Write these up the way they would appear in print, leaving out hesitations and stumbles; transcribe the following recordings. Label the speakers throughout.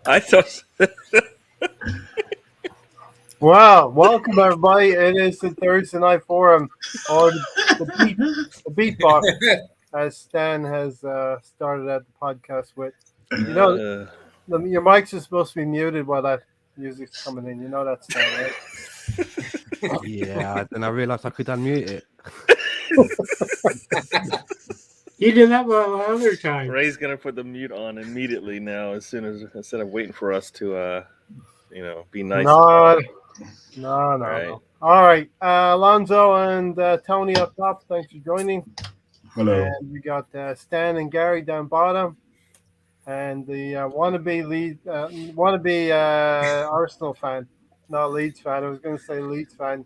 Speaker 1: I thought.
Speaker 2: Well, welcome everybody. It is the Thursday Night Forum, or the beatbox, as Stan has started at the podcast with. You know, your mics are supposed to be muted while that music's coming in. You know that, Stan, right?
Speaker 3: Yeah, then I realised I could unmute it.
Speaker 4: You did that the other time.
Speaker 1: Ray's gonna put the mute on immediately now, instead of waiting for us to, be nice.
Speaker 2: No.
Speaker 1: Right.
Speaker 2: All right, Alonzo and Tony up top. Thanks for joining.
Speaker 5: Hello.
Speaker 2: And we got Stan and Gary down bottom, and the wannabe Arsenal fan, not Leeds fan. I was going to say Leeds fan.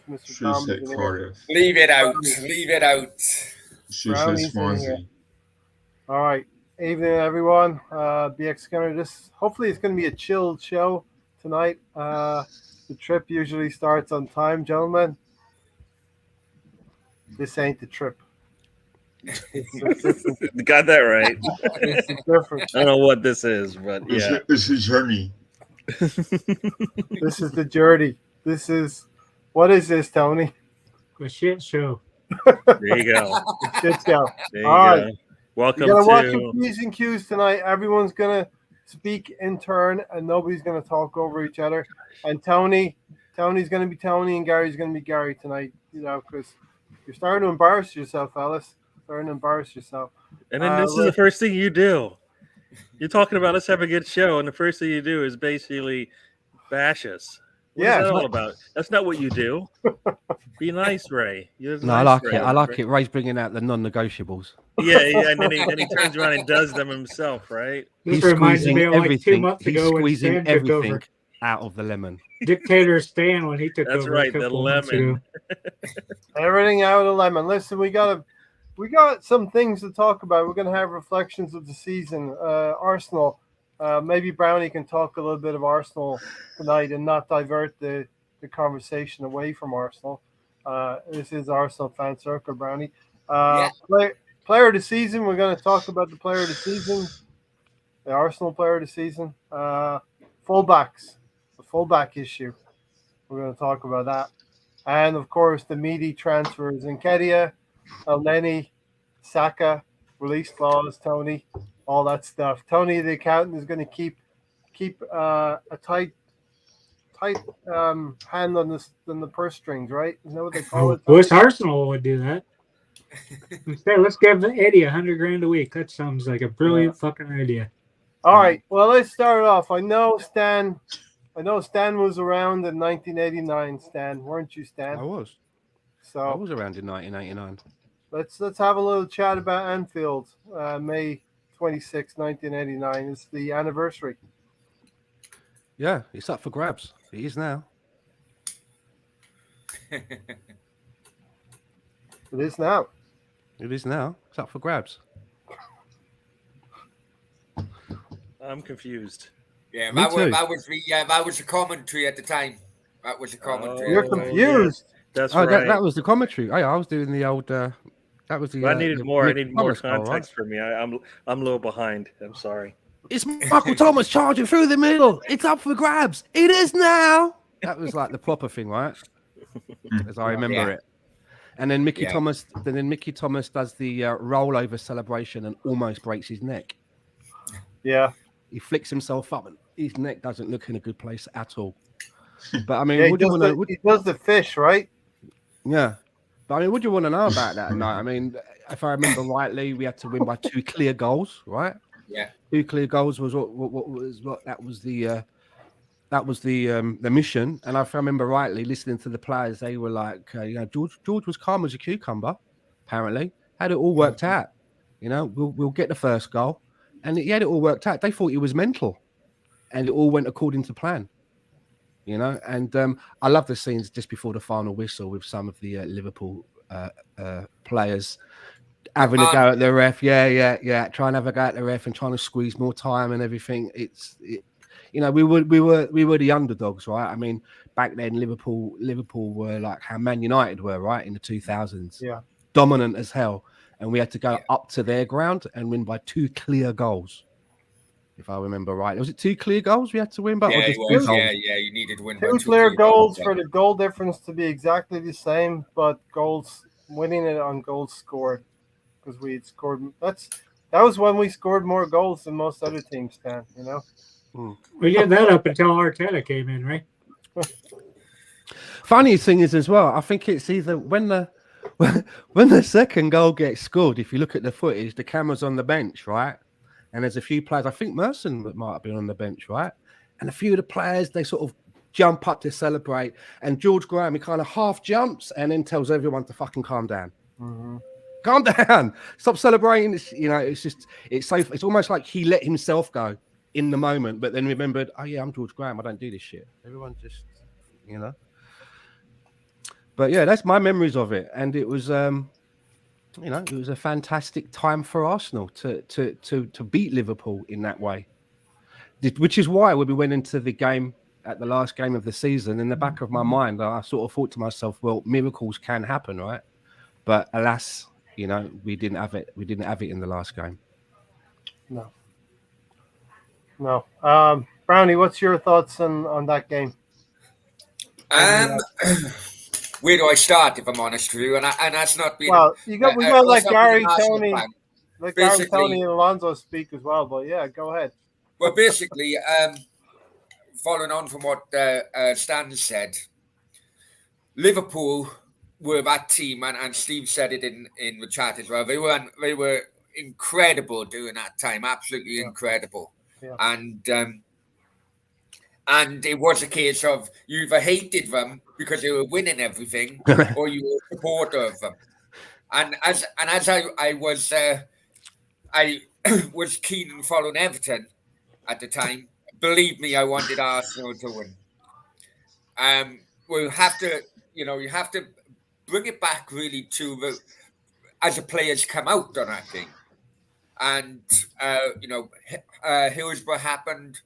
Speaker 2: Mr.
Speaker 5: Should
Speaker 2: Tom
Speaker 5: say
Speaker 2: is in here.
Speaker 5: Cardiff.
Speaker 6: Leave it out. Leave it out.
Speaker 5: Should
Speaker 2: Brownies
Speaker 5: say
Speaker 2: in
Speaker 5: Swansea.
Speaker 2: here. All right, evening everyone. BX Skinner. Hopefully it's going to be a chilled show tonight. The trip usually starts on time, gentlemen. This ain't the trip.
Speaker 1: Got that right.
Speaker 2: It's different.
Speaker 1: I don't know what this is, but yeah.
Speaker 5: This is journey.
Speaker 2: This is the journey. What is this, Tony?
Speaker 4: A shit show.
Speaker 1: There you go.
Speaker 2: Shit show.
Speaker 1: There you
Speaker 2: All
Speaker 1: go.
Speaker 2: right.
Speaker 1: Welcome
Speaker 2: You're gonna watch
Speaker 1: to.
Speaker 2: some P's and Q's tonight. Everyone's gonna speak in turn, and nobody's gonna talk over each other. And Tony's gonna be Tony, and Gary's gonna be Gary tonight. You know, because you're starting to embarrass yourself, Alice. Starting to embarrass yourself.
Speaker 1: And then this is the first thing you do. You're talking about let's have a good show, and the first thing you do is basically bash us. What is that all about? That's not what you do. Be nice, Ray.
Speaker 3: I like it. I like it. Ray's bringing out the non-negotiables.
Speaker 1: Yeah, and then he turns around and does them himself, right?
Speaker 4: This
Speaker 3: He's
Speaker 4: reminds me
Speaker 3: squeezing
Speaker 4: of like 2
Speaker 3: everything.
Speaker 4: months
Speaker 3: He's
Speaker 4: ago when
Speaker 3: squeezing
Speaker 4: Stan took
Speaker 3: everything
Speaker 4: over.
Speaker 3: out of the lemon.
Speaker 4: Dictator Stan when he took
Speaker 1: That's
Speaker 4: over.
Speaker 1: right,
Speaker 4: a
Speaker 1: the
Speaker 4: couple months
Speaker 1: lemon.
Speaker 4: ago.
Speaker 2: Everything out of the lemon. Listen, we got some things to talk about. We're gonna have reflections of the season. Arsenal. Maybe Brownie can talk a little bit of Arsenal tonight and not divert the conversation away from Arsenal. This is Arsenal fan circle, Brownie. Player of the season. We're going to talk about the player of the season, the Arsenal player of the season. Fullbacks, the fullback issue. We're going to talk about that, and of course the meaty transfers: Nketiah, Elneny, Saka, release clause, Tony, all that stuff. Tony, the accountant, is going to keep a tight hand on the purse strings, right? Isn't that what they call it?
Speaker 4: Wish Arsenal would do that. Instead, let's give Eddie $100,000 a week. That sounds like a brilliant fucking idea.
Speaker 2: All right. Well, let's start off. I know Stan was around in 1989. Stan, weren't you, Stan?
Speaker 3: I was
Speaker 2: So
Speaker 3: around in 1989.
Speaker 2: let's have a little chat about Anfield. May 26, 1989 is the anniversary.
Speaker 3: Yeah, it's up for grabs. It is now.
Speaker 2: It is now.
Speaker 3: It is now. It's up for grabs.
Speaker 1: I'm confused.
Speaker 6: Yeah,
Speaker 3: Me
Speaker 6: that
Speaker 3: too.
Speaker 6: was the commentary at the time. That was the commentary.
Speaker 2: You're confused.
Speaker 1: That's
Speaker 3: Oh,
Speaker 1: right.
Speaker 3: that was the commentary. Oh, yeah, I was doing the old. That was the.
Speaker 1: I needed
Speaker 3: the
Speaker 1: more. I
Speaker 3: Mick
Speaker 1: need more
Speaker 3: Thomas goal, right?
Speaker 1: context for me. I'm a little behind. I'm sorry.
Speaker 3: It's Michael Thomas charging through the middle. It's up for grabs. It is now. That was like the proper thing, right? As I remember it. And then Mickey Thomas does the rollover celebration and almost breaks his neck.
Speaker 2: Yeah.
Speaker 3: He flicks himself up and his neck doesn't look in a good place at all. But I mean,
Speaker 2: He does the fish, right?
Speaker 3: Yeah. But I mean, what do you want to know about that night? I mean, if I remember rightly, we had to win by 2 clear goals, right?
Speaker 6: Yeah.
Speaker 3: 2 clear goals was the mission. And if I remember rightly, listening to the players, they were like, George was calm as a cucumber, apparently. Had it all worked out. We'll get the first goal. And he had it all worked out. They thought he was mental. And it all went according to plan. And I love the scenes just before the final whistle with some of the Liverpool players having a go at the ref. Yeah. Trying to have a go at the ref and trying to squeeze more time and everything. We were the underdogs, right? I mean, back then Liverpool were like how Man United were, right, in the 2000s.
Speaker 2: Yeah.
Speaker 3: Dominant as hell. And we had to go up to their ground and win by 2 clear goals. if I remember right. Was it 2 clear goals we had to win? But
Speaker 6: Yeah,
Speaker 3: or
Speaker 6: it
Speaker 3: just
Speaker 6: was.
Speaker 3: 2 goals?
Speaker 6: Yeah. You needed to win by
Speaker 2: 2
Speaker 6: two
Speaker 2: clear goals
Speaker 6: yeah.
Speaker 2: for the goal difference to be exactly the same, but goals winning it on goals scored because we had scored. That was when we scored more goals than most other teams can. You know.
Speaker 4: We did that up until Arteta came in, right?
Speaker 3: Funny thing is as well, I think it's either when the second goal gets scored, if you look at the footage, the camera's on the bench, right? And there's a few players, I think Merson might have been on the bench, right? And a few of the players, they sort of jump up to celebrate. And George Graham, he kind of half jumps and then tells everyone to fucking calm down.
Speaker 2: Mm-hmm.
Speaker 3: Calm down. Stop celebrating. It's almost like he let himself go in the moment, but then remembered, oh yeah, I'm George Graham. I don't do this shit. Everyone just, you know. But yeah, that's my memories of it. And it was, it was a fantastic time for Arsenal to beat Liverpool in that way. Which is why when we went into the game at the last game of the season, in the back of my mind, I sort of thought to myself, well, miracles can happen, right? But alas, we didn't have it. We didn't have it in the last game.
Speaker 2: No. Brownie, what's your thoughts on that game?
Speaker 6: Where do I start, if I'm honest with you? And that's not being.
Speaker 2: Well, we got like Gary, Tony,
Speaker 6: Basically,
Speaker 2: Gary, Tony, and Alonso speak as well. But yeah, go ahead.
Speaker 6: Well, basically, following on from what Stan said, Liverpool were that team, and Steve said it in the chat as well. They were incredible during that time, absolutely incredible.
Speaker 2: Yeah.
Speaker 6: And it was a case of you either hated them because they were winning everything, or you were a supporter of them. And as I was I was keen on following Everton at the time. Believe me, I wanted Arsenal to win. You have to bring it back really to as the players come out on that thing. And Hillsborough happened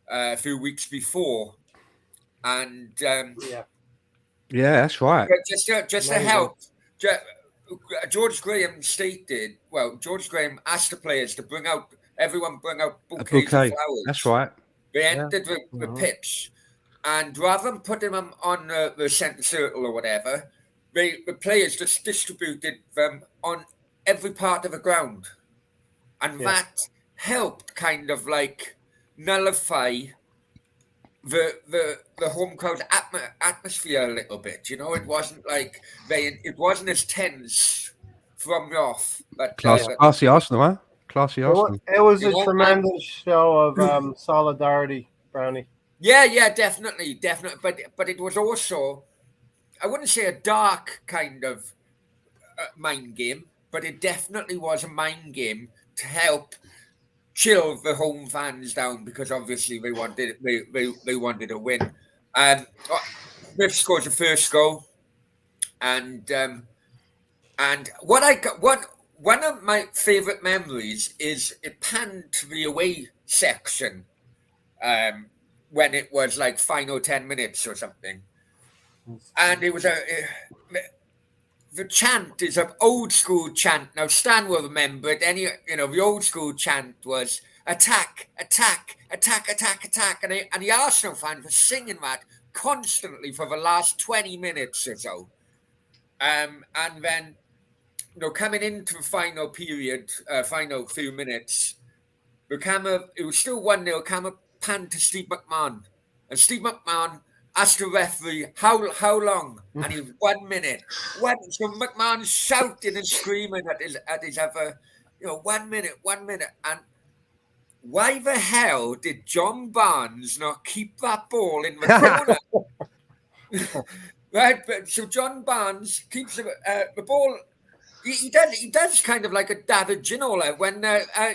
Speaker 6: a few weeks before, and
Speaker 3: yeah, that's right.
Speaker 6: Just to help. George Graham stated, George Graham asked the players to bring out bouquets of flowers.
Speaker 3: That's right.
Speaker 6: They entered the pitch, and rather than putting them on the centre circle or whatever, the players just distributed them on every part of the ground. And that helped kind of like nullify the home crowd atmosphere a little bit. It wasn't like it wasn't as tense from the off. But
Speaker 3: classy Arsenal, huh? Classy Arsenal.
Speaker 2: It was a tremendous show of solidarity, Brownie.
Speaker 6: Yeah, definitely. But it was also, I wouldn't say a dark kind of mind game, but it definitely was a mind game to help chill the home fans down, because obviously they wanted a win. Smith scores the first goal, and one of my favourite memories is it panned to the away section when it was like final 10 minutes or something, and it was the chant is an old school chant. Now, Stan will remember it. The old school chant was attack, attack, attack, attack, attack. And the Arsenal fans were singing that constantly for the last 20 minutes or so. And then, coming into the final period, final few minutes, it was still 1-0. Camera panned to Steve McMahon. And Steve McMahon asked the referee how long, and he was 1 minute. So McMahon's shouting and screaming at his other, 1 minute, and why the hell did John Barnes not keep that ball in the corner? Right, so John Barnes keeps the ball. He does kind of like a David Ginola when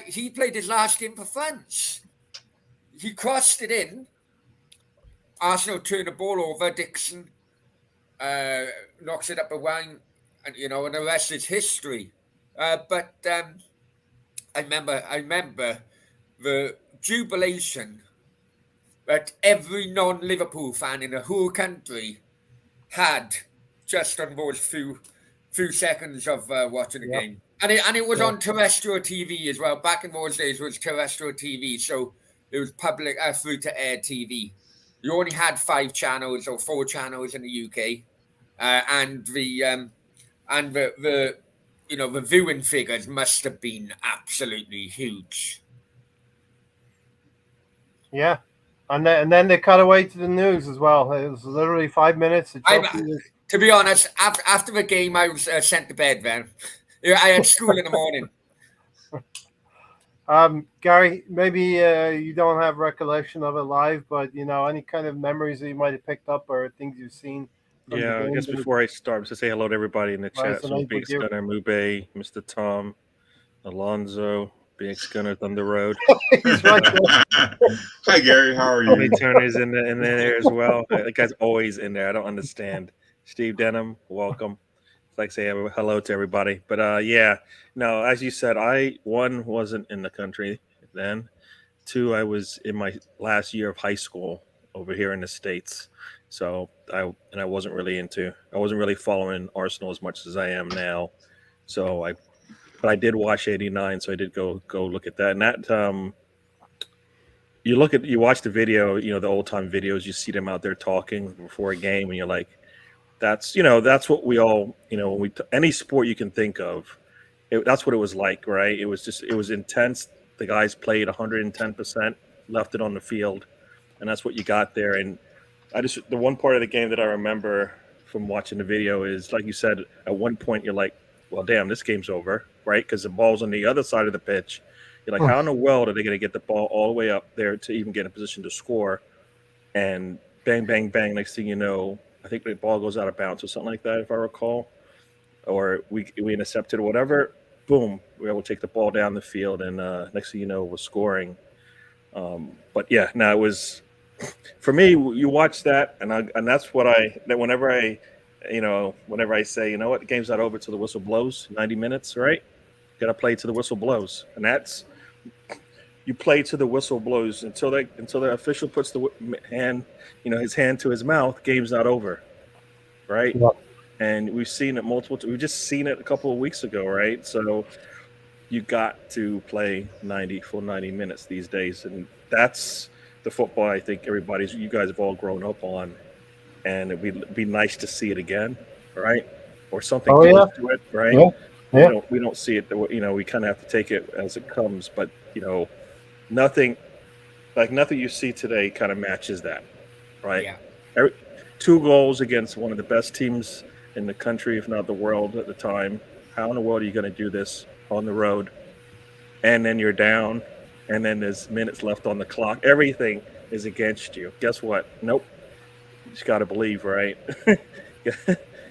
Speaker 6: he played his last game for France. He crossed it in. Arsenal turn the ball over. Dixon knocks it up the wing, and and the rest is history. But I remember the jubilation that every non-Liverpool fan in the whole country had just on those few few seconds of watching the game. And it was on terrestrial TV as well. Back in those days, it was terrestrial TV, so it was public free-to-air TV. You only had 5 channels or 4 channels in the UK, and the the viewing figures must have been absolutely huge.
Speaker 2: Yeah, and then they cut away to the news as well. It was literally 5 minutes.
Speaker 6: To be honest, after the game, I was sent to bed. Then I had school in the morning.
Speaker 2: Gary, maybe you don't have recollection of it live, but any kind of memories that you might have picked up or things you've seen.
Speaker 1: Yeah, I guess before I start, to say hello to everybody in the chat. So Big Gunner, Mube, Mr. Tom, Alonzo, Big Gunner, Thunder Road.
Speaker 2: He's right there.
Speaker 5: Hi Gary, how are you?
Speaker 1: Tony Turner's in there as well. That guy's always in there. I don't understand. Steve Denham, welcome. It's like say hello to everybody. But yeah, no, as you said, I wasn't in the country then. 2, I was in my last year of high school over here in the States. So I wasn't really following Arsenal as much as I am now. So but I did watch '89, so I did go look at that. And that you watch the video, the old time videos, you see them out there talking before a game, and you're like, that's what we all, when any sport you can think of, that's what it was like, right? It was intense. The guys played 110%, left it on the field, and that's what you got there. And the one part of the game that I remember from watching the video is, like you said, at one point you're like, well, damn, this game's over, right? Because the ball's on the other side of the pitch. You're like, how in the world are they going to get the ball all the way up there to even get in a position to score? And bang, bang, bang. Next thing you know, I think the ball goes out of bounds or something like that, if I recall. Or we intercepted or whatever. Boom, we were able to take the ball down the field, and next thing you know, we're scoring. But yeah, now it was, for me, you watch that, and that's what whenever I say, the game's not over till the whistle blows, 90 minutes, right? Got to play till the whistle blows, and that's, you play till the whistle blows until the official puts the hand, his hand to his mouth. Game's not over, right? Yeah. And we've seen it we've just seen it a couple of weeks ago, right? So you got to play 90 minutes these days, and that's the football I think you guys have all grown up on, and it'd be nice to see it again, right? Or something close to it, right? Yeah. We don't see it. We kind of have to take it as it comes, but nothing you see today kind of matches that, right? Yeah. 2 goals against one of the best teams in the country, if not the world at the time. How in the world are you going to do this on the road? And then you're down, and then there's minutes left on the clock. Everything is against you. Guess what? Nope. You just got to believe, right?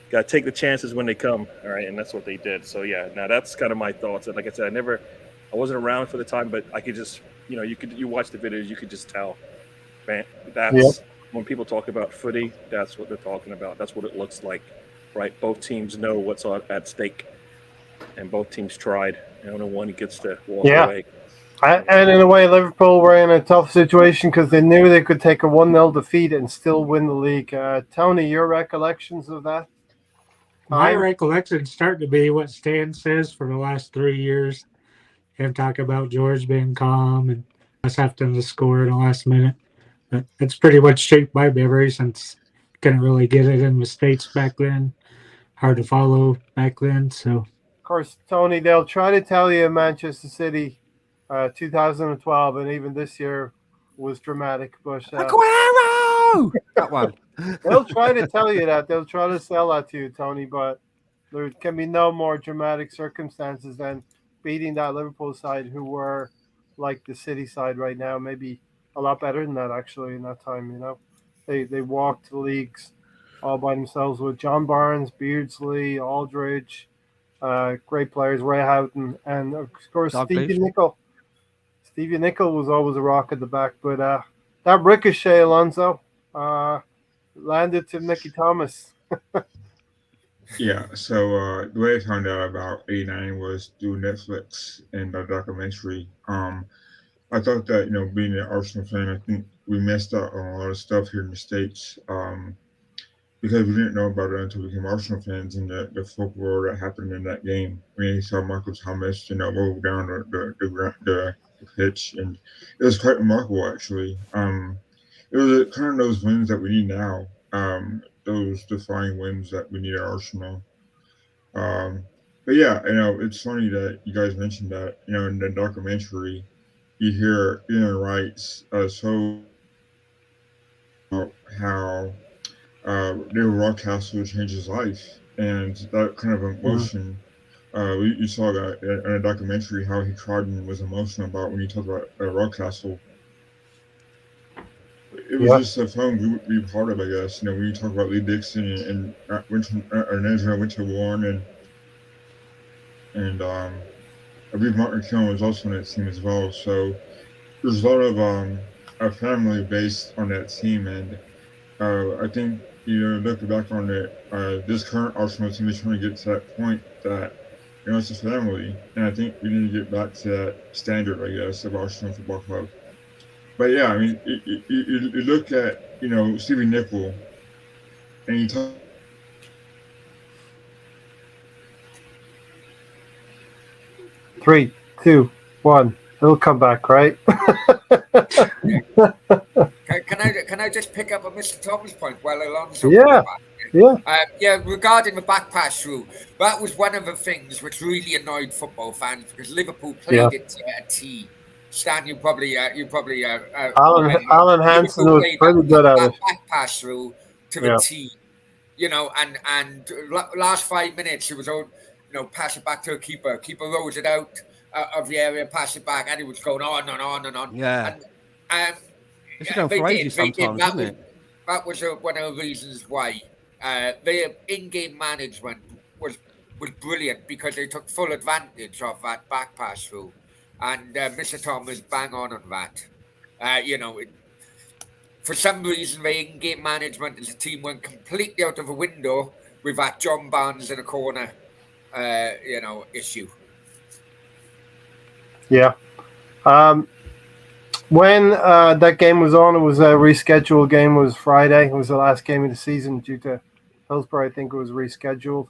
Speaker 1: Got to take the chances when they come, all right? And that's what they did. So yeah, now that's kind of my thoughts. And like I said, I wasn't around for the time, but I could just, you watch the videos, you could just tell, man, that's when people talk about footy, that's what they're talking about. That's what it looks like, right? Both teams know what's at stake, and both teams tried. Only one gets to walk away.
Speaker 2: And in a way, Liverpool were in a tough situation because they knew they could take a 1-0 defeat and still win the league. Tony, your recollections of that?
Speaker 4: My recollections start to be what Stan says for the last 3 years. Him talk about George being calm and us having to score in the last minute. But it's pretty much shaped my memory since couldn't really get it in the States back then. Hard to follow back then. So,
Speaker 2: of course, Tony, they'll try to tell you Manchester City 2012 and even this year was dramatic. But
Speaker 3: Aguero! That one.
Speaker 2: They'll try to tell you that. They'll try to sell that to you, Tony, but there can be no more dramatic circumstances than beating that Liverpool side who were like the City side right now, maybe a lot better than that actually in that time, They walked the leagues all by themselves with John Barnes, Beardsley, Aldridge, great players, Ray Houghton, and of course Stevie Nicol. Stevie Nicol was always a rock at the back, but that ricochet, Alonso, landed to Mickey Thomas.
Speaker 5: Yeah, so the way I found out about '89 was through Netflix and the documentary. I thought that, being an Arsenal fan, I think we messed up on a lot of stuff here in the States. because we didn't know about it until we became Arsenal fans and the folklore that happened in that game. When you saw Michael Thomas, move down the pitch, and it was quite remarkable actually. It was kind of those wins that we need now. Those defining wins that we need at Arsenal. But yeah, it's funny that you guys mentioned that. In the documentary, you hear Ian Wright's so about how the Raw Castle changed his life, and that kind of emotion. You saw that in a documentary how he cried and was emotional about when he talked about Raw Castle. It was just a fun we part of, I guess. When you talk about Lee Dixon and Winter Warren and I believe Martin Keown was also on that team as well. So there's a lot of a family based on that team, and I think looking back on it, this current Arsenal team is trying to get to that point that it's a family, and I think we need to get back to that standard, I guess, of Arsenal Football Club. But yeah, I mean, you look at Stevie Nicol, and you talk.
Speaker 2: 3, 2, 1. It'll come back, right?
Speaker 6: Can I just pick up on Mr. Thomas' point while Alonso?
Speaker 2: Yeah.
Speaker 6: Regarding the back pass through, that was one of the things which really annoyed football fans because Liverpool played it to a T. Stan, you probably
Speaker 2: Alan Hansen was pretty good at it.
Speaker 6: Back pass through to the T, and last 5 minutes it was all, pass it back to a keeper. Keeper rolls it out of the area, pass it back, and it was going on and on and on.
Speaker 3: Yeah. It's going for ages sometimes, isn't it?
Speaker 6: That was one of the reasons why their in-game management was brilliant because they took full advantage of that back pass through. And Mr. Thomas bang on that. For some reason, the in-game management as a team went completely out of the window with that John Barnes in a corner, issue.
Speaker 2: Yeah. When that game was on, it was a rescheduled game. It was Friday. It was the last game of the season due to Hillsborough. I think it was rescheduled.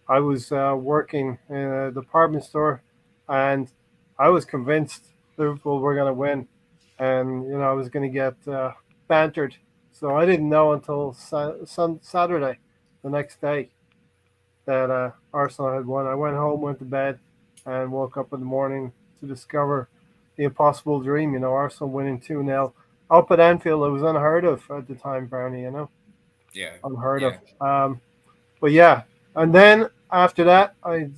Speaker 2: I was working in a department store, and I was convinced Liverpool were going to win, and I was going to get bantered. So I didn't know until Saturday, the next day, that Arsenal had won. I went home, went to bed, and woke up in the morning to discover the impossible dream. Arsenal winning 2-0 up at Anfield. It was unheard of at the time, Brownie.
Speaker 6: Yeah,
Speaker 2: unheard of. But yeah, and then after that, I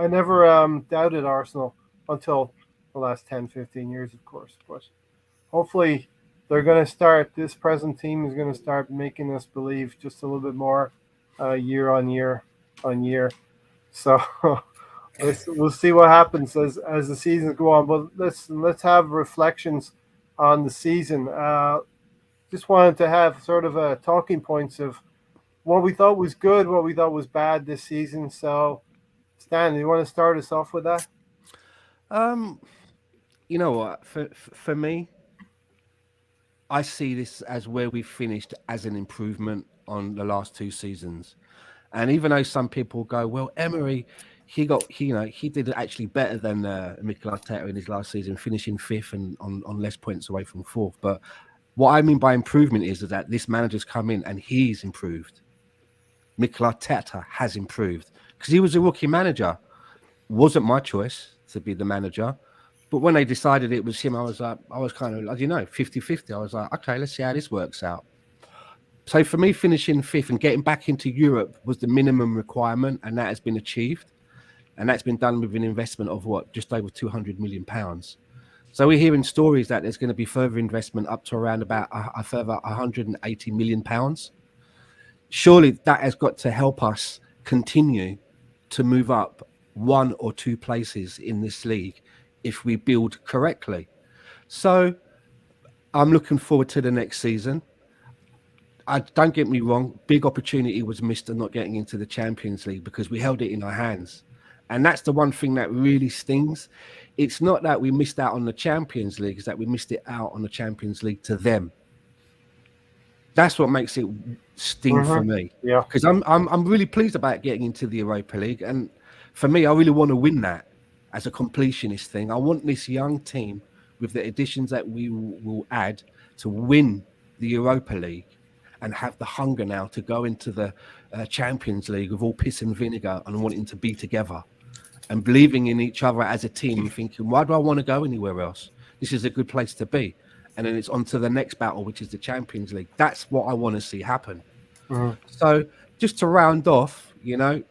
Speaker 2: never doubted Arsenal until the last 10, 15 years, of course. But hopefully they're going to start, this present team is going to start making us believe just a little bit more year on year on year. So we'll see what happens as the seasons go on. But let's have reflections on the season. Just wanted to have sort of a talking points of what we thought was good, what we thought was bad this season. So Stan, do you want to start us off with that?
Speaker 3: You know what? For me, I see this as where we finished as an improvement on the last 2 seasons. And even though some people go, well, Emery, he did actually better than Mikel Arteta in his last season, finishing 5th and on less points away from 4th. But what I mean by improvement is that this manager's come in and he's improved. Mikel Arteta has improved because he was a rookie manager. Wasn't my choice to be the manager. But when they decided it was him, I was kind of, 50-50. I was like, okay, let's see how this works out. So for me, finishing 5th and getting back into Europe was the minimum requirement, and that has been achieved. And that's been done with an investment of just over £200 million. So we're hearing stories that there's going to be further investment up to around about a further £180 million. Surely that has got to help us continue to move up 1 or 2 places in this league if we build correctly. So I'm looking forward to the next season. Don't get me wrong, big opportunity was missed of not getting into the Champions League because we held it in our hands. And that's the one thing that really stings. It's not that we missed out on the Champions League, it's that we missed it out on the Champions League to them. That's what makes it sting for me.
Speaker 2: Yeah.
Speaker 3: Because I'm really pleased about getting into the Europa League, and for me, I really want to win that as a completionist thing. I want this young team with the additions that we will add to win the Europa League and have the hunger now to go into the Champions League with all piss and vinegar and wanting to be together and believing in each other as a team and thinking, why do I want to go anywhere else? This is a good place to be. And then it's on to the next battle, which is the Champions League. That's what I want to see happen. So just to round off, you know,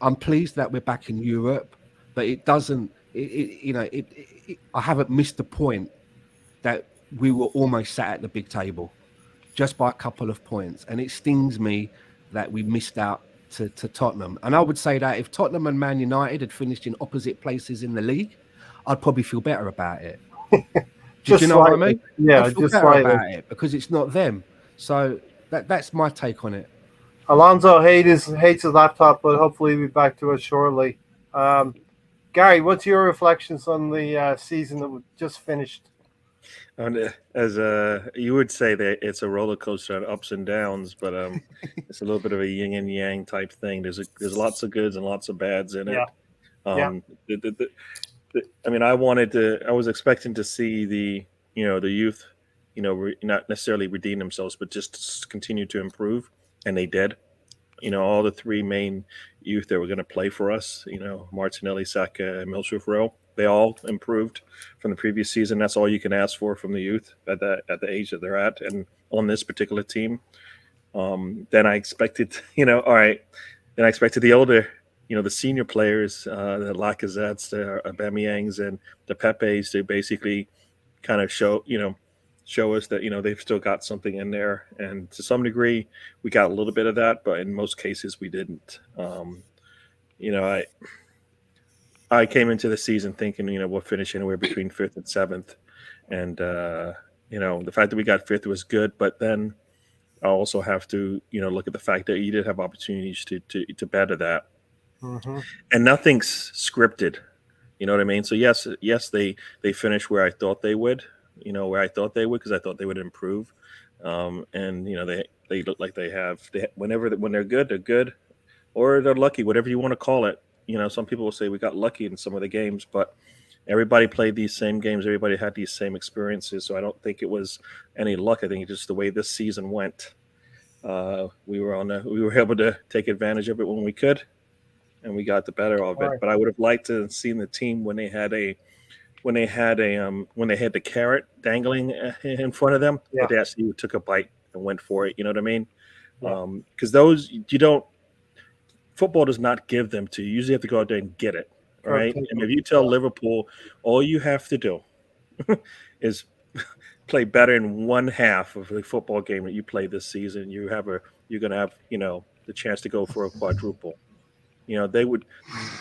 Speaker 3: I'm pleased that we're back in Europe, but it doesn't, I haven't missed the point that we were almost sat at the big table just by a couple of points. And it stings me that we missed out to Tottenham. And I would say that if Tottenham and Man United had finished in opposite places in the league, I'd probably feel better about it. Do you know what I mean?
Speaker 2: Yeah,
Speaker 3: I'd feel
Speaker 2: just
Speaker 3: better
Speaker 2: slightly
Speaker 3: about it because it's not them. So that's my take on it.
Speaker 2: Alonso hates his laptop, but hopefully we'll be back to it shortly. Gary, what's your reflections on the season that we just finished?
Speaker 1: As you would say that it's a roller coaster of ups and downs, but it's a little bit of a yin and yang type thing. There's lots of goods and lots of bads in it. I mean, I was expecting to see the youth, not necessarily redeem themselves, but just continue to improve, and they did. All the three main youth that were going to play for us, Martinelli, Saka, and Milsroof Rowe, they all improved from the previous season. That's all you can ask for from the youth at the age that they're at, and on this particular team. Then I expected, all right. Then I expected the older, the senior players, the Lacazettes, the Aubameyangs, and the Pepes to basically kind of show us that they've still got something in there, and to some degree we got a little bit of that, but in most cases we didn't. I came into the season thinking we'll finish anywhere between 5th and 7th, and the fact that we got 5th was good, but then I also have to look at the fact that you did have opportunities to better that, and nothing's scripted. You know what I mean? So yes, they finished where I thought they would. Because I thought they would improve, and they look like they have. When they're good, or they're lucky, whatever you want to call it. Some people will say we got lucky in some of the games, but everybody played these same games. Everybody had these same experiences, so I don't think it was any luck. I think it's just the way this season went. We were able to take advantage of it when we could, and we got the better of it. Right. But I would have liked to have seen the team when they had the carrot dangling in front of them, that they actually took a bite and went for it. You know what I mean? Because football does not give them to you. You usually have to go out there and get it, right? And if you tell Liverpool all you have to do is play better in one half of the football game that you play this season, you're going to have the chance to go for a quadruple. They would,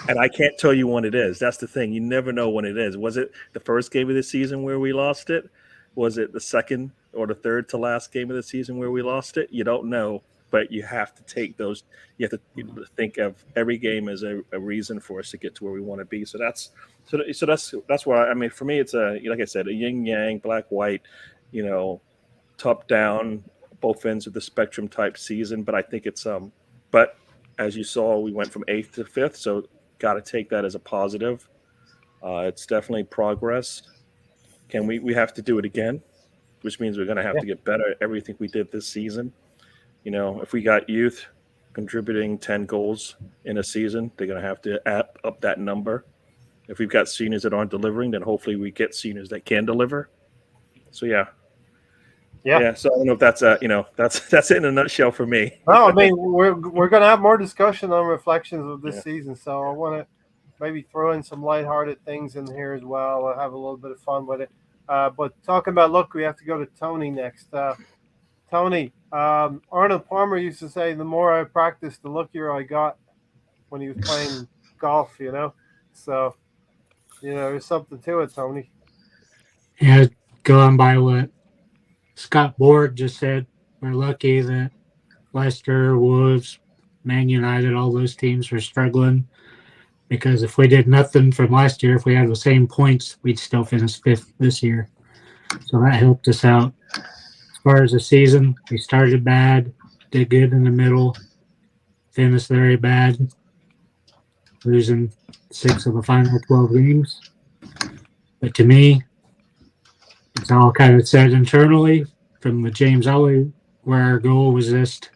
Speaker 1: and I can't tell you when it is. That's the thing. You never know when it is. Was it the first game of the season where we lost it? Was it the second or the third to last game of the season where we lost it? You don't know, but you have to take those. You have to think of every game as a reason for us to get to where we want to be. So that's why, I mean, for me, it's like I said, a yin yang, black white, top down, both ends of the spectrum type season. But I think it's but. As you saw, we went from 8th to 5th, so got to take that as a positive. It's definitely progress. We have to do it again, which means we're going to have to get better at everything we did this season. If we got youth contributing 10 goals in a season, they're going to have to up that number. If we've got seniors that aren't delivering, then hopefully we get seniors that can deliver. So yeah. So I don't know if that's that's it in a nutshell for me.
Speaker 2: No, I mean we're going to have more discussion on reflections of this season, so I want to maybe throw in some lighthearted things in here as well. I'll have a little bit of fun with it. But talking about luck, we have to go to Tony next. Tony, Arnold Palmer used to say, "The more I practiced, the luckier I got," when he was playing golf. So there's something to it, Tony.
Speaker 4: Yeah, going by what Scott Board just said, we're lucky that Leicester, Wolves, Man United, all those teams were struggling, because if we did nothing from last year, if we had the same points, we'd still finish 5th this year. So that helped us out. far as the season, we started bad, did good in the middle, finished very bad, losing 6 of the final 12 games. But to me, it's all kind of said internally from the James Ellie, where our goal was just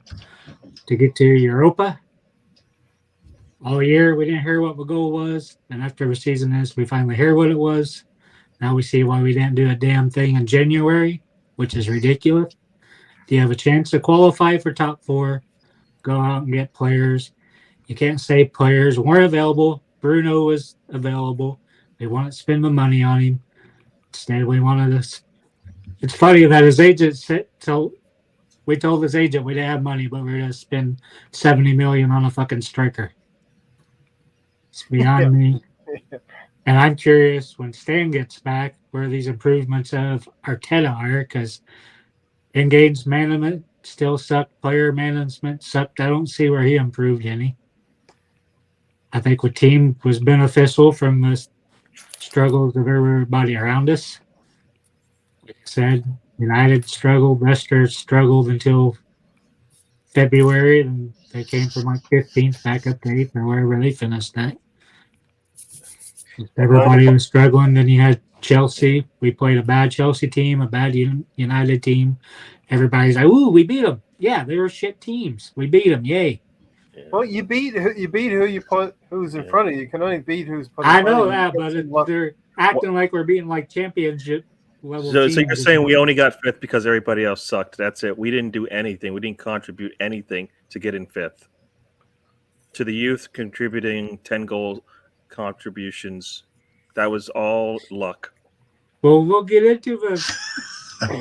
Speaker 4: to get to Europa. All year, we didn't hear what the goal was. And after the season is, we finally hear what it was. Now we see why we didn't do a damn thing in January, which is ridiculous. Do you have a chance to qualify for top 4? Go out and get players. You can't say players weren't available. Bruno was available. They wanted to spend the money on him. Instead, we wanted to. It's funny that his agent said, so we told his agent we didn't have money, but we were going to spend $70 million on a fucking striker. It's beyond me. And I'm curious when Stan gets back where these improvements of Arteta are, because engaged management still sucked, player management sucked. I don't see where he improved any. I think the team was beneficial from the struggles of everybody around us. Like I said, United struggled, Leicester struggled until February, and they came from like 15th back up to 8th or wherever they finished at. Everybody was struggling. Then you had Chelsea. We played a bad Chelsea team, a bad United team. Everybody's like, "Ooh, we beat them." Yeah, they were shit teams. We beat them. Yay!
Speaker 2: Well, you beat who you put who's in front of you. You can only beat who's put.
Speaker 4: I know that, but they're acting like we're beating like championship level.
Speaker 1: So you're saying we only got 5th because everybody else sucked. That's it. We didn't do anything. We didn't contribute anything to get in 5th. To the youth contributing 10 goal contributions. That was all luck.
Speaker 4: Well, we'll get into the.
Speaker 1: You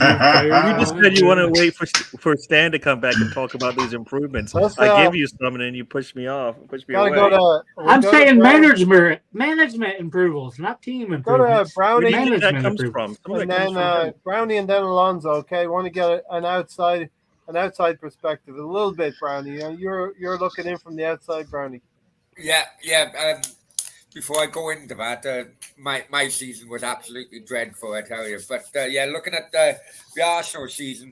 Speaker 1: just said you want to wait for Stan to come back and talk about these improvements. I give you some, and then you push me off, push me away.
Speaker 4: I'm saying management improvements, not team improvements.
Speaker 2: Go to Brownie.
Speaker 1: Where do you think that comes from?
Speaker 2: And then Brownie and then Alonso. Okay, want to get an outside perspective, a little bit, Brownie. You're looking in from the outside, Brownie.
Speaker 6: Yeah. Before I go into that, my season was absolutely dreadful, I tell you. But looking at the Arsenal season,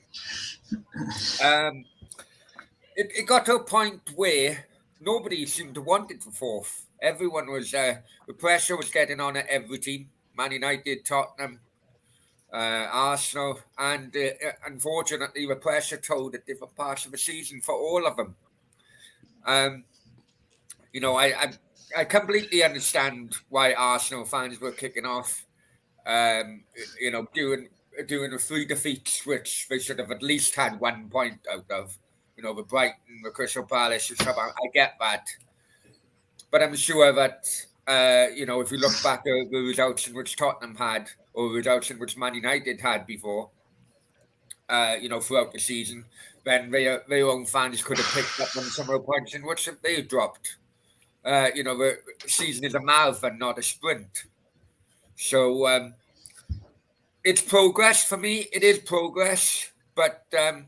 Speaker 6: it got to a point where nobody seemed to want it for 4th. Everyone was the pressure was getting on at every team. Man United, Tottenham, Arsenal, and unfortunately, the pressure told at different parts of the season for all of them. I completely understand why Arsenal fans were kicking off. Doing the 3 defeats, which they should have at least had 1 point out of. The Brighton, the Crystal Palace, and stuff. I get that, but I'm sure that if you look back at the results in which Tottenham had, or the results in which Man United had before, throughout the season, then their own fans could have picked up on some of the points in which they dropped. The season is a marathon, not a sprint. So it's progress for me. It is progress, but the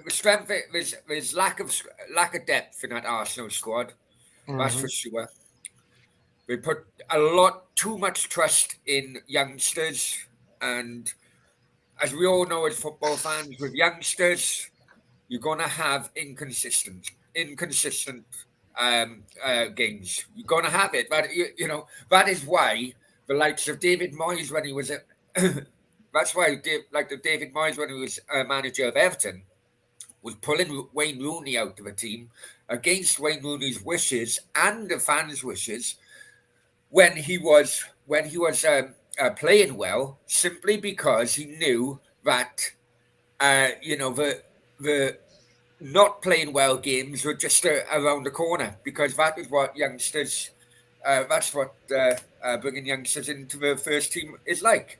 Speaker 6: strength. There's lack of depth in that Arsenal squad. Mm-hmm. That's for sure. They put too much trust in youngsters, and as we all know as football fans, with youngsters, you're going to have inconsistent games. You're going to have it. But, that is why the likes of David Moyes when he was that's why David Moyes when he was manager of Everton was pulling Wayne Rooney out of the team against Wayne Rooney's wishes and the fans' wishes when he was playing well, simply because he knew that the not playing well games were just around the corner, because that is what youngsters that's what bringing youngsters into the first team is like.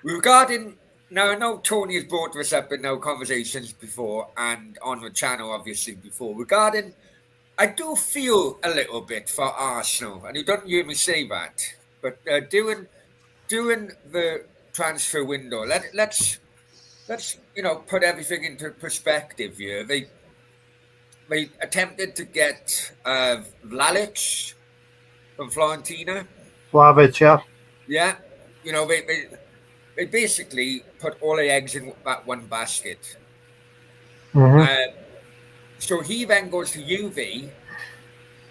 Speaker 6: Regarding now, I know Tony has brought this up in our conversations before and on the channel obviously before, regarding I do feel a little bit for Arsenal, and you don't hear me say that, but during the transfer window, let's put everything into perspective here. They attempted to get Vlalic, from Fiorentina.
Speaker 2: Vlahovic, yeah.
Speaker 6: Yeah, you know, they basically put all their eggs in that one basket.
Speaker 2: Mm-hmm.
Speaker 6: So he then goes to Juve,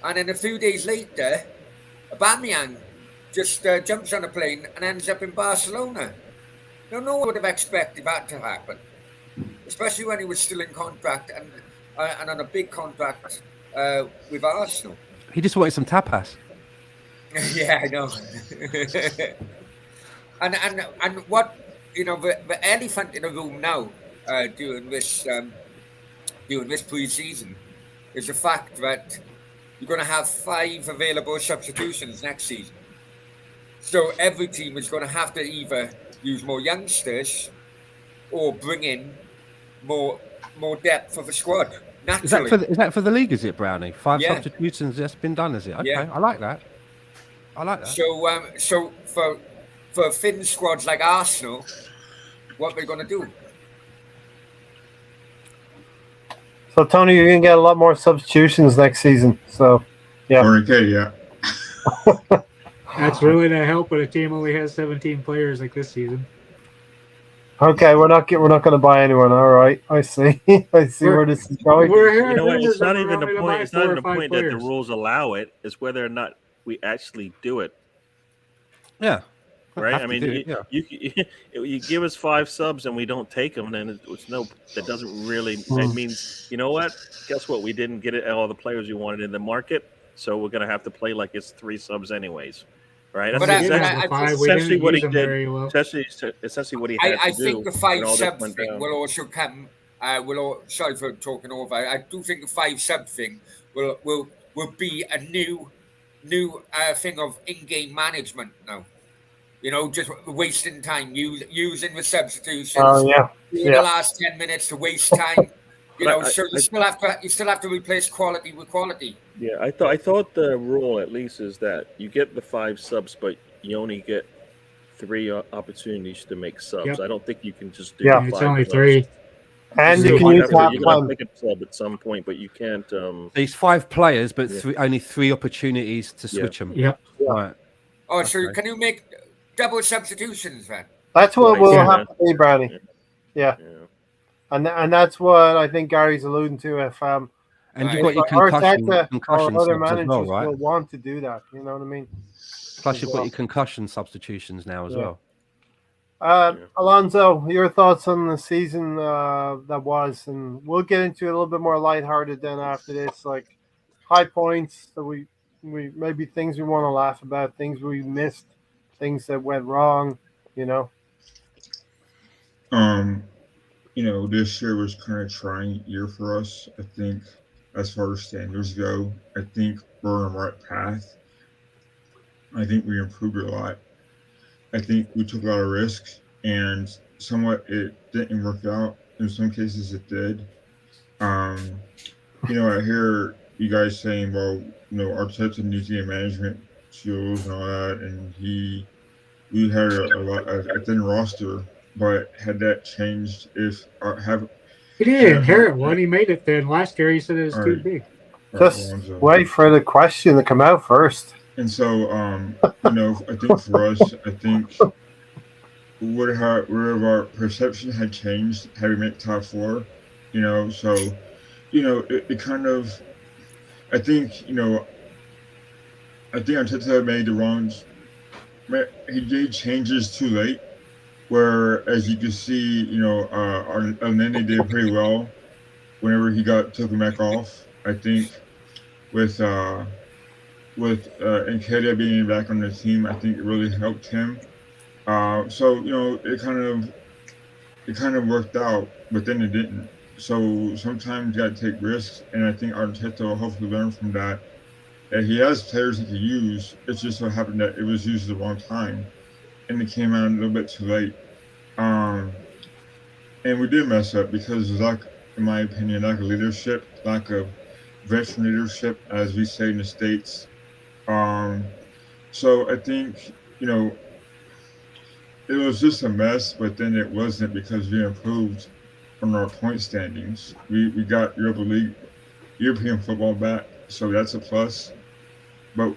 Speaker 6: and then a few days later, Aubameyang just jumps on a plane and ends up in Barcelona. Now, no one would have expected that to happen, especially when he was still in contract and on a big contract with Arsenal.
Speaker 3: He just wanted some tapas.
Speaker 6: Yeah, I know. and what, you know, the elephant in the room now during this pre-season is the fact that you're going to have 5 available substitutions next season. So every team is going to have to either use more youngsters or bring in more depth for the squad. Naturally,
Speaker 3: Is that for the league? Is it, Brownie? 5
Speaker 6: Yeah.
Speaker 3: substitutions that's been done, is it? Okay,
Speaker 6: Yeah.
Speaker 3: I like that. I like that.
Speaker 6: So for thin squads like Arsenal, what they're going to do?
Speaker 2: So Tony, you're gonna get a lot more substitutions next season. So yeah.
Speaker 5: Or Nketiah, yeah.
Speaker 4: That's really to help when a team only has 17 players like this season.
Speaker 2: Okay, we're not going to buy anyone. All right, I see. I see where this is going.
Speaker 4: We're here.
Speaker 1: You know what?
Speaker 4: rumors
Speaker 1: It's not
Speaker 4: that we're
Speaker 1: even the
Speaker 4: only to
Speaker 1: point.
Speaker 4: buy
Speaker 1: It's not
Speaker 4: 4
Speaker 1: even
Speaker 4: or
Speaker 1: the
Speaker 4: 5
Speaker 1: point that the
Speaker 4: players.
Speaker 1: rules allow it. It's whether or not we actually do it.
Speaker 3: Yeah.
Speaker 1: Right?
Speaker 3: Have
Speaker 1: I
Speaker 3: to
Speaker 1: mean,
Speaker 3: do it, yeah.
Speaker 1: you give us 5 subs and we don't take them, then that doesn't really. It means, you know what? Guess what? We didn't get all the players we wanted in the market, so we're going to have to play like it's 3 subs anyways. Right?
Speaker 4: But
Speaker 1: That's
Speaker 4: essentially
Speaker 1: what he
Speaker 4: them
Speaker 1: did.
Speaker 4: very well.
Speaker 1: Essentially what he had
Speaker 6: I
Speaker 1: to do.
Speaker 6: think the 5
Speaker 1: all this
Speaker 6: sub
Speaker 1: went
Speaker 6: thing
Speaker 1: down.
Speaker 6: will also come. Sorry for talking over. I do think the 5 sub thing will be a new thing of in-game management now. You know, just wasting time, using the substitutions. In the last 10 minutes to waste time. You know, so you still have to replace quality with quality.
Speaker 1: Yeah, I thought the rule at least is that you get the 5 subs, but you only get 3 opportunities to make subs.
Speaker 4: Yep.
Speaker 1: I don't think you can just do.
Speaker 2: Yeah.
Speaker 1: 5
Speaker 4: It's only
Speaker 1: subs.
Speaker 4: 3.
Speaker 2: And
Speaker 1: Still,
Speaker 2: you can use half
Speaker 1: you're
Speaker 2: time.
Speaker 1: gonna make a sub at some point, but you can't.
Speaker 3: These 5 players, but
Speaker 1: Yeah.
Speaker 3: only 3 opportunities to switch them.
Speaker 4: Yep.
Speaker 3: Right.
Speaker 6: Oh, so
Speaker 3: Okay.
Speaker 6: can you make double substitutions then?
Speaker 2: That's what
Speaker 1: Twice,
Speaker 2: will
Speaker 1: yeah.
Speaker 2: happen to me, Brownie. Yeah. And that's what I think Gary's alluding to. If
Speaker 3: And
Speaker 6: Right.
Speaker 3: you've got your
Speaker 2: Arteta
Speaker 3: concussion
Speaker 2: or other
Speaker 3: subs as
Speaker 2: managers
Speaker 3: well, right?
Speaker 2: will want to do that. You know what I mean?
Speaker 3: Plus,
Speaker 2: as
Speaker 3: you've
Speaker 2: well.
Speaker 3: got your concussion substitutions now as
Speaker 2: Yeah.
Speaker 3: well.
Speaker 2: Alonso, your thoughts on the season that was, and we'll get into it a little bit more lighthearted then after this, like high points that we maybe things we want to laugh about, things we missed, things that went wrong, you know.
Speaker 5: You know, this year was kind of trying year for us. I think, as far as standards go, I think we're on the right path. I think we improved a lot. I think we took a lot of risks, and somewhat it didn't work out. In some cases, it did. You know, I hear you guys saying, well, you know, Arteta needs to get management skills and all that, and we had a thin roster, but had that changed if
Speaker 4: He didn't inherit one. He made it thin. Last year he said it was too
Speaker 5: Right.
Speaker 4: big.
Speaker 2: Just wait for the question to come out first.
Speaker 5: And so, you know, I think for us, I think where our perception had changed, had we made top 4, you know, so, you know, it kind of, I think Arteta made the wrongs. He did changes too late, where, as you can see, you know, Elneny did pretty well whenever he took him back off. I think with Nketiah being back on the team, I think it really helped him. So you know, it kind of worked out, but then it didn't. So sometimes you got to take risks, and I think Arteta will hopefully learn from that. And he has players he can use. It's just so happened that it was used at the wrong time, and it came out a little bit too late. And we did mess up because there's in my opinion, lack of leadership, lack of veteran leadership, as we say in the States. So I think, you know, it was just a mess, but then it wasn't because we improved on our point standings. We got Europa League, European football back, so that's a plus. But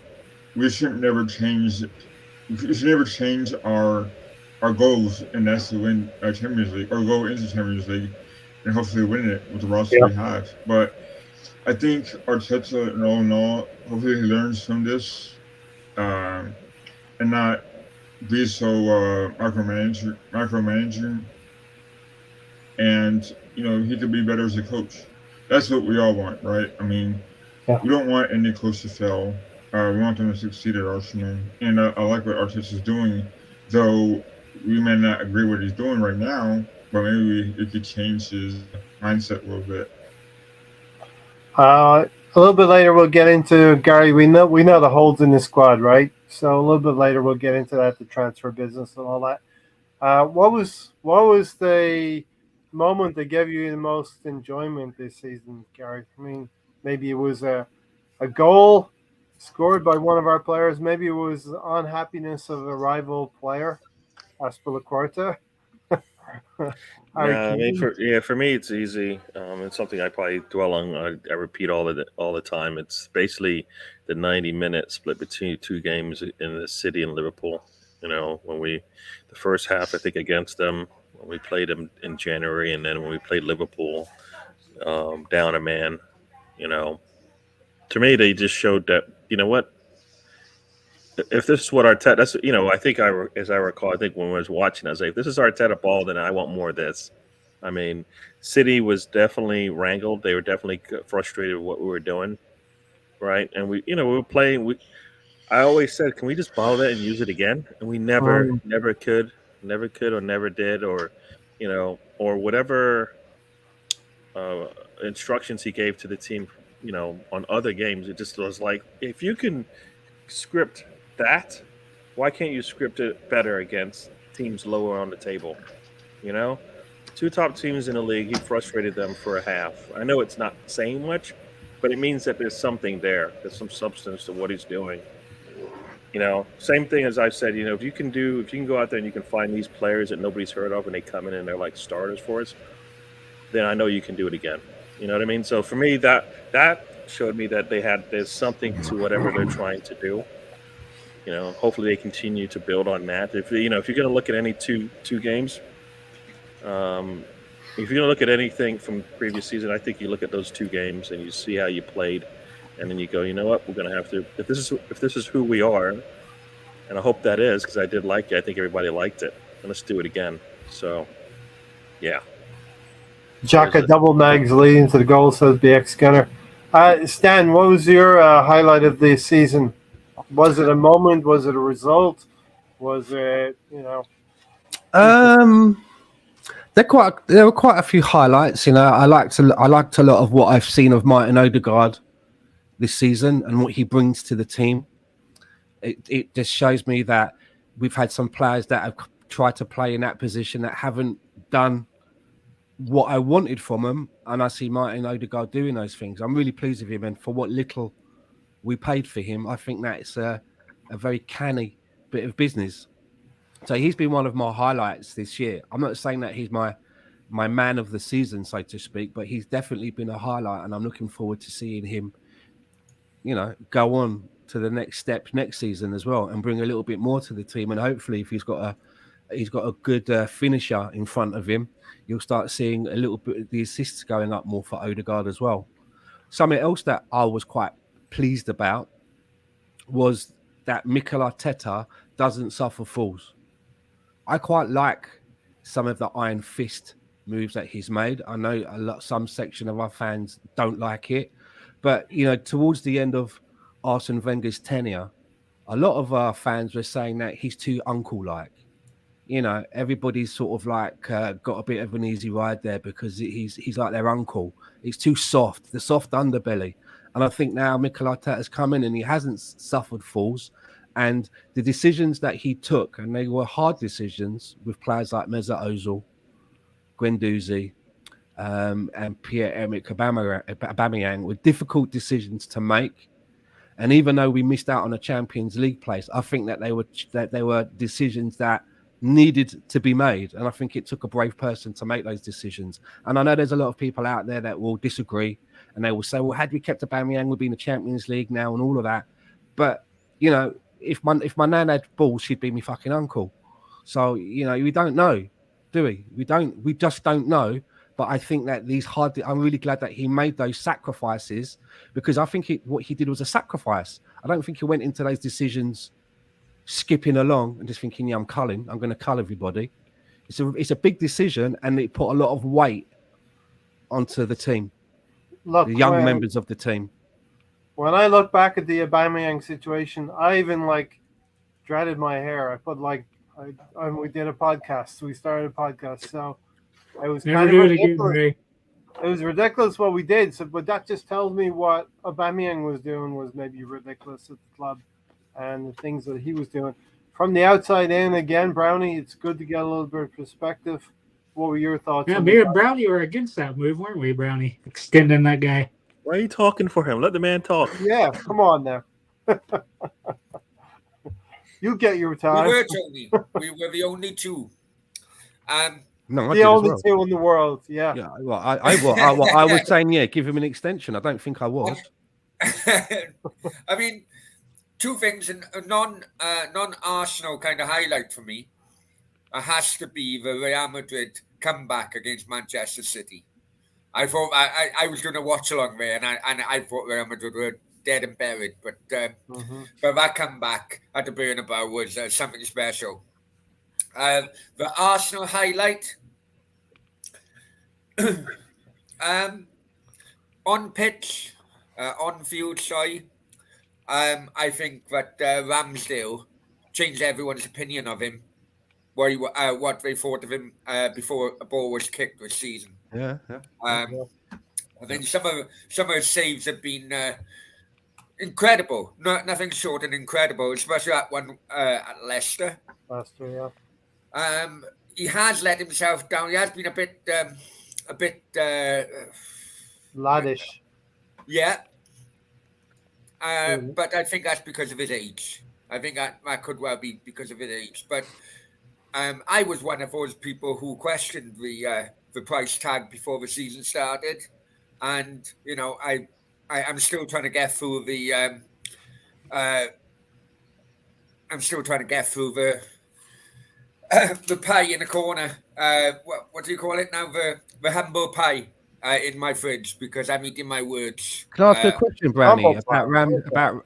Speaker 5: we shouldn't never change. We should never change our goals, and that's to win a Champions League or go into Champions League and hopefully win it with the roster
Speaker 2: Yeah.
Speaker 5: we have. But I think Arteta, in all, hopefully he learns from this, and not be so micromanaging, and he could be better as a coach. That's what we all want, right? I mean,
Speaker 2: Yeah.
Speaker 5: we don't want any coach to fail. We want them to succeed at Arsenal, and I like what Arteta's doing, though we may not agree what he's doing right now, but maybe it could change his mindset a little bit.
Speaker 2: A little bit later, we'll get into Gary. We know the holes in the squad, right? So a little bit later, we'll get into that, the transfer business and all that. What was the moment that gave you the most enjoyment this season, Gary? I mean, maybe it was a goal scored by one of our players. Maybe it was unhappiness of a rival player, Aspilicueta.
Speaker 1: I mean, for me, it's easy. It's something I probably dwell on. I repeat all the time. It's basically the 90-minute split between two games in the City and Liverpool. When the first half, I think against them, when we played them in January, and then when we played Liverpool, down a man. To me, they just showed that what. If this is what Arteta, that's I think as I recall, I think when I was watching, I was like, if this is Arteta ball, then I want more of this. I mean, City was definitely wrangled. They were definitely frustrated with what we were doing, right? And we were playing. I always said, can we just borrow that and use it again? And we never could, or never did, or or whatever instructions he gave to the team, on other games. It just was like, if you can script that, why can't you script it better against teams lower on the table? Two top teams in the league, he frustrated them for a half. I know it's not saying much, but it means that there's something there. There's some substance to what he's doing. Same thing as I've said, if you can go out there and you can find these players that nobody's heard of and they come in and they're like starters for us, then I know you can do it again. You know what I mean? So for me, that showed me that there's something to whatever they're trying to do. Hopefully they continue to build on that. If you're going to look at any two games, if you're going to look at anything from previous season, I think you look at those two games and you see how you played, and then you go, you know what, we're going to have to. If this is who we are, and I hope that is, because I did like it. I think everybody liked it, and let's do it again. So, yeah.
Speaker 2: Xhaka double mags leading to the goal, says BX Gunner. Stan, what was your highlight of the season? Was it a moment? Was it a result? Was it,
Speaker 3: There were quite a few highlights. I liked a lot of what I've seen of Martin Odegaard this season and what he brings to the team. It just shows me that we've had some players that have tried to play in that position that haven't done what I wanted from them, and I see Martin Odegaard doing those things. I'm really pleased with him, and for what little we paid for him, I think that's a very canny bit of business. So he's been one of my highlights this year. I'm not saying that he's my man of the season, so to speak, but he's definitely been a highlight, and I'm looking forward to seeing him, go on to the next step next season as well and bring a little bit more to the team. And hopefully, if he's got a good finisher in front of him, you'll start seeing a little bit of the assists going up more for Odegaard as well. Something else that I was quite pleased about was that Mikel Arteta doesn't suffer fools. I quite like some of the iron fist moves that he's made. I know some section of our fans don't like it, but towards the end of Arsene Wenger's tenure, a lot of our fans were saying that he's too uncle-like. Everybody's sort of like got a bit of an easy ride there because he's like their uncle. He's too soft, the soft underbelly. And I think now Mikel Arteta's come in and he hasn't suffered fools. And the decisions that he took, and they were hard decisions with players like Mesut Ozil, Guendouzi, and Pierre-Emerick Aubameyang, were difficult decisions to make. And even though we missed out on a Champions League place, I think that they were decisions that needed to be made. And I think it took a brave person to make those decisions. And I know there's a lot of people out there that will disagree, and they will say, well, had we kept Aubameyang, we'd be in the Champions League now and all of that. But, you know, if my nan had balls, she'd be my fucking uncle. So, you know, we don't know, do we? We just don't know. But I think that I'm really glad that he made those sacrifices, because I think what he did was a sacrifice. I don't think he went into those decisions skipping along and just thinking, yeah, I'm going to cull everybody. It's a big decision, and it put a lot of weight onto the team,
Speaker 2: Look,
Speaker 3: the young members of the team.
Speaker 2: When I look back at the Aubameyang situation, I even dreaded my hair. I put we did a podcast. We started a podcast, so it was
Speaker 4: Never
Speaker 2: kind
Speaker 4: do
Speaker 2: of
Speaker 4: it again,
Speaker 2: ridiculous.
Speaker 4: Ray.
Speaker 2: It was ridiculous what we did. So, but that just tells me what Aubameyang was doing was maybe ridiculous at the club, and the things that he was doing from the outside in. Again, Brownie, it's good to get a little bit of perspective. What were your thoughts?
Speaker 4: Yeah, me and Brownie were against that move, weren't we, Brownie? Extending that guy.
Speaker 1: Why are you talking for him? Let the man talk.
Speaker 2: Yeah, come on now. You get your time.
Speaker 6: We were, Tony. We were the only two.
Speaker 3: No,
Speaker 2: the only two in the world. Yeah.
Speaker 3: Yeah. Well, I was saying, yeah, give him an extension. I don't think I was.
Speaker 6: I mean, two things. A non-Arsenal kind of highlight for me has to be the Real Madrid comeback against Manchester City. I thought I was going to watch along there, and I thought Real Madrid were dead and buried. But that comeback at the Bernabeu was something special. The Arsenal highlight on pitch, on field, sorry. I think that Ramsdale changed everyone's opinion of him, what they thought of him before a ball was kicked this season.
Speaker 3: Yeah.
Speaker 6: I think some of his saves have been incredible. Nothing short of incredible, especially that one at Leicester.
Speaker 2: Leicester, yeah.
Speaker 6: He has let himself down. He has been a bit
Speaker 2: laddish.
Speaker 6: Yeah. But I think that's because of his age. I think that could well be because of his age. But I was one of those people who questioned the price tag before the season started, and you know, I'm still trying to get through the the pie in the corner. What do you call it now? The humble pie in my fridge, because I'm eating my words.
Speaker 3: Can I ask a question, Brownie, about
Speaker 2: about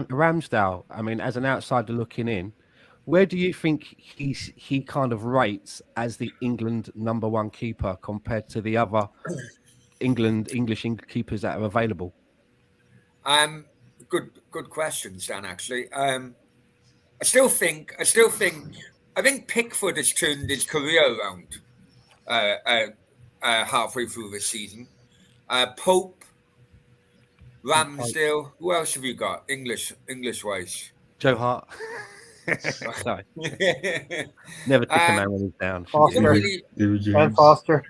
Speaker 3: Ramsdale? I mean, as an outsider looking in, where do you think he kind of rates as the England #1 keeper compared to the other English keepers that are available?
Speaker 6: Good question, Stan. Actually, I think Pickford has turned his career around halfway through this season. Pope, Ramsdale. Who else have you got? English wise.
Speaker 3: Joe Hart. Sorry. Never took a man when he's down.
Speaker 2: Foster. And Foster.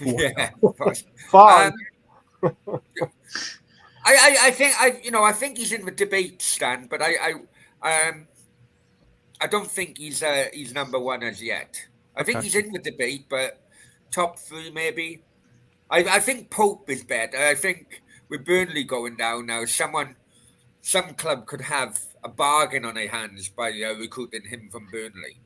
Speaker 6: Yeah.
Speaker 2: Fine.
Speaker 6: I think he's in the debate, Stan, but I don't think he's #1 as yet. I think he's in the debate, but top 3 maybe. I think Pope is better. I think with Burnley going down now, some club could have a bargain on their hands by recruiting him from Burnley.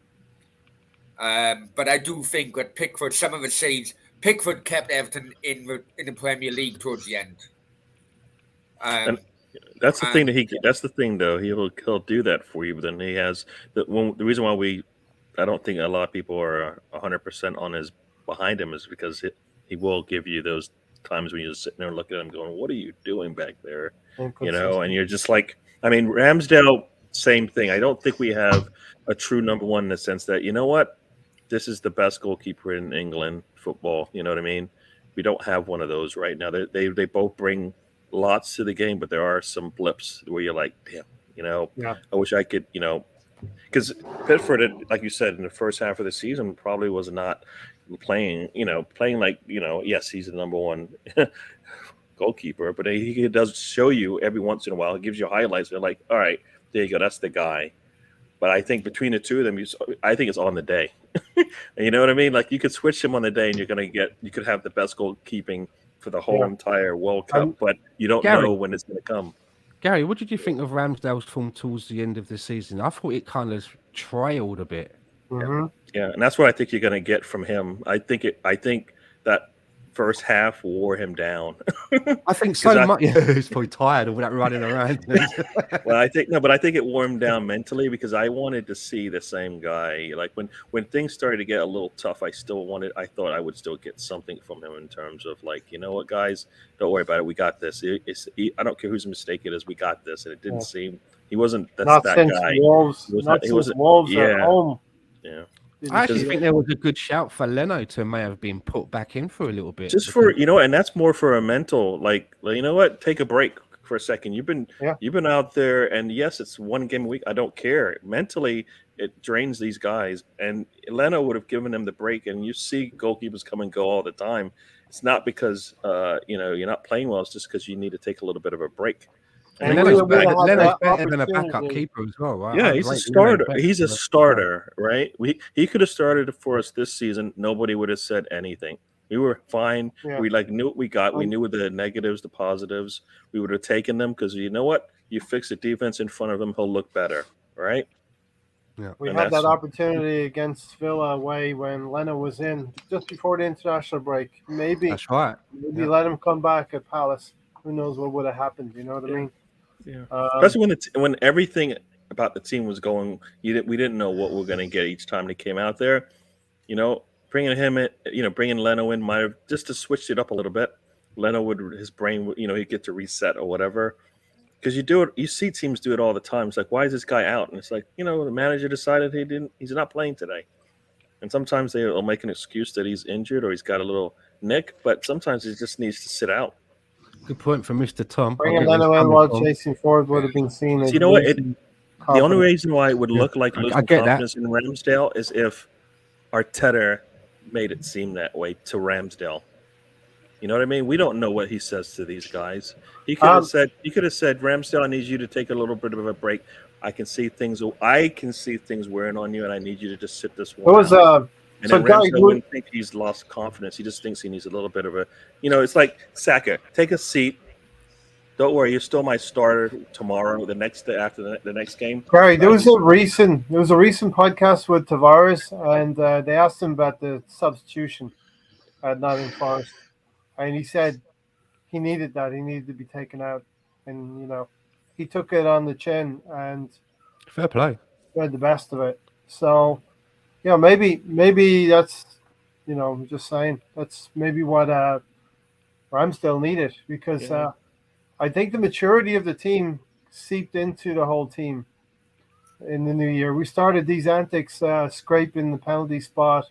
Speaker 6: But I do think that Pickford, some of the saves, Pickford kept Everton in the Premier League towards the end.
Speaker 1: And that's the thing that's the thing though. He'll do that for you, but then he has the reason why I don't think a lot of people are 100% behind him is because he will give you those times when you just sit there and look at him going, what are you doing back there? You know, and you're just like, I mean, Ramsdale, same thing. I don't think we have a true #1 in the sense that, you know what, this is the best goalkeeper in England football. You know what I mean? We don't have one of those right now. They both bring lots to the game, but there are some blips where you're like, damn, you know, I wish I could, you know, because Pickford, like you said, in the first half of the season, probably was not playing like, you know, yes, he's the #1 goalkeeper, but he does show you every once in a while. He gives you highlights. They're like, all right, there you go, that's the guy. But I think between the two of them, I think it's on the day. You know what I mean? Like you could switch him on the day, and you could have the best goalkeeping for the whole entire World Cup, but you don't know when it's going to come.
Speaker 3: Gary, what did you think of Ramsdale's form towards the end of the season? I thought it kind of trailed a bit.
Speaker 2: Mm-hmm.
Speaker 1: Yeah, and that's what I think you're going to get from him. I think that first half wore him down.
Speaker 3: I think so much. Yeah, he's probably tired of that running around.
Speaker 1: Well, I think it wore him down mentally because I wanted to see the same guy. Like when things started to get a little tough, I thought I would still get something from him in terms of like, you know what, guys, don't worry about it. We got this. I don't care whose mistake it is. We got this. And it didn't seem he wasn't that guy.
Speaker 2: Wolves, not since Wolves at home.
Speaker 1: Yeah.
Speaker 3: I actually think there was a good shout for Leno to may have been put back in for a little bit.
Speaker 1: Just for and that's more for a mental, like you know what, take a break for a second. You've been out there, and yes, it's one game a week. I don't care. Mentally, it drains these guys, and Leno would have given them the break. And you see goalkeepers come and go all the time. It's not because you're not playing well. It's just because you need to take a little bit of a break.
Speaker 3: And Leno's better than a backup keeper as well, right?
Speaker 1: Yeah, he's a starter. He's a starter, right? He could have started for us this season. Nobody would have said anything. We were fine.
Speaker 2: Yeah.
Speaker 1: We knew what we got. We knew the negatives, the positives. We would have taken them because you know what? You fix the defense in front of him, he'll look better, right?
Speaker 3: Yeah.
Speaker 2: We had that opportunity against Villa away when Leno was in just before the international break. Maybe
Speaker 3: that's right.
Speaker 2: Maybe let him come back at Palace. Who knows what would have happened? You know what I mean?
Speaker 1: Yeah. Especially when everything about the team was going, we didn't know what we were going to get each time they came out there. Bringing him in, bringing Leno in might have just to switch it up a little bit. Leno his brain, he'd get to reset or whatever. Because you see teams do it all the time. It's like, why is this guy out? And it's like, the manager decided he's not playing today. And sometimes they'll make an excuse that he's injured or he's got a little nick, but sometimes he just needs to sit out.
Speaker 3: Good point from Mr. Tom.
Speaker 2: Bringing Leno in while chasing forward would have been seen as
Speaker 1: the only reason why it would look like losing confidence in Ramsdale is if Arteta made it seem that way to Ramsdale. You know what I mean? We don't know what he says to these guys. He could have said, Ramsdale, I need you to take a little bit of a break. I can see things wearing on you, and I need you to just sit this one out. And then Ramsdale wouldn't think he's lost confidence. He just thinks he needs a little bit of a, it's like Saka. Take a seat. Don't worry, you're still my starter tomorrow. The next day after the next game.
Speaker 2: Gary, there was a recent podcast with Tavares, and they asked him about the substitution at Nottingham Forest, and he said he needed that. He needed to be taken out, and he took it on the chin and
Speaker 3: fair play.
Speaker 2: Made the best of it. So. Yeah, maybe that's, I'm just saying that's maybe what Ramsdale needed because I think the maturity of the team seeped into the whole team in the new year. We started these antics scraping the penalty spot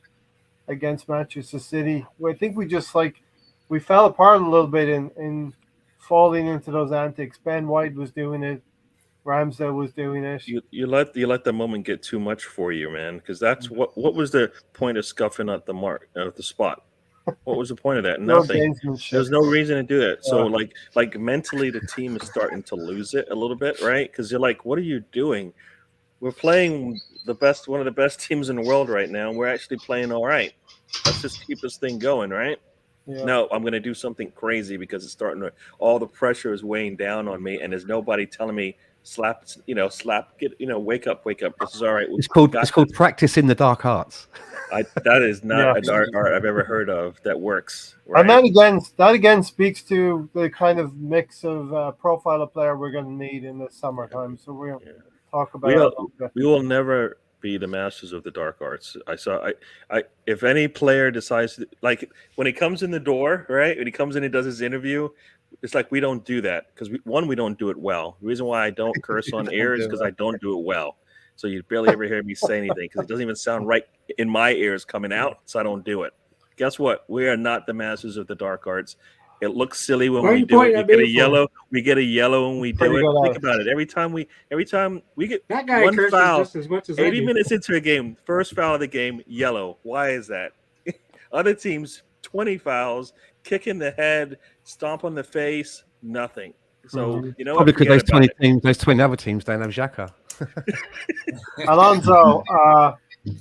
Speaker 2: against Manchester City. I think we fell apart a little bit in falling into those antics. Ben White was doing it. Ramsdale was doing it.
Speaker 1: You let the moment get too much for you, man. Because that's what was the point of scuffing at the mark at the spot? What was the point of that? Nothing. There's no reason to do that. So like mentally, the team is starting to lose it a little bit, right? Because you're like, what are you doing? We're playing one of the best teams in the world right now, and we're actually playing all right. Let's just keep this thing going, right? Yeah. No, I'm going to do something crazy because it's all the pressure is weighing down on me, and there's nobody telling me. Wake up. This is all right.
Speaker 3: It's called practice in the dark arts.
Speaker 1: That is not a dark art I've ever heard of that works. Right?
Speaker 2: And that again speaks to the kind of mix of profile of player we're going to need in the summertime. So we'll talk about
Speaker 1: we will never be the masters of the dark arts. If any player decides to, like when he comes in the door, right? When he comes in and does his interview, it's like we don't do that because we don't do it well. The reason why I don't curse on air is because I don't do it well. So you barely ever hear me say anything because it doesn't even sound right in my ears coming out. So I don't do it. Guess what? We are not the masters of the dark arts. It looks silly when we do it. We get a yellow. We get a yellow when we do it. Think about it. Every time we get
Speaker 4: that guy
Speaker 1: one foul,
Speaker 4: just as much as
Speaker 1: 80 minutes into a game, first foul of the game, yellow. Why is that? Other teams, 20 fouls, kick in the head, stomp on the face, nothing. So
Speaker 3: probably because those 20 other teams don't have Xhaka.
Speaker 2: Alonso,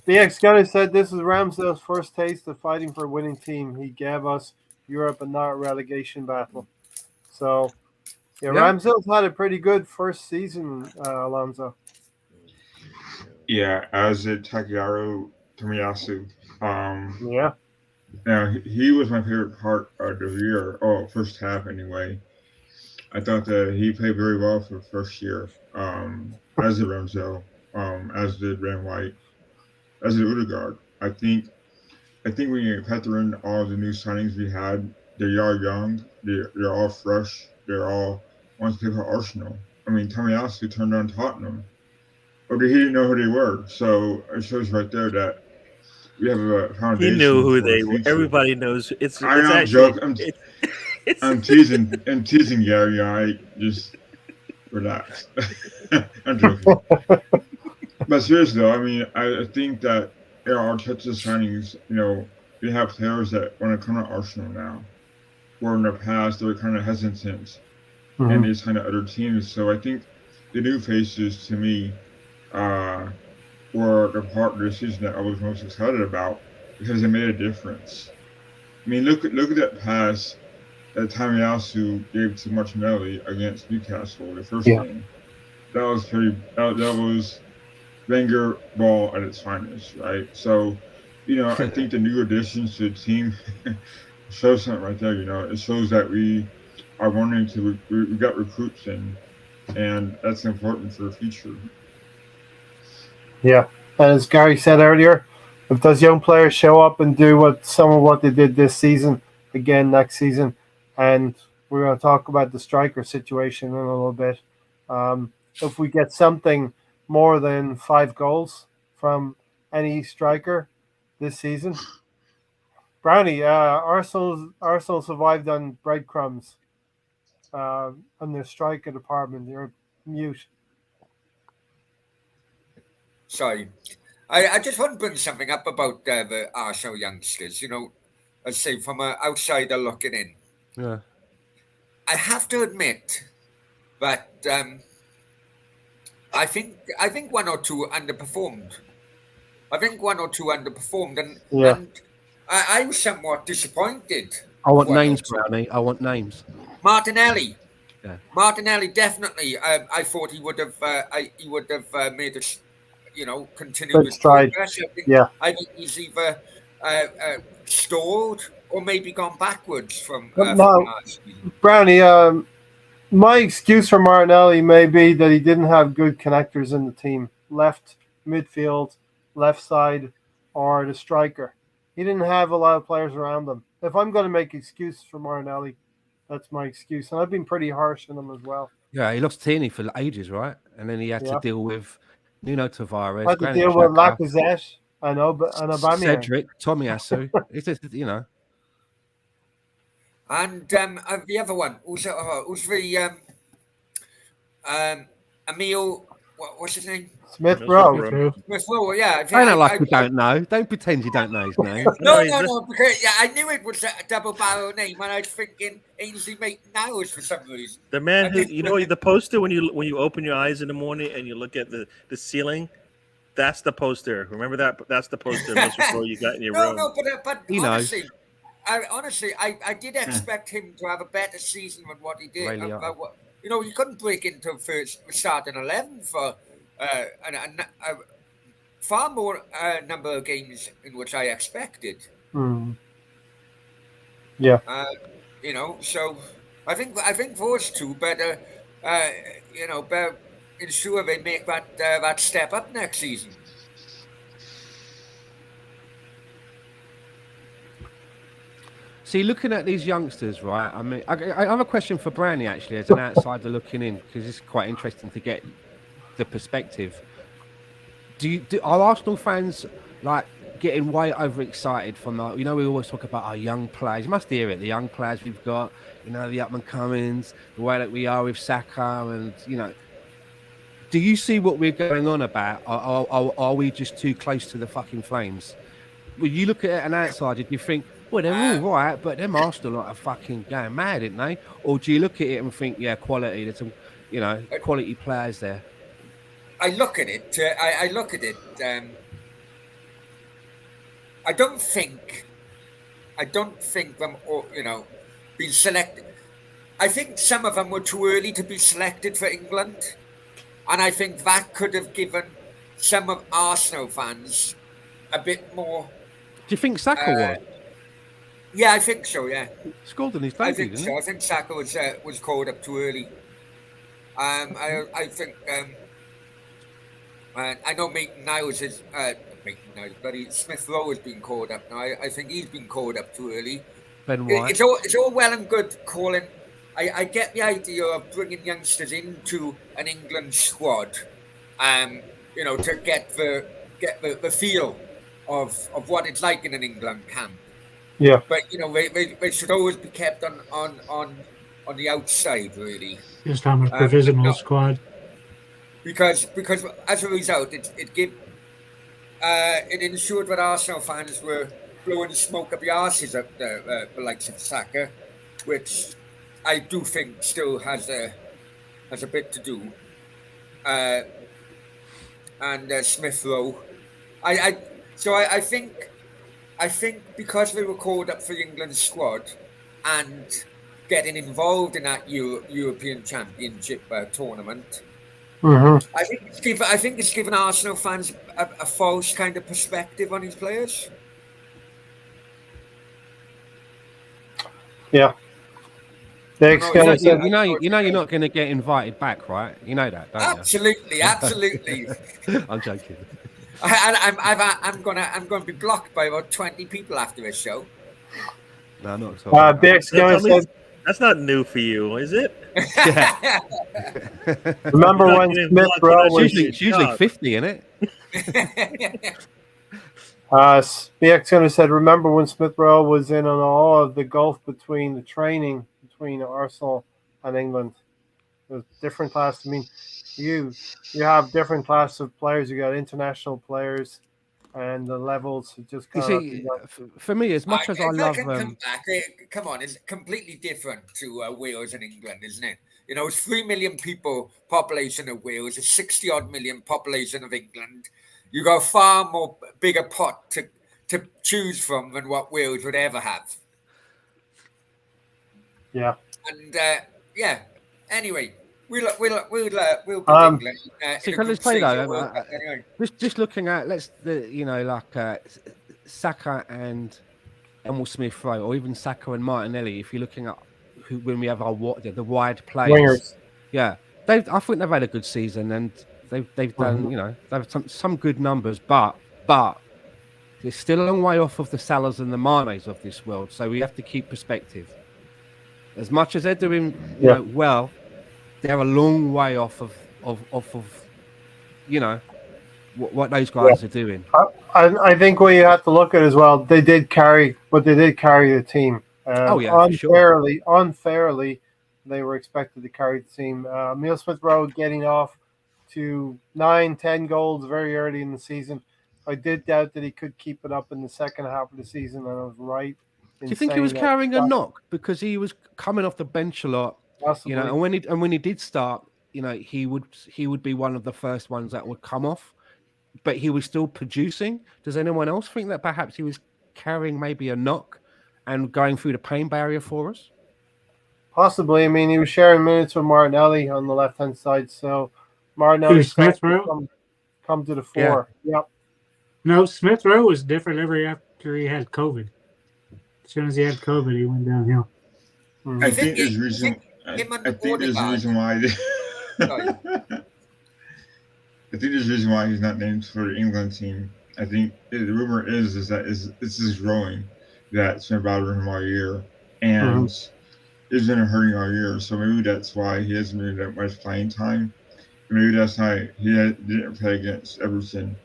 Speaker 2: the ex-gunner said this is Ramsdale's first taste of fighting for a winning team. He gave us Europe and not a relegation battle. So Yeah,
Speaker 3: Yeah.
Speaker 2: Ramsdale's had a pretty good first season, Alonso.
Speaker 5: Yeah, as did Takeru Tomiyasu.
Speaker 2: Yeah.
Speaker 5: Now he was my favorite part of the year. Oh, first half anyway. I thought that he played very well for the first year. As did Ramsdale. As did Van White. As did Udegaard. I think when you factor in all the new signings we had, they are young. They're all fresh. They're all wants to play for Arsenal. I mean, Tomiyasu turned on Tottenham, or he didn't know who they were. So it shows right there that we have a
Speaker 1: He knew
Speaker 5: foundation
Speaker 1: who
Speaker 5: for the
Speaker 1: they were.
Speaker 5: future.
Speaker 1: Everybody knows.
Speaker 5: I'm
Speaker 1: It's
Speaker 5: not
Speaker 1: actually
Speaker 5: joking.
Speaker 1: it's
Speaker 5: I'm teasing. I'm teasing Gary. I just relax. I'm joking. But seriously, though, I mean, I think that our Arteta's signings, we have players that want to come to Arsenal now, where in the past they were kind of hesitant and they signed to other teams. So I think the new faces, to me, uh, were the part of the season that I was most excited about because they made a difference. I mean, look at that pass that Tomiyasu gave to Martinelli against Newcastle, the first
Speaker 2: Yeah.
Speaker 5: game. That was pretty. That was Wenger ball at its finest, right? So, I think the new additions to the team shows something right there. It shows that we are wanting to. We got recruits in, and that's important for the future.
Speaker 2: Yeah. And as Gary said earlier, if those young players show up and do some of what they did this season again next season, and we're going to talk about the striker situation in a little bit. If we get something more than 5 goals from any striker this season, Brownie, Arsenal survived on breadcrumbs in their striker department. You're mute.
Speaker 6: Sorry. I just want to bring something up about the Arsenal youngsters. Let's say from an outsider looking in.
Speaker 3: Yeah.
Speaker 6: I have to admit that I think one or two underperformed. And
Speaker 2: Yeah.
Speaker 6: and I was somewhat disappointed.
Speaker 3: I want
Speaker 6: one or
Speaker 3: names,
Speaker 6: two.
Speaker 3: Brownie. I want names.
Speaker 6: Martinelli.
Speaker 3: Yeah.
Speaker 6: Martinelli definitely. I thought he would have made us, continue
Speaker 2: Good
Speaker 6: his
Speaker 2: stride.
Speaker 6: progress.
Speaker 2: Yeah.
Speaker 6: I think he's either stalled or maybe gone backwards from
Speaker 2: Now,
Speaker 6: last season.
Speaker 2: Brownie, my excuse for Martinelli may be that he didn't have good connectors in the team. Left midfield, left side, or the striker. He didn't have a lot of players around him. If I'm going to make excuses for Martinelli, that's my excuse. And I've been pretty harsh on him as well.
Speaker 3: Yeah, he lost Tierney for ages, right? And then he had to
Speaker 2: Yeah.
Speaker 3: deal with Nuno Tavares,
Speaker 2: I had to
Speaker 3: Granit
Speaker 2: deal with
Speaker 3: Xhaka,
Speaker 2: Lacazette and Aubameyang.
Speaker 3: Cedric, Tomiyasu. It's just,
Speaker 6: And the other one, who's the Emil? What's his name?
Speaker 2: Smith
Speaker 1: Middlesbrough.
Speaker 2: Rowe.
Speaker 4: True.
Speaker 6: Well, yeah.
Speaker 3: I don't like you don't know. Don't pretend you don't know his name.
Speaker 6: No,
Speaker 1: he's just-
Speaker 6: no, because I knew it was a double barrel name, and I was thinking Ainsley Maitland-Niles for some reason.
Speaker 1: The man who the poster when you open your eyes in the morning and you look at the ceiling, that's the poster. Remember that? That's the poster Middlesbrough you got in your room.
Speaker 6: No, but
Speaker 3: He knows.
Speaker 6: honestly, I did expect him to have a better season than what he did.
Speaker 3: Ray Liotta.
Speaker 6: He couldn't break into first starting 11 for a far more number of games in which I expected.
Speaker 2: Yeah.
Speaker 6: So I think those two better ensure they make that step up next season.
Speaker 3: See, looking at these youngsters, right? I mean, I have a question for Brownie actually, as an outsider looking in, because it's quite interesting to get the perspective. Are Arsenal fans like getting way overexcited from that? We always talk about our young players. You must hear it. The young players we've got, the up and comings, the way that we are with Saka, and do you see what we're going on about? Are we just too close to the fucking flames? When you look at it an outsider, do you think, well, they're all right, but them Arsenal are fucking going mad, aren't they? Or do you look at it and think, yeah, quality, there's some, quality players there?
Speaker 6: I look at it. I don't think them all, being selected. I think some of them were too early to be selected for England, and I think that could have given some of Arsenal fans a bit more.
Speaker 3: Do you think Saka was?
Speaker 6: Yeah, I think so. Yeah,
Speaker 3: Scored in his
Speaker 6: I
Speaker 3: debut,
Speaker 6: think
Speaker 3: didn't
Speaker 6: so. I think Saka was called up too early. I think. I know Maitland Niles is Maitland Niles, bloody Smith Rowe has been called up now. I think he's been called up too early.
Speaker 3: he? Ben White.
Speaker 6: It's all well and good calling. I get the idea of bringing youngsters into an England squad, you know, to get the feel of what it's like in an England camp.
Speaker 2: Yeah.
Speaker 6: But you know, they should always be kept on the outside, really.
Speaker 4: Just on a provisional squad.
Speaker 6: Because as a result, it ensured that Arsenal fans were blowing smoke up the arses of the likes of Saka, which I do think still has a bit to do. And Smith Rowe, I think because they were called up for the England squad and getting involved in that European Championship tournament.
Speaker 2: Mm-hmm.
Speaker 6: I think it's given Arsenal fans a false kind of perspective on his players.
Speaker 2: Yeah.
Speaker 3: You know, you're not going to get invited back, right? You know that, don't
Speaker 6: Absolutely.
Speaker 3: you? I'm joking.
Speaker 6: I'm gonna be blocked by about 20 people after this show.
Speaker 3: No, not at all.
Speaker 2: Big's gonna say,
Speaker 1: that's not new for you, is it?
Speaker 3: Yeah.
Speaker 2: remember when Smith Rowe was
Speaker 3: It's usually 50, isn't it?
Speaker 2: BX gonna said, remember when Smith Rowe was in on all of the gulf between the training between Arsenal and England. It was different class. I mean, you have different classes of players. You got international players, and the levels just
Speaker 3: You
Speaker 2: kind
Speaker 3: see, for me, as much as I love
Speaker 6: come on, it's completely different to Wales and England, isn't it? You know, it's 3 million people population of Wales, a 60 odd million population of England. You got a far more bigger pot to choose from than what Wales would ever have.
Speaker 2: Yeah.
Speaker 6: And anyway, we'll beat England.
Speaker 3: See, can I just play though? Just looking at Saka and Emil Smith Rowe, or even Saka and Martinelli. If you're looking at when we have the wide players,
Speaker 2: Wingers.
Speaker 3: Yeah, I think they've had a good season, and they've done they've some good numbers, but they're still a long way off of the Salahs and the Manes of this world. So we have to keep perspective. As much as they're doing well, they're a long way off of what those guys are doing.
Speaker 2: I think what you have to look at as well, they did carry the team. Unfairly, they were expected to carry the team. Emil Smith Rowe getting off to 9-10 goals very early in the season. I did doubt that he could keep it up in the second half of the season, and I was right.
Speaker 3: Do you think he was carrying a knock because he was coming off the bench a lot?
Speaker 2: Possibly.
Speaker 3: You know, and when he did start, you know, he would be one of the first ones that would come off, but he was still producing. Does anyone else think that perhaps he was carrying maybe a knock and going through the pain barrier for us?
Speaker 2: Possibly. I mean, he was sharing minutes with Martinelli on the left-hand side, so Martinelli come to the fore.
Speaker 4: Yeah. Yep. No, Smith Rowe was different after he had COVID. As soon as he had COVID, he went downhill.
Speaker 5: I think there's a reason why. I think there's a reason why he's not named for the England team. I think the rumor is that this is growing, that it's been bothering him all year, and it's been hurting all year. So maybe that's why he hasn't really that much playing time. Maybe that's why he didn't play against Everton.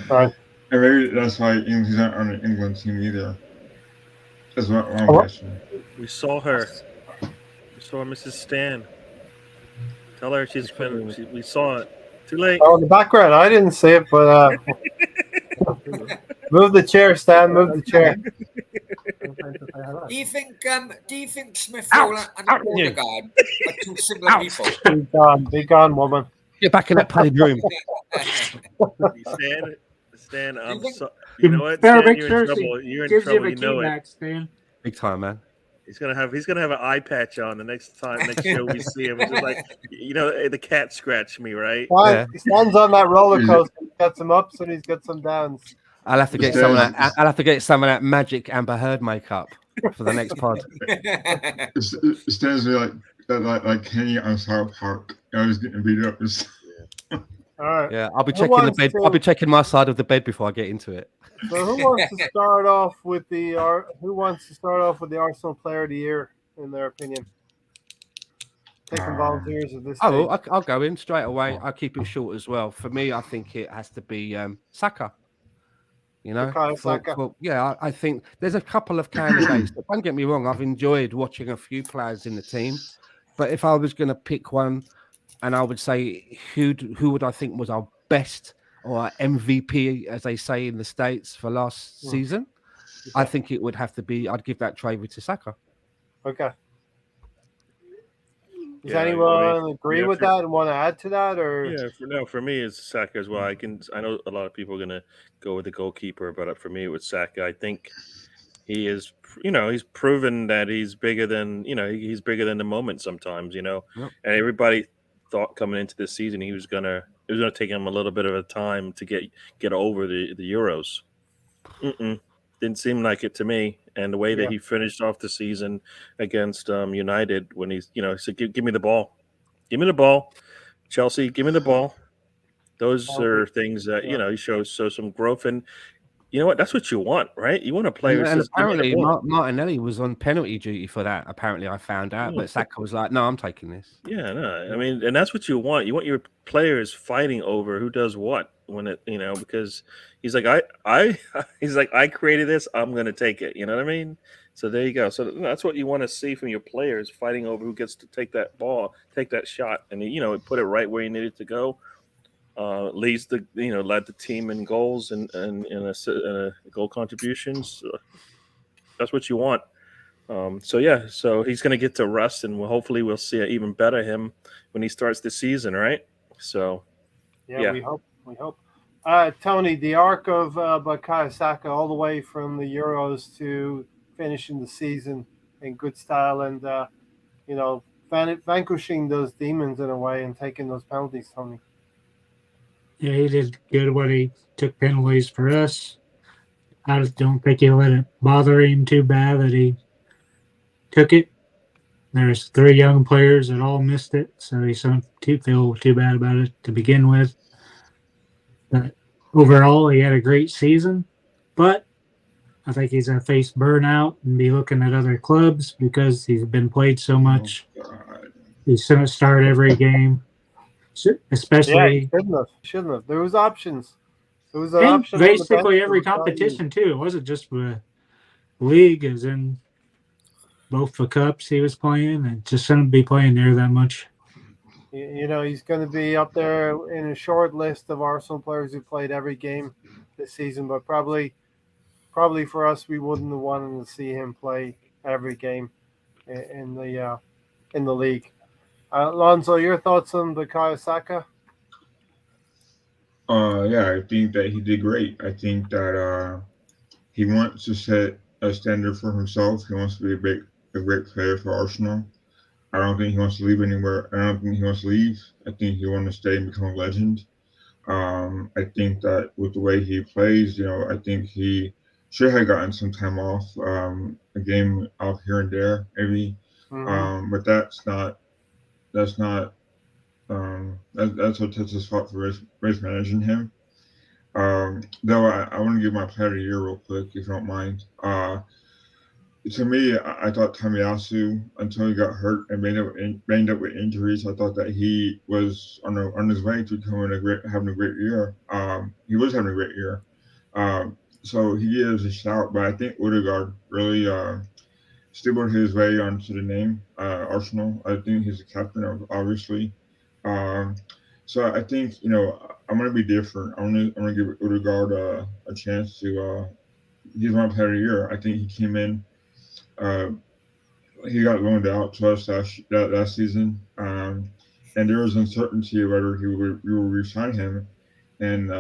Speaker 2: Right.
Speaker 5: And maybe that's why he's not on the England team either. That's what I'm questioning.
Speaker 1: We saw her. We saw Mrs. Stan. Tell her we saw it. Too late.
Speaker 2: Oh, in the background. I didn't see it, but move the chair, Stan. Move the chair.
Speaker 6: Do you think Smith Rowe and Odegaard are two similar people?
Speaker 2: Be gone, woman.
Speaker 3: Get back in that padded room.
Speaker 1: Stan, you know what? Stan, you're in trouble. You're in trouble. You know it.
Speaker 4: Stan.
Speaker 3: Big time, man.
Speaker 1: He's gonna have an eye patch on the next show we see him. It's just like the cat scratched me, right?
Speaker 3: Yeah.
Speaker 2: He stands on that roller coaster. He's got some ups and he's got some downs.
Speaker 3: I'll have to get some of that. I'll have to get some of that magic Amber Heard makeup for the next pod.
Speaker 5: It stands me like Kenny on South Park. I was getting beat up.
Speaker 2: All right.
Speaker 3: Yeah, I'll be checking the bed. I'll be checking my side of the bed before I get into it.
Speaker 2: So who wants to start off with the Arsenal Player of the Year in their opinion? Taking volunteers at this stage.
Speaker 3: I'll go in straight away. I'll keep it short as well. For me, I think it has to be Saka.
Speaker 2: Saka.
Speaker 3: I think there's a couple of candidates. But don't get me wrong, I've enjoyed watching a few players in the team. But if I was going to pick one, and I would say who would I think was our best or MVP, as they say in the States, for last season, I think it would have to be. I'd give that trophy to Saka.
Speaker 2: Okay. Does anyone agree with that and want to add to that, or?
Speaker 1: Yeah, for me it's Saka as well. I know a lot of people are gonna go with the goalkeeper, but for me it was Saka. I think he is, he's proven that he's bigger than the moment sometimes, And everybody thought coming into this season it was gonna take him a little bit of a time to get over the Euros. Didn't seem like it to me. And the way that he finished off the season against United, when he said, "Give me the ball, Chelsea, give me the ball." Those are things that he shows some growth, and you know what? That's what you want, right? You want a player.
Speaker 3: And apparently, Martinelli was on penalty duty for that. Apparently, I found out, but Saka was like, "No, I'm taking this."
Speaker 1: Yeah, no, I mean, and that's what you want. You want your players fighting over who does what when it, because he's like, I created this. I'm going to take it. You know what I mean? So there you go. So that's what you want to see from your players, fighting over who gets to take that ball, take that shot, and put it right where you need it to go. Led the team in goals and goal contributions. That's what you want. So he's going to get to rust, and hopefully we'll see an even better him when he starts the season, right? So
Speaker 2: we hope. Tony, the arc of Bukayo Saka all the way from the Euros to finishing the season in good style, and vanquishing those demons in a way and taking those penalties, Tony.
Speaker 4: Yeah, he did good when he took penalties for us. I just don't think he let it bother him too bad that he took it. There's 3 young players that all missed it, so he shouldn't feel too bad about it to begin with. But overall, he had a great season. But I think he's going to face burnout and be looking at other clubs because he's been played so much. He shouldn't start every game. Especially,
Speaker 2: shouldn't have. There was options. There was
Speaker 4: an option basically every competition too. It wasn't just the league; as in both the cups he was playing, and just shouldn't be playing there that much.
Speaker 2: He's going to be up there in a short list of Arsenal players who played every game this season, but probably for us, we wouldn't have wanted to see him play every game in the league. Alonso, your thoughts on Bukayo Saka?
Speaker 5: I think that he did great. I think that he wants to set a standard for himself. He wants to be a great player for Arsenal. I don't think he wants to leave anywhere. I don't think he wants to leave. I think he wants to stay and become a legend. I think that with the way he plays, I think he should have gotten some time off, a game off here and there, maybe. But that's not Arteta's fault for race managing him. Though I want to give my player of the year real quick, if you don't mind. To me, I thought Tomiyasu, until he got hurt and ended up with injuries, I thought that he was on his way to becoming having a great year. He was having a great year. So he gives a shout, but I think Odegaard really stumbled his way onto the name Arsenal. I think he's the captain, obviously. So I think I'm gonna be different. I'm gonna give Odegaard a chance to. He's my player of the year. I think he came in. He got loaned out to us last season, and there was uncertainty whether we will re-sign him. And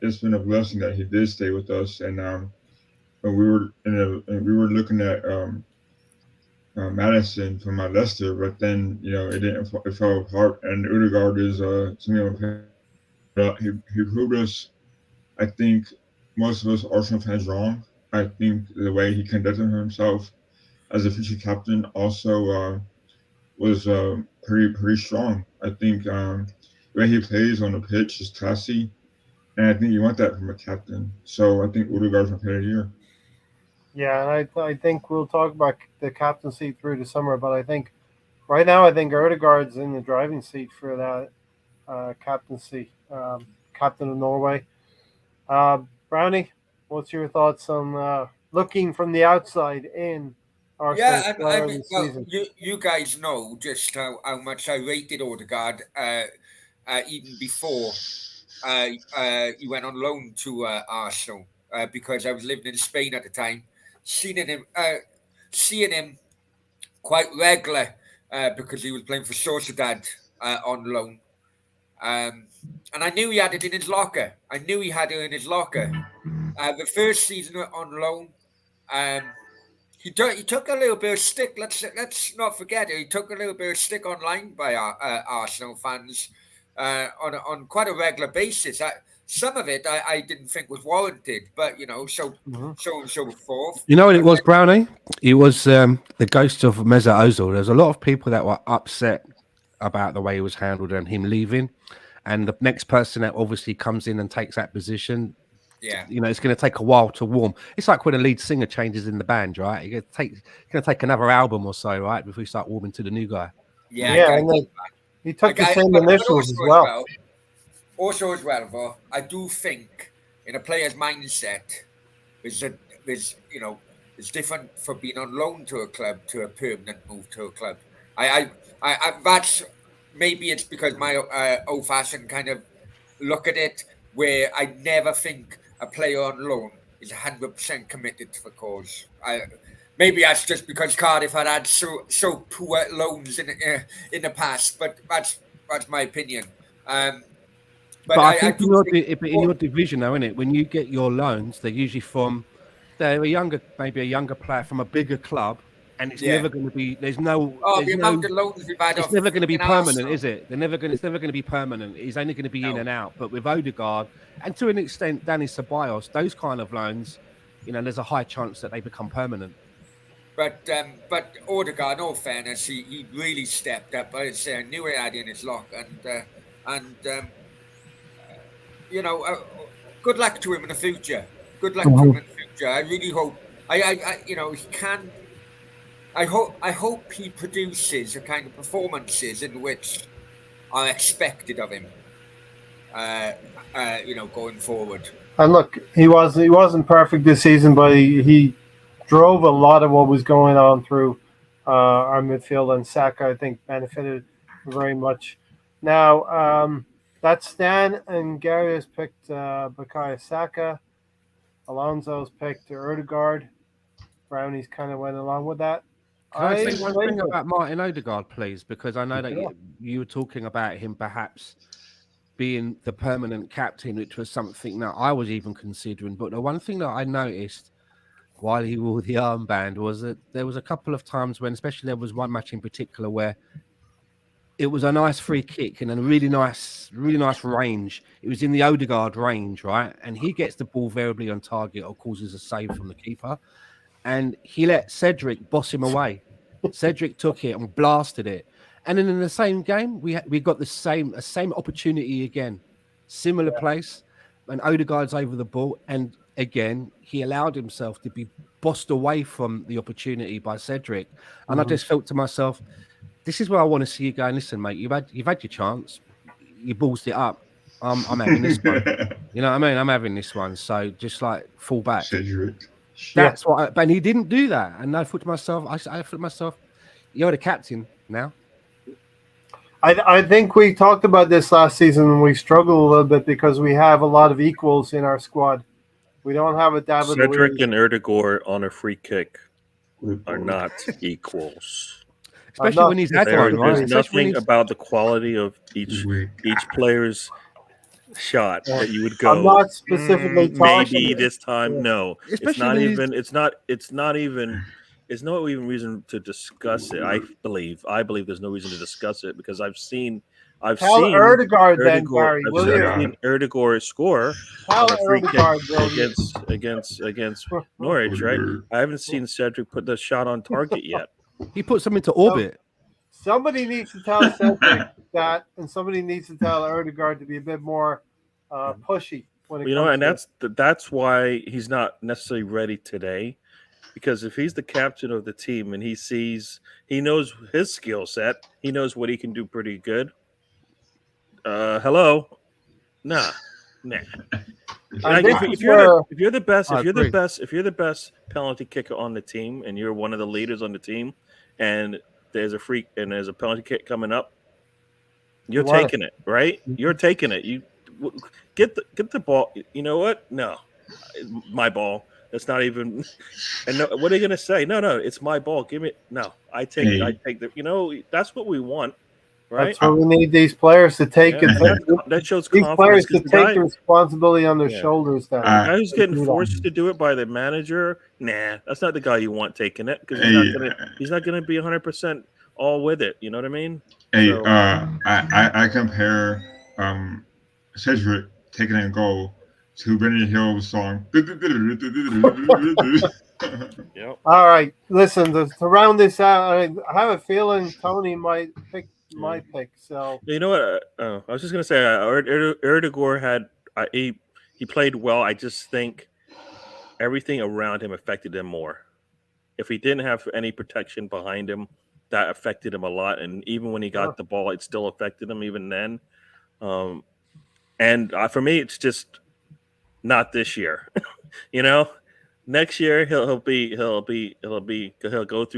Speaker 5: it's been a blessing that he did stay with us. And we were looking at Madison from Leicester, but then it didn't. It fell apart. And Odegaard is he proved us. I think most of us Arsenal fans wrong. I think the way he conducted himself as a future captain also was pretty strong. I think the way he plays on the pitch is classy, and I think you want that from a captain. So I think Odegaard's my player of the year.
Speaker 2: Yeah, and I think we'll talk about the captaincy through the summer, but I think right now I think Erdegaard's in the driving seat for that captaincy, captain of Norway. Brownie, what's your thoughts on looking from the outside in Arsenal's
Speaker 6: Yeah,
Speaker 2: player
Speaker 6: I
Speaker 2: of
Speaker 6: mean,
Speaker 2: the
Speaker 6: well,
Speaker 2: season?
Speaker 6: you guys know just how much I rated Odegaard even before he went on loan to Arsenal because I was living in Spain at the time, seeing him quite regular because he was playing for Sociedad on loan. And I knew he had it in his locker. I knew he had it in his locker. The first season on loan, he took a little bit of stick. Let's not forget it. He took a little bit of stick online by Arsenal fans on quite a regular basis. Some of it I didn't think was warranted, but so and so forth.
Speaker 3: You know what it
Speaker 6: But
Speaker 3: was, Brownie? It was the ghost of Mesut Ozil. There's a lot of people that were upset about the way he was handled and him leaving. And the next person that obviously comes in and takes that position,
Speaker 6: yeah,
Speaker 3: it's going to take a while to warm. It's like when a lead singer changes in the band, right? It's going to take another album or so, right, before you start warming to the new guy.
Speaker 6: yeah,
Speaker 2: Yeah, and he took the same initials as well.
Speaker 6: Also, as well, though, I do think in a player's mindset, there's different for being on loan to a club to a permanent move to a club. I that's maybe it's because my old-fashioned kind of look at it, where I never think a player on loan is 100% committed to the cause. Maybe that's just because Cardiff had so poor loans in the past, but that's my opinion.
Speaker 3: But I think in your division, though, isn't it? When you get your loans, they're usually they're maybe a younger player from a bigger club, and it's never going to be. There's no.
Speaker 6: The amount of loans we've had.
Speaker 3: It's never going to be permanent, is it? It's never going to be permanent. He's only going to be in and out. But with Odegaard and to an extent, Danny Ceballos, those kind of loans, there's a high chance that they become permanent.
Speaker 6: But Odegaard, in all fairness, he really stepped up. I knew he had in his lock, and good luck to him in the future. Good luck to him in the future. I really hope. He can. I hope he produces the kind of performances in which are expected of him. Going forward.
Speaker 2: And look, he wasn't perfect this season, but he drove a lot of what was going on through our midfield, and Saka, I think, benefited very much. Now, that's Stan and Gary has picked Bukayo Saka. Alonso's picked Odegaard. Brownie's kind of went along with that.
Speaker 3: Can I say one thing about Martin Odegaard, please? Because I know that you were talking about him perhaps being the permanent captain, which was something that I was even considering. But the one thing that I noticed while he wore the armband was that there was a couple of times when, especially there was one match in particular where it was a nice free kick and a really nice range. It was in the Odegaard range, right? And he gets the ball variably on target or causes a save from the keeper. And he let Cedric boss him away. Cedric took it and blasted it. And then in the same game, we got the same opportunity again. Similar place. And Odegaard's over the ball. And again, he allowed himself to be bossed away from the opportunity by Cedric. And I just felt to myself, this is where I want to see you going. Listen, mate, you've had your chance. You ballsed it up. I'm having this one. You know what I mean? I'm having this one. So just like fall back.
Speaker 5: Cedric.
Speaker 3: That's what. And he didn't do that. And I thought to myself, you're the captain now.
Speaker 2: I think we talked about this last season and we struggled a little bit because we have a lot of equals in our squad. We don't have a David
Speaker 1: Cedric
Speaker 2: Luiz.
Speaker 1: and Erdegaard on a free kick are not equals.
Speaker 3: Especially when he's had one, right?
Speaker 1: There's nothing about the quality of each player's shot that you would go.
Speaker 2: I'm not specifically talking
Speaker 1: maybe this time. No, it's not even there's no even reason to discuss it. I believe there's no reason to discuss it because I've seen
Speaker 2: Tell Erdegaard then, Barry,
Speaker 1: I've
Speaker 2: will you?
Speaker 1: seen Erdegaard score
Speaker 2: Tell
Speaker 1: on a free kick
Speaker 2: Erdegaard, will you?
Speaker 1: against Norwich, right? I haven't seen Cedric put the shot on target yet.
Speaker 3: He put something to orbit.
Speaker 2: Somebody needs to tell Cedric that, and somebody needs to tell Erdegaard to be a bit more pushy when it comes
Speaker 1: and
Speaker 2: to
Speaker 1: that's why he's not necessarily ready today. Because if he's the captain of the team and he knows his skill set, he knows what he can do pretty good. Hello, nah. Like, if you're the best penalty kicker on the team, and you're one of the leaders on the team, and there's a penalty kick coming up, you're taking it, right? You're taking it. You get the ball. You know what? No, my ball. That's not even. And no, what are you gonna say? No, it's my ball. Give me. No, I take the. That's what we want, right?
Speaker 2: That's what we need these players to take.
Speaker 1: That shows
Speaker 2: these
Speaker 1: confidence.
Speaker 2: Players to take the responsibility on their shoulders. Then
Speaker 1: the guy who's getting forced to do it by the manager. Nah, that's not the guy you want taking it because he's not gonna be 100% all with it. You know what I mean?
Speaker 5: Hey, I compare Cedric taking a goal to Benny Hill's song.
Speaker 1: Yep.
Speaker 2: All right, listen, to round this out, I have a feeling Tony might pick my pick. So
Speaker 1: you know what? I was just gonna say, Erdegaard had he played well. I just think everything around him affected him more. If he didn't have any protection behind him, that affected him a lot. And even when he got the ball, it still affected him even then. And for me, it's just not this year. Next year he'll go through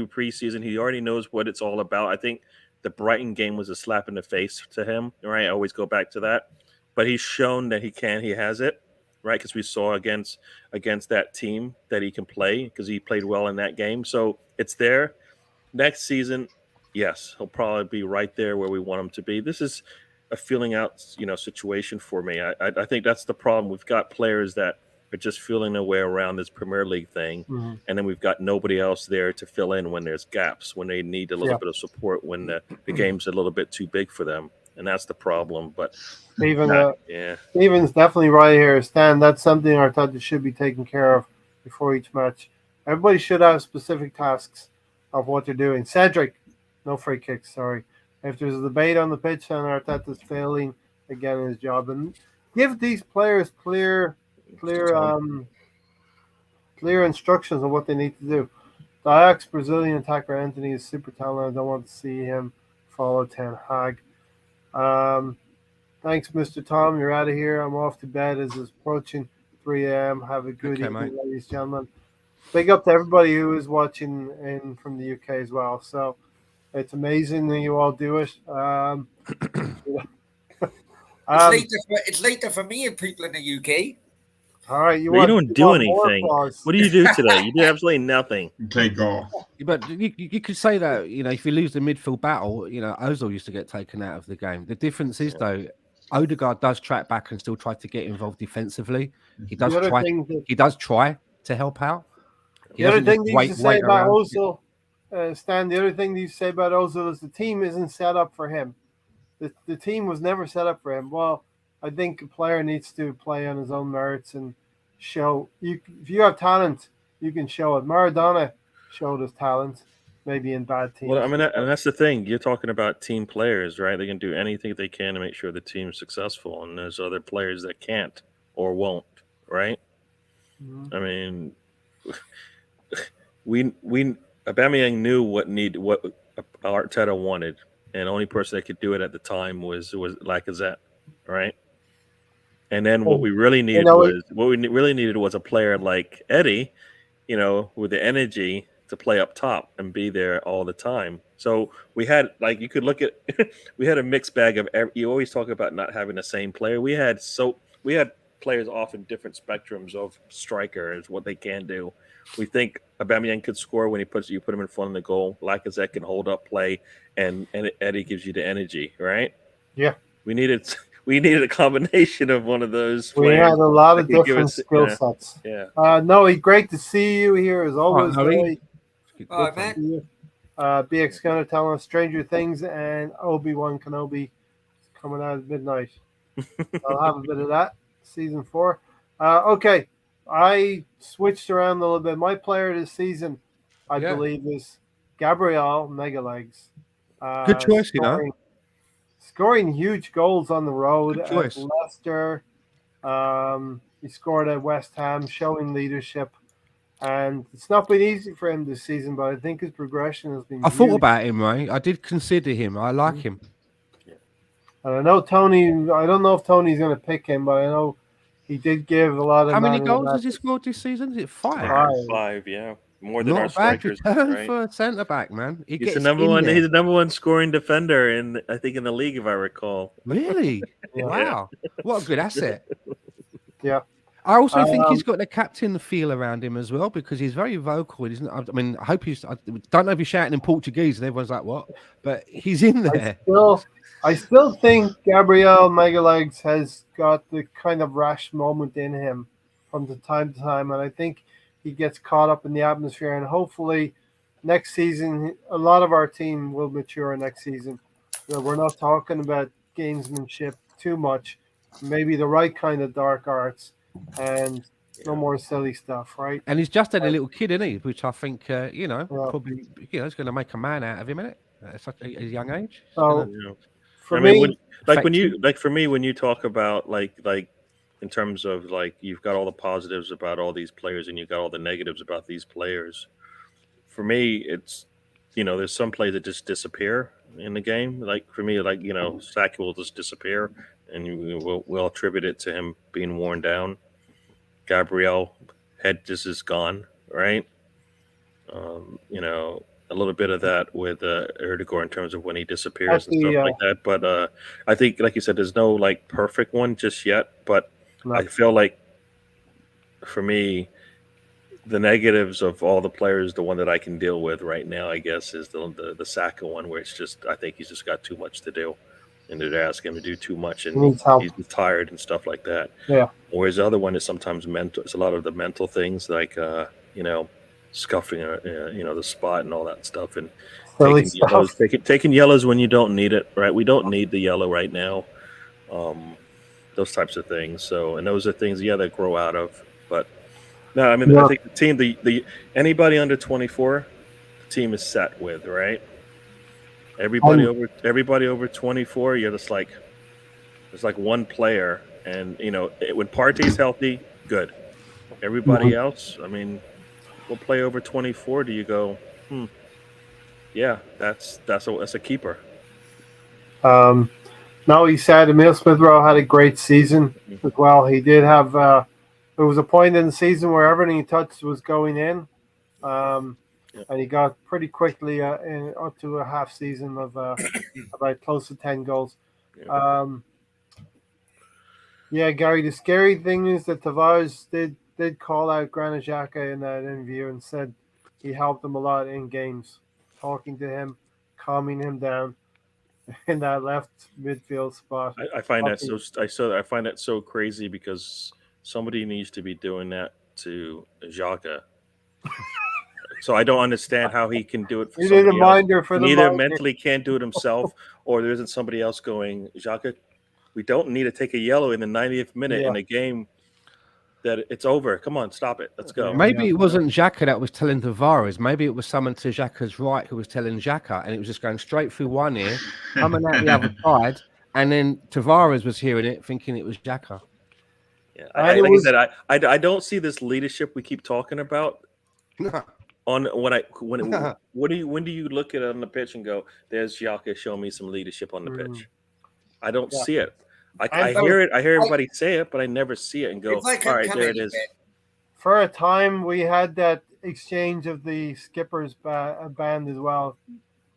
Speaker 1: preseason. He already knows what it's all about. I think the Brighton game was a slap in the face to him. Right, I always go back to that. But he's shown that he has it. Right, because we saw against that team that he can play because he played well in that game. So it's there. Next season, yes, he'll probably be right there where we want him to be. This is a feeling out, situation for me. I think that's the problem. We've got players that are just feeling their way around this Premier League thing, and then we've got nobody else there to fill in when there's gaps, when they need a little bit of support, when the game's a little bit too big for them, and that's the problem. But
Speaker 2: Steven's definitely right here, Stan. That's something Arteta should be taking care of before each match. Everybody should have specific tasks of what they're doing. Cedric, no free kicks. Sorry. If there's a debate on the pitch and Arteta's failing again in his job, and give these players clear instructions on what they need to do. The Ajax Brazilian attacker Elneny is super talented. I don't want to see him follow Ten Hag. Thanks, Mr. Tom. You're out of here. I'm off to bed as it's approaching 3 a.m. Have a good evening, ladies and gentlemen. Big up to everybody who is watching in from the UK as well. So it's amazing that you all do it.
Speaker 6: It's later for me and people in the UK.
Speaker 2: All right,
Speaker 1: you don't do anything. What do you do today? You do absolutely nothing.
Speaker 5: Play golf.
Speaker 3: But you could say that, if you lose the midfield battle, Ozil used to get taken out of the game. The difference is, though, Odegaard does track back and still try to get involved defensively. He does try to help out.
Speaker 2: The other thing you used to say about Ozil, Stan, the other thing you say about Ozil is the team isn't set up for him. The team was never set up for him. Well, I think a player needs to play on his own merits and show. If you have talent, you can show it. Maradona showed his talent, maybe in bad teams.
Speaker 1: Well, I mean, and that's the thing. You're talking about team players, right? They can do anything they can to make sure the team's successful, and there's other players that can't or won't, right? I mean, Aubameyang knew what Arteta wanted, and the only person that could do it at the time was Lacazette, right? And then what we really needed was a player like Eddie, with the energy to play up top and be there all the time. So we had, you could look at, we had a mixed bag of. You always talk about not having the same player. We had players off in different spectrums of strikers, what they can do. We think Aubameyang could score when you put him in front of the goal. Lacazette can hold up play, and Eddie gives you the energy, right?
Speaker 2: Yeah.
Speaker 1: We needed a combination of one of those players.
Speaker 2: We had a lot of different skill sets.
Speaker 1: Yeah.
Speaker 2: Noe, great to see you here as always.
Speaker 6: All right, man.
Speaker 2: BX Gunner telling us Stranger Things and Obi-Wan Kenobi coming out at midnight. I'll have a bit of that. Season 4. Okay, I switched around a little bit. My player this season, I believe, is Gabriel Megalegs.
Speaker 3: Good choice,
Speaker 2: Scoring huge goals on the road
Speaker 3: Good
Speaker 2: at
Speaker 3: choice.
Speaker 2: Leicester. He scored at West Ham, showing leadership. And it's not been easy for him this season, but I think his progression has been
Speaker 3: I thought
Speaker 2: huge.
Speaker 3: about him, Ray. I did consider him. I like him.
Speaker 2: And I know Tony, I don't know if Tony's going to pick him, but I know he did give a lot of.
Speaker 3: How many goals has he scored this season? Is it 5?
Speaker 1: 5, yeah. More than our
Speaker 3: Not a bad
Speaker 1: strikers.
Speaker 3: return
Speaker 1: Right?
Speaker 3: for a centre back, man.
Speaker 1: He's the number one. He's the number one scoring defender in, I think, in the league, if I recall.
Speaker 3: Really?
Speaker 2: Yeah.
Speaker 3: Wow! What a good asset.
Speaker 2: Yeah.
Speaker 3: I also think he's got the captain feel around him as well because he's very vocal. He's not, I mean, I hope he's. I don't know if he's shouting in Portuguese and everyone's like, "What?" But he's in there.
Speaker 2: I still think Gabriel Megalegs has got the kind of rash moment in him from time to time, and I think he gets caught up in the atmosphere. And hopefully, next season, a lot of our team will mature next season. You know, we're not talking about gamesmanship too much. Maybe the right kind of dark arts, and no more silly stuff, right?
Speaker 3: And he's just had a little kid, isn't he? Which I think, probably, it's going to make a man out of him, isn't it? At such a young age.
Speaker 2: So,
Speaker 1: for me, when you talk about like in terms of like you've got all the positives about all these players and you've got all the negatives about these players. For me, it's there's some plays that just disappear in the game. Like for me, Saki will just disappear, and we'll attribute it to him being worn down. Gabriel head just is gone, right? A little bit of that with Erdegaard in terms of when he disappears and stuff like that. But I think, like you said, there's no like perfect one just yet. But I feel like for me, the negatives of all the players, the one that I can deal with right now, I guess, is the Saka one, where it's just I think he's just got too much to do, and they're asking him to do too much, and he's tired and stuff like that.
Speaker 2: Yeah.
Speaker 1: Whereas the other one is sometimes mental. It's a lot of the mental things like scuffing, the spot and all that stuff, and taking yellows when you don't need it. Right, we don't need the yellow right now. Those types of things. So, and those are things, that grow out of. But no, I mean, I think the team, the anybody under 24, the team is set with, right. Everybody over 24, you're just like, there's like one player, and when Partey's healthy, good. Everybody else, I mean. We'll play over 24. Do you go? Yeah, that's a keeper.
Speaker 2: No, he said Emil Smith-Rowe had a great season as well. He did have. There was a point in the season where everything he touched was going in, and he got pretty quickly up to a half season of about close to 10 goals. Gary. The scary thing is that Tavares did call out Granit Xhaka in that interview and said he helped him a lot in games, talking to him, calming him down in that left midfield spot.
Speaker 1: I find that so crazy because somebody needs to be doing that to Xhaka. So I don't understand how he can do it for somebody else. He either mentally can't do it himself, or there isn't somebody else going, Xhaka, we don't need to take a yellow in the 90th minute in a game that it's over. Come on, stop it. Let's go.
Speaker 3: Maybe it wasn't Xhaka that was telling Tavares. Maybe it was someone to Xhaka's right who was telling Xhaka, and it was just going straight through one ear, coming out the other side, and then Tavares was hearing it, thinking it was Xhaka.
Speaker 1: Yeah, I don't see this leadership we keep talking about. When do you look at it on the pitch and go, "There's Xhaka showing me some leadership on the pitch"? I don't see it. I hear it. I hear everybody say it, but I never see it and go,
Speaker 6: like
Speaker 1: all right, there it is.
Speaker 2: For a time, we had that exchange of the skipper's band as well,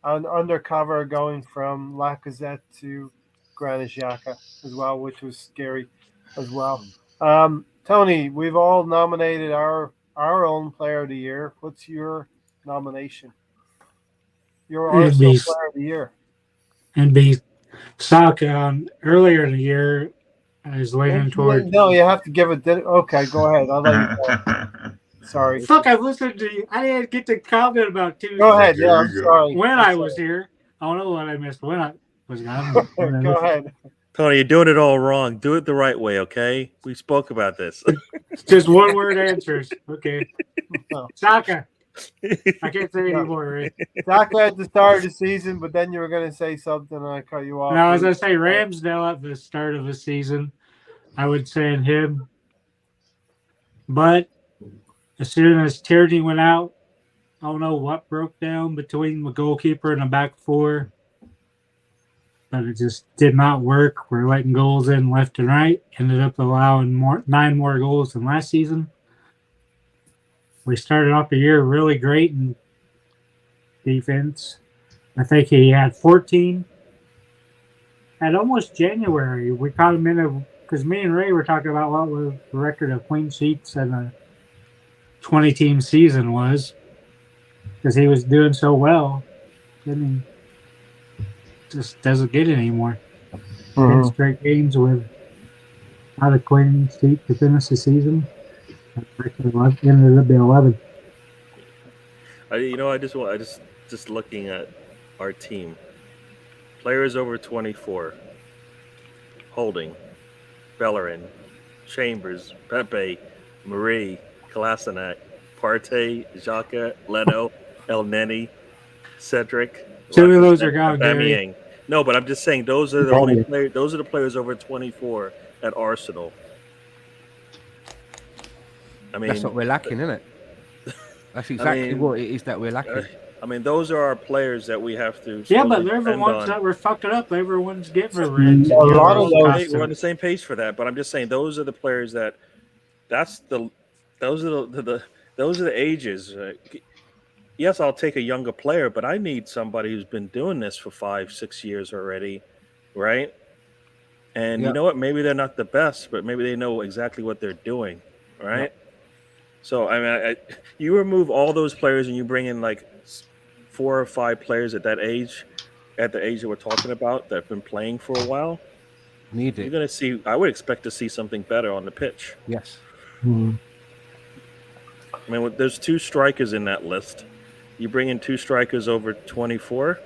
Speaker 2: an undercover going from Lacazette to Granit Xhaka as well, which was scary as well. Tony, we've all nominated our own player of the year. What's your nomination? Your Arsenal player of the year.
Speaker 4: And be Saka. Earlier in the year, I was leaning towards.
Speaker 2: No, you have to give it. Okay, go ahead. I'll let you go. Sorry.
Speaker 4: Fuck, I listened to you. I didn't get to comment about Tuesday.
Speaker 2: Go ahead.
Speaker 5: There
Speaker 2: Yeah,
Speaker 5: you
Speaker 2: I'm
Speaker 5: go.
Speaker 2: sorry.
Speaker 4: When
Speaker 2: I'm
Speaker 4: I
Speaker 2: sorry.
Speaker 4: was here. I don't know what I missed. When I was gone.
Speaker 2: Go ahead.
Speaker 1: Tony, you're doing it all wrong. Do it the right way, okay? We spoke about this.
Speaker 4: Just one word answers. Okay.
Speaker 2: No.
Speaker 4: Saka. I can't say
Speaker 2: No.
Speaker 4: anymore, right?
Speaker 2: Saka at the start of the season, but then you were going to say something and I cut you off.
Speaker 4: Now, as I say, Ramsdale at the start of the season, I would say him. But as soon as Tierney went out, I don't know what broke down between the goalkeeper and the back four. But it just did not work. We're letting goals in left and right. Ended up allowing 9 more goals than last season. We started off the year really great in defense. I think he had 14. At almost January, we caught him in because me and Ray were talking about what was the record of clean sheets and a 20-team season was, because he was doing so well. Then he just doesn't get it anymore. 10 straight games with out of clean sheet to finish the season. Ended up being 11.
Speaker 1: Just looking at our team. Players over 24. Holding, Bellerin, Chambers, Pepe, Marie, Kolasinac, Partey, Xhaka, Leno, Elneny, Cedric.
Speaker 4: 2 of those are gone, Gary.
Speaker 1: No, but I'm just saying those are the only players. Those are the players over 24 at Arsenal. I mean,
Speaker 3: that's what we're lacking, isn't it? That's exactly what it is that we're lacking.
Speaker 1: I mean, those are our players that we have to.
Speaker 4: Yeah, but they're the ones that were fucking up. Everyone's getting reds.
Speaker 2: A lot of those.
Speaker 1: We're on the same page for that, but I'm just saying those are the players that. Those are the ages. Yes, I'll take a younger player, but I need somebody who's been doing this for 5-6 years already, right? And you know what? Maybe they're not the best, but maybe they know exactly what they're doing, right? Yep. So I mean, you remove all those players and you bring in like 4 or 5 players at that age, at the age that we're talking about, that have been playing for a while. You're going to see. I would expect to see something better on the pitch.
Speaker 3: Yes.
Speaker 2: Mm-hmm.
Speaker 1: I mean, there's 2 strikers in that list. You bring in 2 strikers over 24,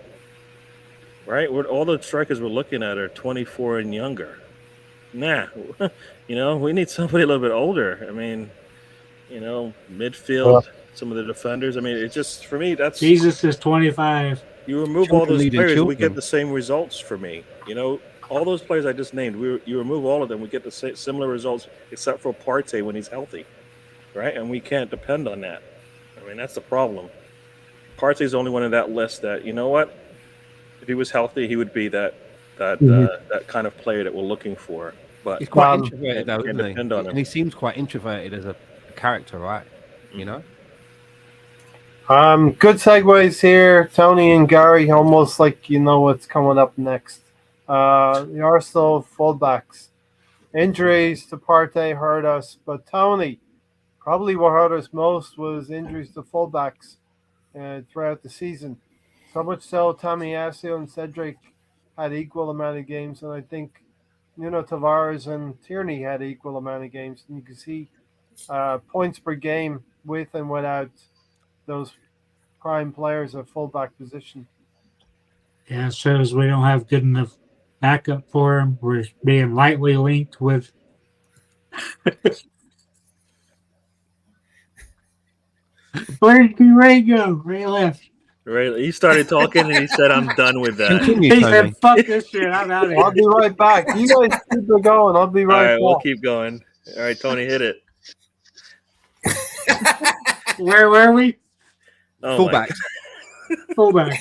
Speaker 1: right? All the strikers we're looking at are 24 and younger. Nah, we need somebody a little bit older. I mean, midfield, some of the defenders. I mean, it's just, for me, that's...
Speaker 4: Jesus is 25.
Speaker 1: You remove all those players, we get the same results for me. All those players I just named, you remove all of them, we get the similar results, except for Partey when he's healthy, right? And we can't depend on that. I mean, that's the problem. Partey's the only one in that list that, you know what? If he was healthy, he would be that kind of player that we're looking for. But
Speaker 3: he's quite introverted, though, isn't he?
Speaker 1: Depend on him.
Speaker 3: And he seems quite introverted as a character, right? You know.
Speaker 2: Good segues here, Tony and Gary. Almost like you know what's coming up next. The Arsenal fullbacks. Injuries to Partey hurt us, but Tony, probably what hurt us most was injuries to fullbacks throughout the season. So much so, Tomiyasu and Cedric had equal amount of games, and I think Tavares and Tierney had equal amount of games. And you can see points per game with and without those prime players at fullback position.
Speaker 4: Yeah, it shows we don't have good enough backup for him. We're being lightly linked with. Where did Ray go? Ray left.
Speaker 1: Right, he started talking and he said, "I'm done with that."
Speaker 4: He said, "Fuck this shit, I'm out of here."
Speaker 2: I'll be right back. You guys keep it going. I'll be right back.
Speaker 1: All right, we'll keep going. All right, Tony, hit it.
Speaker 4: Where were we?
Speaker 1: Oh,
Speaker 3: fullback.
Speaker 4: Fullback.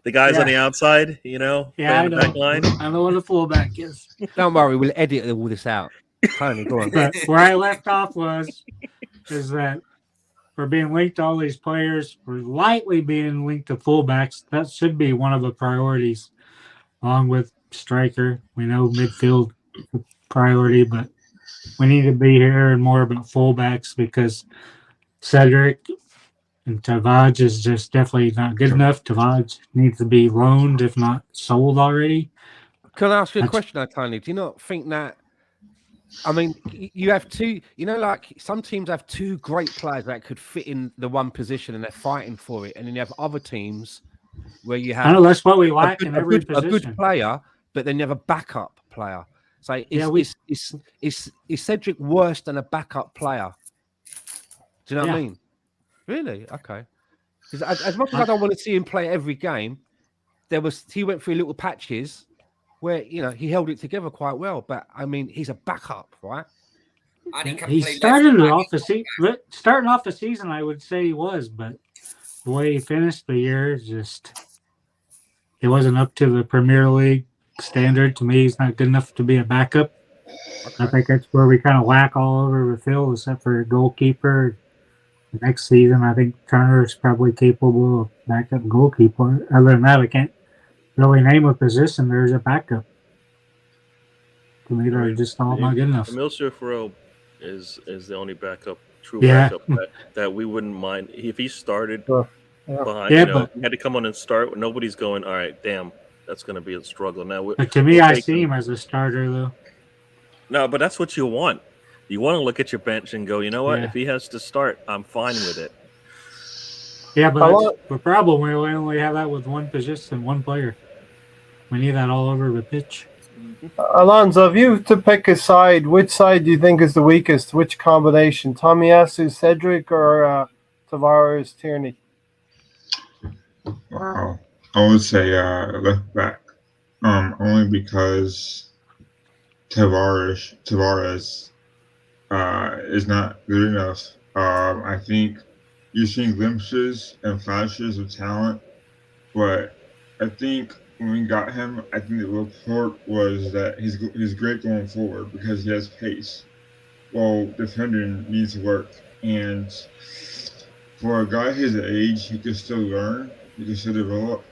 Speaker 1: The guys on the outside,
Speaker 4: Yeah,
Speaker 1: I know. Back line.
Speaker 4: I know what a fullback is.
Speaker 3: Don't worry, we'll edit all this out. Tony, go on.
Speaker 4: But where I left off is that we're being linked to all these players. We're lightly being linked to fullbacks. That should be one of the priorities, along with striker. We know midfield priority, but we need to be hearing more about fullbacks because Cedric and Tavares is just definitely not good enough. Tavares needs to be loaned, if not sold already.
Speaker 3: Can I ask you a question, Tony? Do you not think that I mean, you have two. You know, like some teams have two great players that could fit in the one position, and they're fighting for it. And then you have other teams where you
Speaker 4: I
Speaker 3: have
Speaker 4: know that's what we lack
Speaker 3: a
Speaker 4: in
Speaker 3: good, a
Speaker 4: every
Speaker 3: good, a good
Speaker 4: position.
Speaker 3: player, but then you have a backup player. So
Speaker 4: Yeah,
Speaker 3: is Cedric worse than a backup player? Do you know what I
Speaker 4: Yeah.
Speaker 3: mean? Really? Okay. Because as much as I don't want to see him play every game, he went through little patches where he held it together quite well. But I mean, he's a backup, right?
Speaker 6: And he can
Speaker 4: He
Speaker 6: play left
Speaker 4: started
Speaker 6: back.
Speaker 4: off starting off the season, I would say he was, but the way he finished the year, he wasn't up to the Premier League standard. To me, he's not good enough to be a backup.
Speaker 3: Okay.
Speaker 4: I think that's where we kind of lack all over the field, except for a goalkeeper. The next season, I think Turner is probably capable of backup goalkeeper. Other than that, I can't really name a position there's a backup. To me, they're just all not good enough.
Speaker 1: Emil Smith-Rowe is the only true
Speaker 4: Yeah.
Speaker 1: backup that we wouldn't mind if he started
Speaker 2: Yeah.
Speaker 1: behind.
Speaker 4: Yeah,
Speaker 1: If he had to come on and start. Nobody's going. All right, damn, that's going to be a struggle. Now,
Speaker 4: But to me, I see him as a starter, though.
Speaker 1: No, but that's what you want. You want to look at your bench and go, you know what?
Speaker 4: Yeah.
Speaker 1: If he has to start, I'm fine with it.
Speaker 4: Yeah, but that's the problem. We only have that with one position, one player. We need that all over the pitch.
Speaker 2: Alonso, if you to pick a side, which side do you think is the weakest? Which combination? Tomiyasu, Cedric, or Tavares, Tierney?
Speaker 5: Wow. I would say left back. Only because Tavares is not good enough. I think you've seen glimpses and flashes of talent, but I think when we got him, I think the report was that he's great going forward because he has pace. Well, defending needs work, and for a guy his age, he can still learn, he can still develop.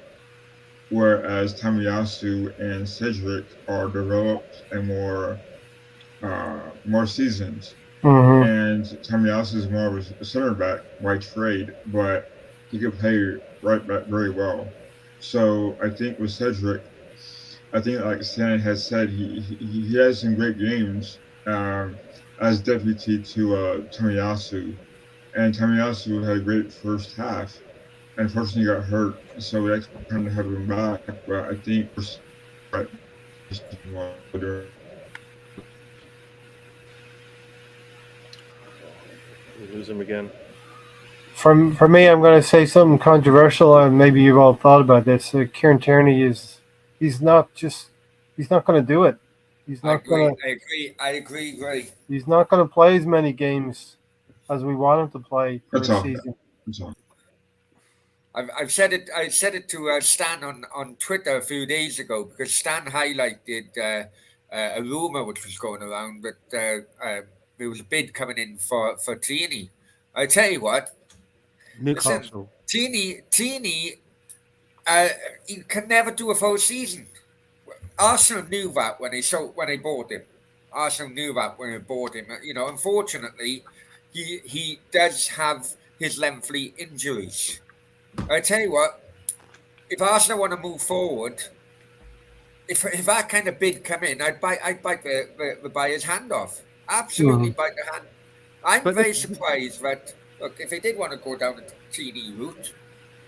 Speaker 5: Whereas Tomiyasu and Cedric are developed and more seasoned.
Speaker 2: Mm-hmm.
Speaker 5: And Tomiyasu is more of a center back by trade, but he can play right back very well. So I think with Cedric, I think like Stan has said, he has some great games as deputy to Tomiyasu. And Tomiyasu had a great first half. Unfortunately, got hurt, so we actually kind of have him back. But I think right.
Speaker 1: We lose him again.
Speaker 2: For me, I'm going to say something controversial, and maybe you've all thought about this. Kieran Tierney he's not going to do it. He's not going to.
Speaker 6: I agree.
Speaker 2: He's not going to play as many games as we want him to play for
Speaker 5: That's
Speaker 2: the
Speaker 5: all.
Speaker 2: season.
Speaker 5: That's all.
Speaker 6: I've said it. I said it to Stan on Twitter a few days ago because Stan highlighted a rumor which was going around that there was a bid coming in for Tierney. I tell you what,
Speaker 3: Newcastle.
Speaker 6: Listen, Tierney, he can never do a full season. Arsenal knew that when they bought him. Arsenal knew that when they bought him. Unfortunately, he does have his lengthy injuries. I tell you what, if Arsenal want to move forward, if that kind of bid come in, I'd bite the buyer's hand off. Absolutely bite the hand. I'm very surprised that if they did want to go down the Tierney route,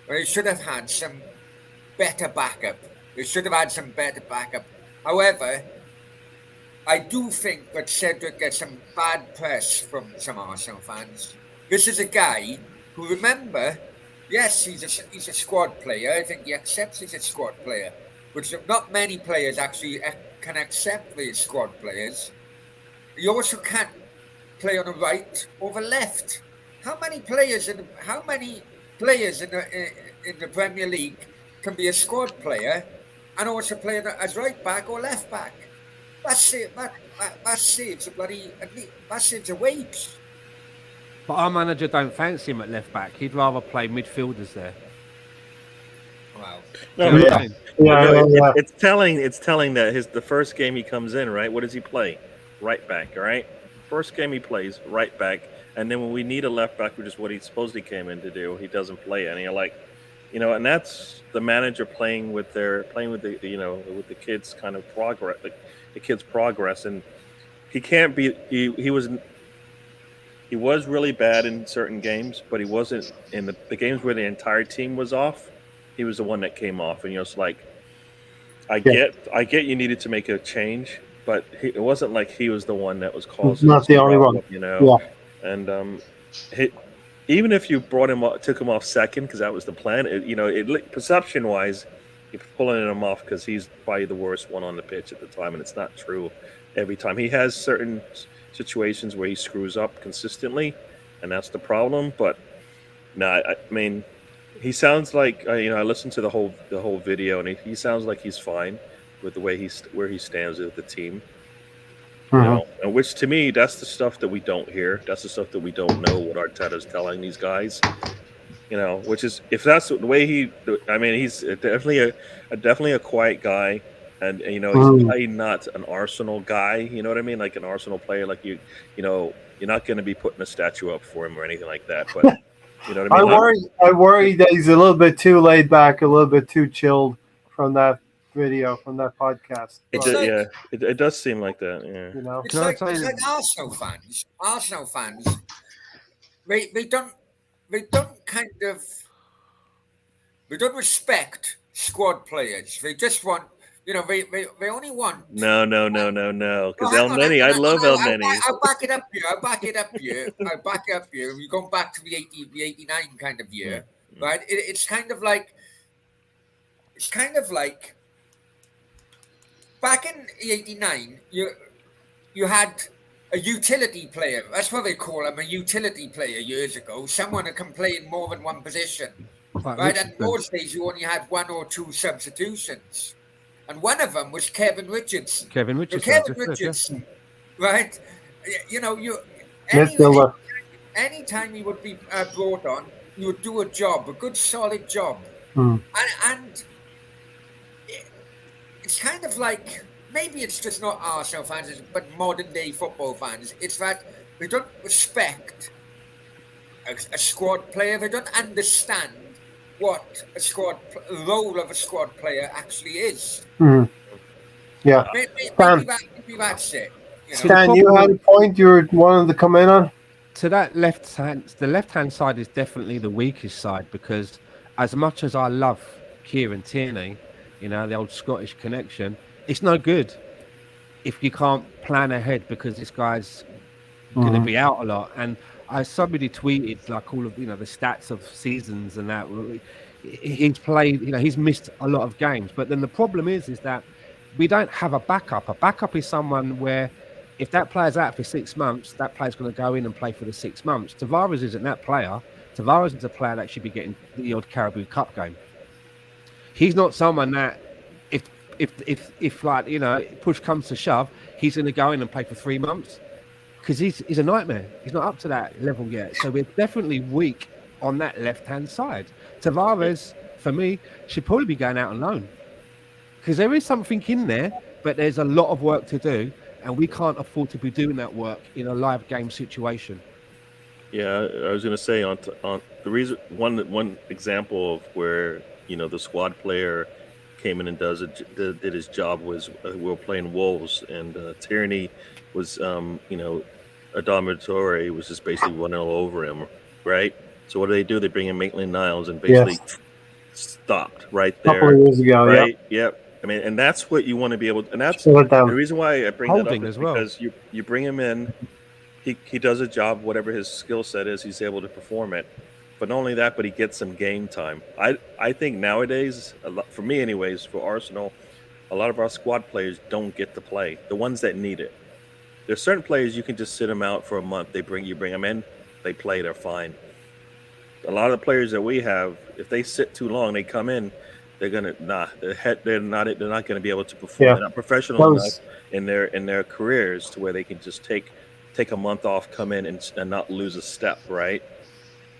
Speaker 6: they should have had some better backup. However, I do think that Cedric gets some bad press from some Arsenal fans. This is a guy who, remember, yes, he's a squad player. I think he accepts he's a squad player, which not many players actually can accept they're squad players. He also can't play on the right or the left. How many players in the Premier League can be a squad player and also play as right back or left back? That saves a wage.
Speaker 3: But our manager don't fancy him at left back. He'd rather play midfielders there.
Speaker 6: Wow.
Speaker 1: It's telling that the first game he comes in, right? What does he play? Right back, right? First game he plays right back, and then when we need a left back, which is what he supposedly came in to do, he doesn't play any. And that's the manager playing with the kids' kind of progress, the kids' progress, and he can't be. He was really bad in certain games, but he wasn't in the games where the entire team was off. He was the one that came off, and it's like I get you needed to make a change, but it wasn't like he was the one that was causing
Speaker 2: Not the
Speaker 1: this
Speaker 2: only one.
Speaker 1: problem,
Speaker 2: Yeah.
Speaker 1: And even if you took him off second, because that was the plan, perception wise, you're pulling him off because he's probably the worst one on the pitch at the time, and it's not true every time. He has certain situations where he screws up consistently, and that's the problem. But no, I mean, he sounds like I listened to the whole video, and he sounds like he's fine with the way where he stands with the team. And which to me, that's the stuff that we don't hear. That's the stuff that we don't know what Arteta's telling these guys. Which is if that's the way he's definitely a quiet guy, and he's probably not an Arsenal guy. You know what I mean? Like an Arsenal player, like you're not going to be putting a statue up for him or anything like that. But you know what I mean?
Speaker 2: I worry that he's a little bit too laid back, a little bit too chilled from that video, from that podcast.
Speaker 1: It does seem like that. Yeah.
Speaker 6: It's like Arsenal fans. Arsenal fans, they don't respect squad players. They just want, they only want.
Speaker 1: No. Because Elneny, I love Elneny.
Speaker 6: I'll back it up here. We're going back to the 89 kind of year, right? It's kind of like back in 89, you had a utility player. That's what they call him, a utility player years ago. Someone who can play in more than one position. Right? And those days you only had one or two substitutions. And one of them was Kevin Richardson. Right? Anytime he would be brought on, he would do a job, a good solid job. And it's kind of like, maybe it's just not Arsenal fans, but modern day football fans. It's that they don't respect a squad player. They don't understand what role of a squad player actually is.
Speaker 2: Yeah.
Speaker 6: Maybe that's it.
Speaker 2: Stan, you had a point you wanted to come in on?
Speaker 3: To that the left-hand side is definitely the weakest side, because as much as I love Kieran Tierney, the old Scottish connection, it's no good if you can't plan ahead, because this guy's going to be out a lot. And somebody tweeted like all of the stats of seasons and that he's played. He's missed a lot of games. But then the problem is that we don't have a backup. A backup is someone where if that player's out for 6 months, that player's going to go in and play for the 6 months. Tavares isn't that player. Tavares is a player that should be getting the odd Carabao Cup game. He's not someone that if like push comes to shove, he's going to go in and play for 3 months, because he's a nightmare. He's not up to that level yet. So we're definitely weak on that left-hand side. Tavares, for me, should probably be going out on loan, because there is something in there, but there's a lot of work to do, and we can't afford to be doing that work in a live game situation.
Speaker 1: Yeah, I was going to say on the reason one example of where the squad player came in and did his job was we were playing Wolves, and Tierney was a dominatory, was just basically running all over him, right? So what do? They bring in Maitland-Niles and basically stopped right there.
Speaker 2: A couple of years ago,
Speaker 1: right? Yep. I mean, and that's what you want to be able to, and that's the reason why I bring that up is because you bring him in, he does a job, whatever his skill set is, he's able to perform it. But not only that, but he gets some game time. I think nowadays, for me anyways, for Arsenal, a lot of our squad players don't get to play. The ones that need it. There's certain players you can just sit them out for a month. You bring them in, they play, they're fine. A lot of the players that we have, if they sit too long, they come in, they're not gonna be able to perform. They're not professional enough in their careers to where they can just take a month off, come in and not lose a step, right?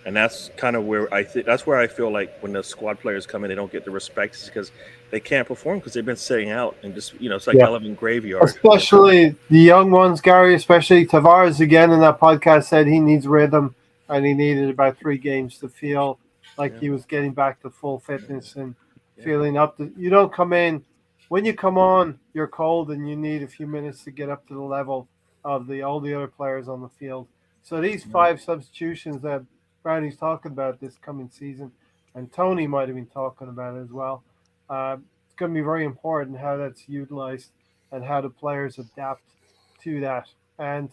Speaker 1: And that's kind of where I feel like when the squad players come in, they don't get the respect because they can't perform because they've been sitting out and just it's like elephant graveyard.
Speaker 2: Especially the young ones, Gary. Especially Tavares again in that podcast said he needs rhythm, and he needed about 3 games to feel like he was getting back to full fitness and feeling up to. You don't come in when you come on, you're cold and you need a few minutes to get up to the level of all the other players on the field. So these 5 substitutions that Brownie's talking about this coming season, and Tony might have been talking about it as well. It's going to be very important how that's utilized and how the players adapt to that. And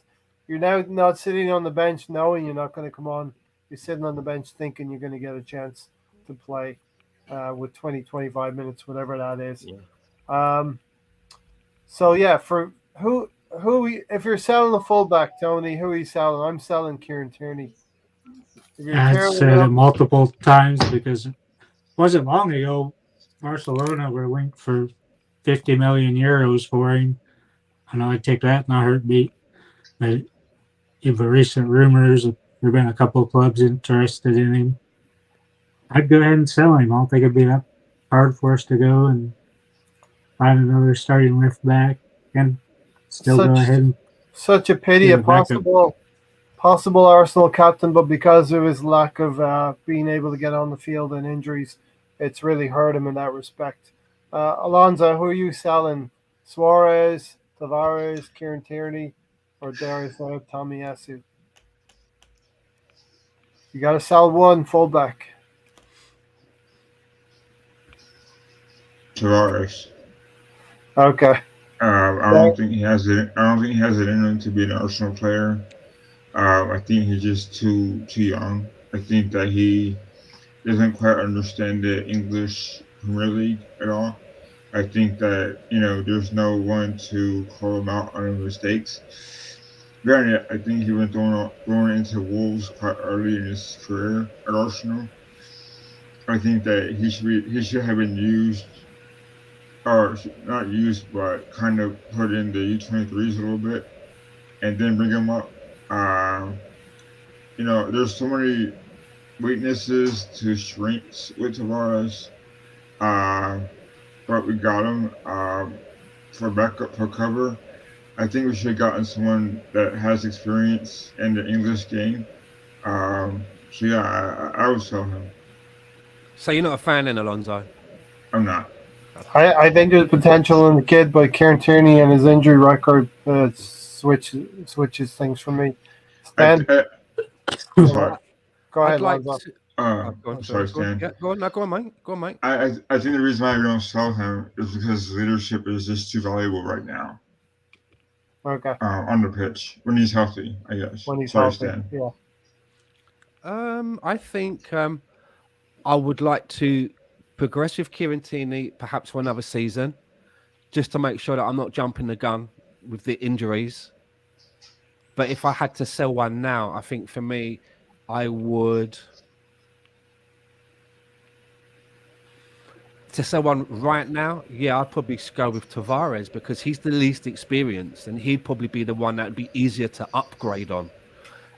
Speaker 2: you're now not sitting on the bench knowing you're not going to come on. You're sitting on the bench thinking you're going to get a chance to play with 20, 25 minutes, whatever that is.
Speaker 1: Yeah.
Speaker 2: So yeah, for who if you're selling a fullback, Tony, who are you selling? I'm selling Kieran Tierney.
Speaker 4: I've said it multiple times because it wasn't long ago Barcelona were linked for 50 million euros for him. I know I'd take that in a heartbeat. But if the recent rumors, there have been a couple of clubs interested in him. I'd go ahead and sell him. I don't think it'd be that hard for us to go and find another starting left back and still go ahead and
Speaker 2: such a pity, a possible Arsenal captain, but because of his lack of being able to get on the field and injuries, it's really hurt him in that respect. Alonso, who are you selling? Suarez, Tavares, Kieran Tierney, or Darius Tomiyasu? You got to sell one fullback.
Speaker 5: Tavares.
Speaker 2: Okay.
Speaker 5: I don't think he has it. I don't think he has it in him to be an Arsenal player. I think he's just too young. I think that he doesn't quite understand the English Premier League at all. I think that there's no one to call him out on his mistakes. Granted, I think he went thrown into Wolves quite early in his career at Arsenal. I think that he should have been used, or not used, but kind of put in the U23s a little bit, and then bring him up. There's so many weaknesses to strengths with Tavares, but we got him for backup, for cover. I think we should have gotten someone that has experience in the English game. So yeah, I would sell him.
Speaker 3: So you're not a fan then, Alonso?
Speaker 5: I'm not.
Speaker 2: I think there's potential in the kid, but Kieran Tierney and his injury record switches things for me. Stan,
Speaker 5: sorry.
Speaker 2: Go ahead,
Speaker 5: Alonso. Sorry, Stan.
Speaker 3: Yeah, go on, mate. Go on, mate.
Speaker 5: I think the reason why we don't sell him is because leadership is just too valuable right now.
Speaker 2: Okay.
Speaker 5: On the pitch when he's healthy, I guess.
Speaker 2: When he's
Speaker 5: Sorry,
Speaker 2: healthy,
Speaker 5: Stan.
Speaker 2: yeah.
Speaker 3: I think I would like to progress with Kieran Tierney perhaps for another season, just to make sure that I'm not jumping the gun with the injuries. But if I had to sell one now, I think for me, I would. To sell one right now, yeah, I'd probably go with Tavares because he's the least experienced and he'd probably be the one that would be easier to upgrade on.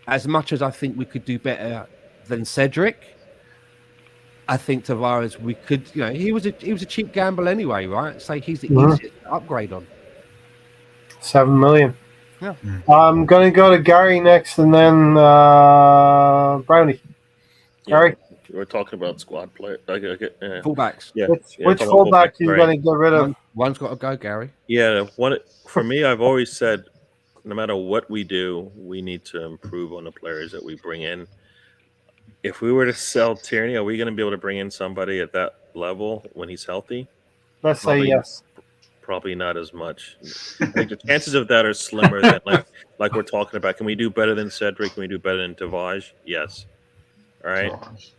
Speaker 3: As much as I think we could do better than Cedric, I think Tavares, we could, he was a cheap gamble anyway, right? So he's the easiest to upgrade on.
Speaker 2: 7 million.
Speaker 3: Yeah.
Speaker 2: I'm going to go to Gary next and then Brownie. Gary?
Speaker 1: We're talking about squad play.
Speaker 3: Fullbacks.
Speaker 1: Yeah.
Speaker 2: Which fullback are you going to get rid of?
Speaker 3: One's got to go, Gary.
Speaker 1: Yeah. For me, I've always said, no matter what we do, we need to improve on the players that we bring in. If we were to sell Tierney, are we going to be able to bring in somebody at that level when he's healthy?
Speaker 2: Let's say yes.
Speaker 1: Probably not as much. I think the chances of that are slimmer than like we're talking about. Can we do better than Cedric? Can we do better than Tavares? Yes. All right.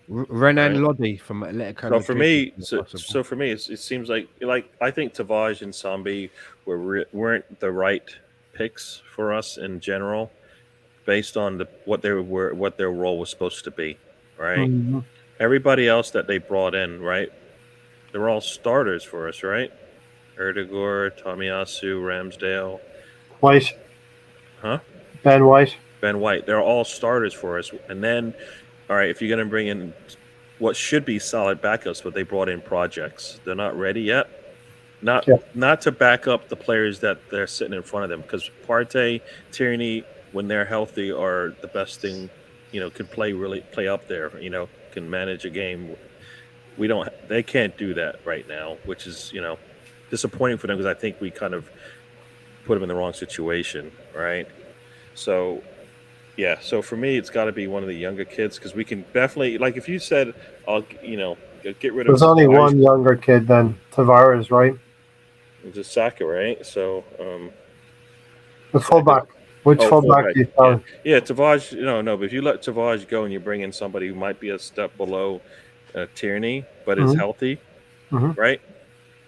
Speaker 3: Renan Lodi from Atletico.
Speaker 1: So for me, it seems like I think Tavares and Sambi weren't the right picks for us in general, based on what their role was supposed to be. Right. Mm-hmm. Everybody else that they brought in, right? They were all starters for us, right? Erdegaard, Tomiyasu, Ramsdale.
Speaker 2: White.
Speaker 1: Huh?
Speaker 2: Ben White.
Speaker 1: They're all starters for us. And then, all right, if you're going to bring in what should be solid backups, but they brought in projects. They're not ready yet. Not to back up the players that they're sitting in front of them, because Partey, Tierney, when they're healthy, are the best thing, could play up there, can manage a game. They can't do that right now, which is, disappointing for them, because I think we kind of put them in the wrong situation, right? So yeah, so for me, it's got to be one of the younger kids because we can definitely, like, if you said, I'll, get rid of
Speaker 2: There's only
Speaker 1: Tavares,
Speaker 2: one younger kid then, Tavares, right?
Speaker 1: just Saka, right? So,
Speaker 2: The fullback. Which
Speaker 1: oh,
Speaker 2: fullback
Speaker 1: fullback,
Speaker 2: do you
Speaker 1: yeah,
Speaker 2: tell?
Speaker 1: yeah, Tavares, no, but if you let Tavares go and you bring in somebody who might be a step below Tierney, but is
Speaker 2: Mhm.
Speaker 1: healthy,
Speaker 2: Mhm.
Speaker 1: right?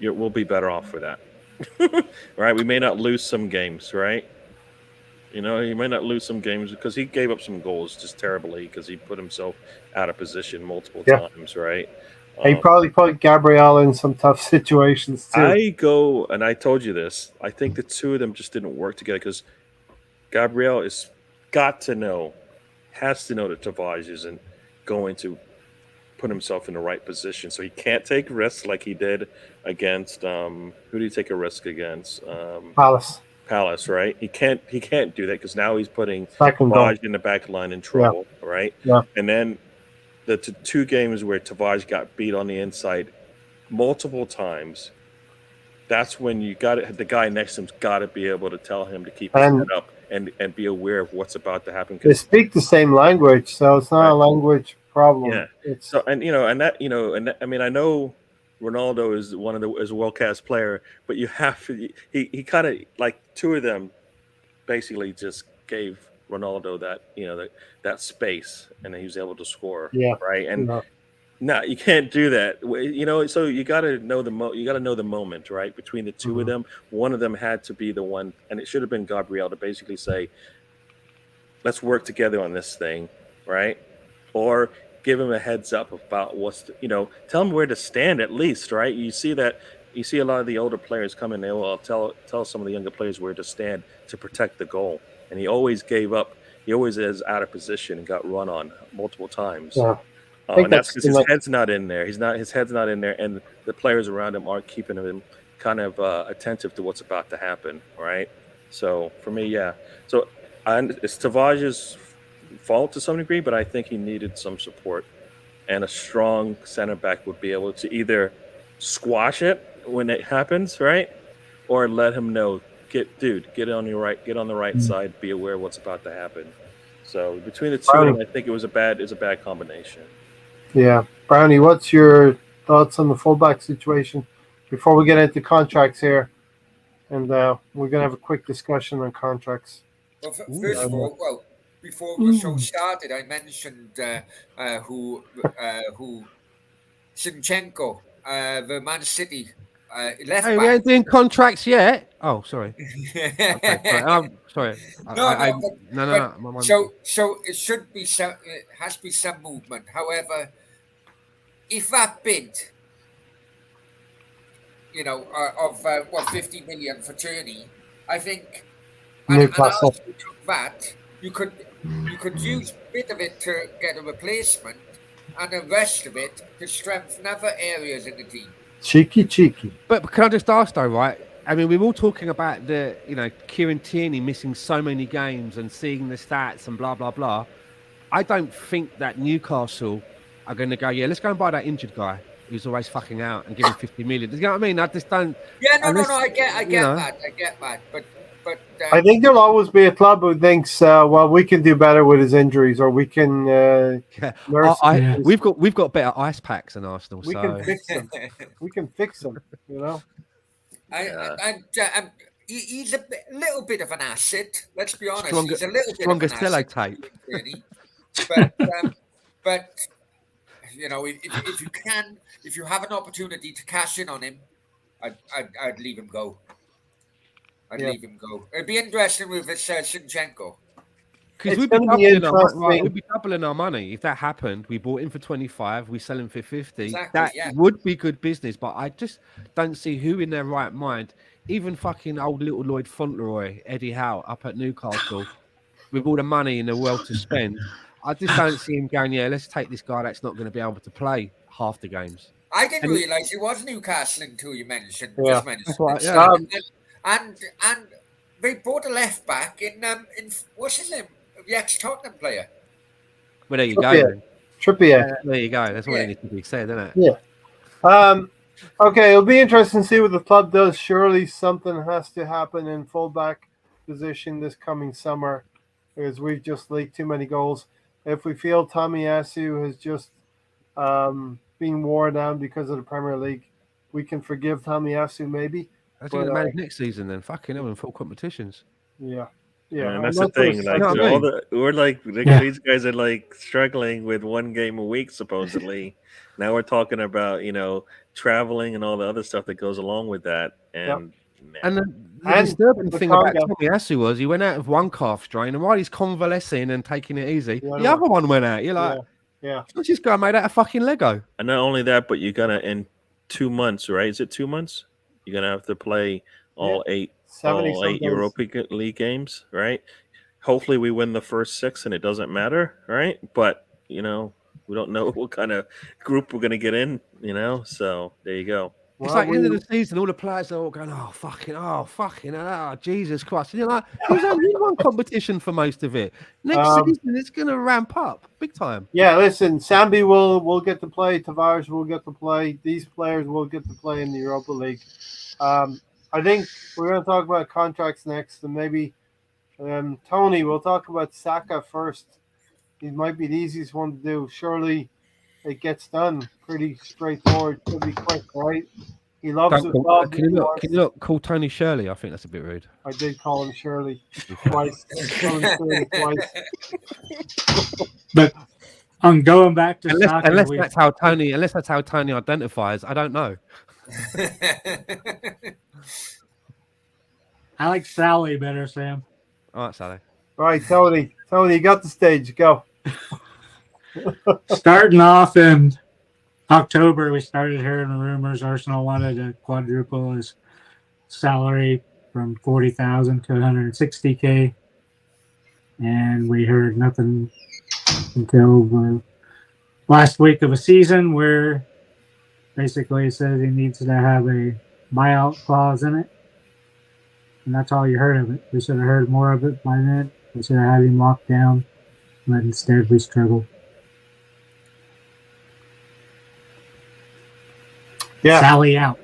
Speaker 1: We'll be better off for that, right? We may not lose some games, right? He may not lose some games because he gave up some goals just terribly because he put himself out of position multiple
Speaker 2: Yeah.
Speaker 1: times, right?
Speaker 2: He probably put Gabriel in some tough situations too.
Speaker 1: I go, and I told you this, I think the two of them just didn't work together because Gabriel has to know that Tavares isn't going to put himself in the right position. So he can't take risks like he did against who did he take a risk against? Palace, right? He can't do that because now he's putting
Speaker 2: Second goal.
Speaker 1: Tavares in the back line in trouble, right?
Speaker 2: Yeah.
Speaker 1: And then the two games where Tavares got beat on the inside multiple times, that's when you got it. The guy next to him's got to be able to tell him to keep his
Speaker 2: And-
Speaker 1: head up and be aware of what's about to happen.
Speaker 2: They speak the same language, so it's not a language problem.
Speaker 1: Yeah.
Speaker 2: It's
Speaker 1: So and I mean I know Ronaldo is is a world class player, but you have to he kind of like two of them basically just gave Ronaldo that space and he was able to score.
Speaker 2: Yeah.
Speaker 1: Right. And
Speaker 2: Yeah.
Speaker 1: no, you can't do that. So you got to know the moment, right? Between the 2 of them, one of them had to be the one, and it should have been Gabriel to basically say, "Let's work together on this thing," right? Or give him a heads up about tell him where to stand at least, right? You see a lot of the older players come in, they will tell some of the younger players where to stand to protect the goal, and he always gave up. He always is out of position and got run on multiple times.
Speaker 2: Yeah.
Speaker 1: And that's because his head's not in there. His head's not in there, and the players around him aren't keeping him kind of attentive to what's about to happen, right? So for me, yeah. So it's Tavares' fault to some degree, but I think he needed some support, and a strong center back would be able to either squash it when it happens, right, or let him know, get on the right side, be aware of what's about to happen. So between the two of them, I think it's a bad combination.
Speaker 2: Yeah. Brownie, what's your thoughts on the fullback situation before we get into contracts here? And we're going to have a quick discussion on contracts.
Speaker 6: Well, first of all, before the show started, I mentioned who Zinchenko, the Man City left back.
Speaker 3: We ain't doing contracts yet. Oh, sorry. Okay, sorry. No.
Speaker 6: So it should be it has to be some movement. However, if that bid, of 50 million for Tierney, I think, and Arsenal took that, you could use a bit of it to get a replacement, and the rest of it to strengthen other areas in the team.
Speaker 2: Cheeky.
Speaker 3: But can I just ask though, right? I mean, we're all talking about Kieran Tierney missing so many games and seeing the stats and blah, blah, blah. I don't think that Newcastle are going to go, let's go and buy that injured guy who's always fucking out and give him 50 million. You know what I mean? I just don't.
Speaker 6: Yeah, no, I get that. But
Speaker 2: I think there'll always be a club who thinks, we can do better with his injuries, or we can.
Speaker 3: We've got better ice packs than Arsenal.
Speaker 2: We can fix them. We can fix them.
Speaker 6: He's a little bit of an asset. Let's be honest. He's a little bit
Speaker 3: stronger
Speaker 6: of an asset.
Speaker 3: sellotape.
Speaker 6: But if you have an opportunity to cash in on him, I'd leave him go. Leave him go. It'd be interesting with this Zinchenko.
Speaker 3: Because we'd be doubling our money. If that happened, we bought him for 25, we sell him for 50.
Speaker 6: Exactly,
Speaker 3: that would be good business, but I just don't see who in their right mind, even fucking old little Lloyd Fauntleroy, Eddie Howe up at Newcastle, with all the money in the world to spend. I just don't see him going, let's take this guy that's not going to be able to play half the games.
Speaker 6: I didn't realise he was Newcastle until you mentioned.
Speaker 2: Yeah.
Speaker 6: Just mentioned it. And they bought a left back in what's his name? The ex-Tottenham player.
Speaker 3: Well, there you go.
Speaker 2: Trippier.
Speaker 3: There you go. That's what it needs to be said, isn't it?
Speaker 2: Yeah. Okay, it'll be interesting to see what the club does. Surely something has to happen in fullback position this coming summer. because we've just leaked too many goals. If we feel Tomiyasu has just being worn down because of the Premier League, we can forgive Tomiyasu maybe.
Speaker 3: How's he going to manage next season then? Fucking hell, in full competitions.
Speaker 2: Yeah.
Speaker 1: And that's the thing. Like we're like these guys are like struggling with one game a week supposedly. Now we're talking about traveling and all the other stuff that goes along with that. And
Speaker 3: the disturbing thing about Tomiyasu was he went out of one calf strain, and while he's convalescing and taking it easy, the other one went out. You're like, let's just go made out of fucking Lego.
Speaker 1: And not only that, but you're gonna in 2 months, right? Is it 2 months? You're gonna have to play all eight Europa League games, right? Hopefully we win the first 6 and it doesn't matter, right? But we don't know what kind of group we're gonna get in, So there you go.
Speaker 3: It's like the end of the season, all the players are all going, Jesus Christ. And you're like, there's only one competition for most of it. Next season, it's going to ramp up big time.
Speaker 2: Yeah, listen, Sambi will get to play. Tavares will get to play. These players will get to play in the Europa League. I think we're going to talk about contracts next, and maybe Tony, we'll talk about Saka first. He might be the easiest one to do. Surely it gets done pretty straightforward. Should be quick, right? He loves it.
Speaker 3: Can you look call Tony Shirley? I think that's a bit rude.
Speaker 2: I did call him Shirley twice.
Speaker 4: But I'm going back to
Speaker 3: unless that's how Tony identifies. I don't know.
Speaker 4: I like Sally better, Sam.
Speaker 3: All right, Sally.
Speaker 2: All right, Tony, you got the stage. Go.
Speaker 4: Starting off in October, we started hearing rumors Arsenal wanted to quadruple his salary from 40,000 to 160K, and we heard nothing until the last week of a season, where basically it says he needs to have a buyout clause in it, and that's all you heard of it. We should have heard more of it by then. We should have had him locked down, but instead we struggled.
Speaker 2: Yeah.
Speaker 4: Sally out.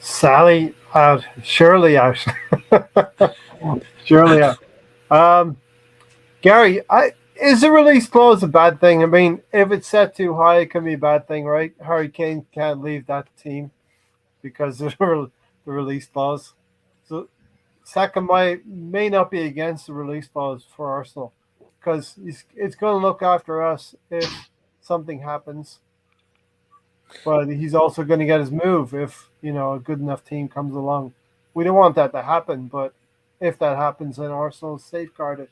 Speaker 2: Sally out. Shirley out. Shirley out. Gary, is the release clause a bad thing? I mean, if it's set too high, it can be a bad thing, right? Harry Kane can't leave that team because of the release clause. So Saka may not be against the release clause for Arsenal because it's going to look after us if something happens. But he's also going to get his move if, a good enough team comes along. We don't want that to happen, but if that happens, then Arsenal is safeguarded.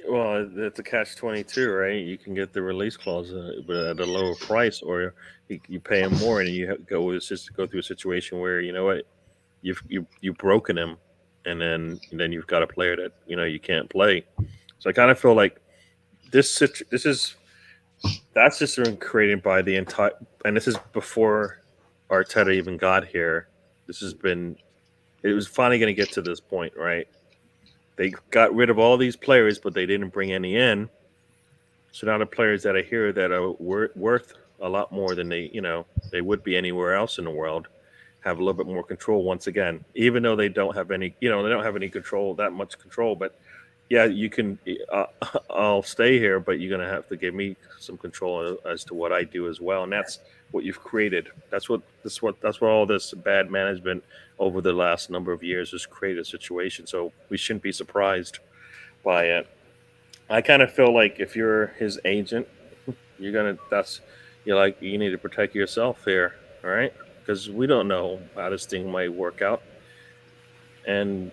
Speaker 1: Well, it's a catch-22, right? You can get the release clause but at a lower price, or you pay him more, and you go through a situation where, you know what, you've broken him, and then you've got a player that, you can't play. So I kind of feel like that's just been created by the entire, and this is before Arteta even got here. It was finally going to get to this point, right? They got rid of all these players, but they didn't bring any in. So now the players that are here that are worth a lot more than they would be anywhere else in the world have a little bit more control once again, even though they don't have any, that much control, but yeah, you can. I'll stay here, but you're gonna have to give me some control as to what I do as well, and that's what you've created. That's what all this bad management over the last number of years has created a situation. So we shouldn't be surprised by it. I kind of feel like if you're his agent, you need to protect yourself here, all right? Because we don't know how this thing might work out, and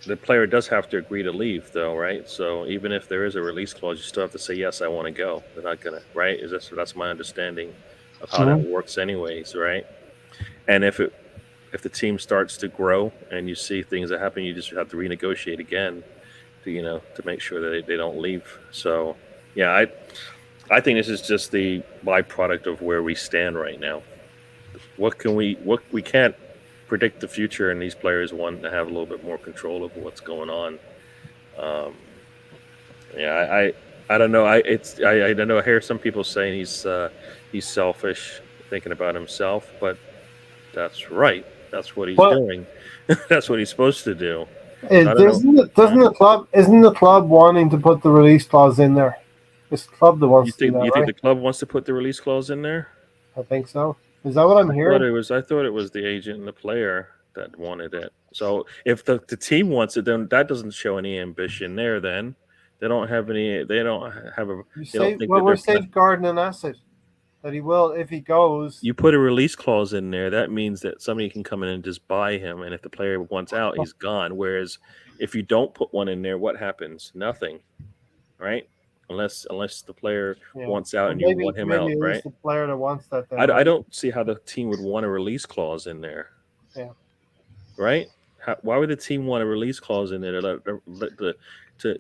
Speaker 1: the player does have to agree to leave, though, right? So even if there is a release clause, you still have to say, yes, I want to go. They're not going to, right? That's my understanding of how that works anyways, right? And if the team starts to grow and you see things that happen, you just have to renegotiate again to make sure that they don't leave. So, yeah, I think this is just the byproduct of where we stand right now. We can't predict the future, and these players want to have a little bit more control of what's going on. I don't know. I don't know. I hear some people saying he's selfish, thinking about himself, but that's right. That's what he's doing. That's what he's supposed to do.
Speaker 2: Doesn't the club wanting to put the release clause in there? It's the club that wants to do that,
Speaker 1: You
Speaker 2: right?
Speaker 1: think the club wants to put the release clause in there?
Speaker 2: I think so. Is that what I'm hearing?
Speaker 1: I thought it was the agent and the player that wanted it. So if the team wants it, then that doesn't show any ambition there. Then they don't have any. They don't have a.
Speaker 2: We're safeguarding an asset that he will if he goes.
Speaker 1: You put a release clause in there. That means that somebody can come in and just buy him, and if the player wants out, he's gone. Whereas if you don't put one in there, what happens? Nothing, right? Unless the player wants out and you want him out, right?
Speaker 2: It's the player that wants that. Then,
Speaker 1: I don't see how the team would want a release clause in there.
Speaker 2: Yeah.
Speaker 1: Right? Why would the team want a release clause in there to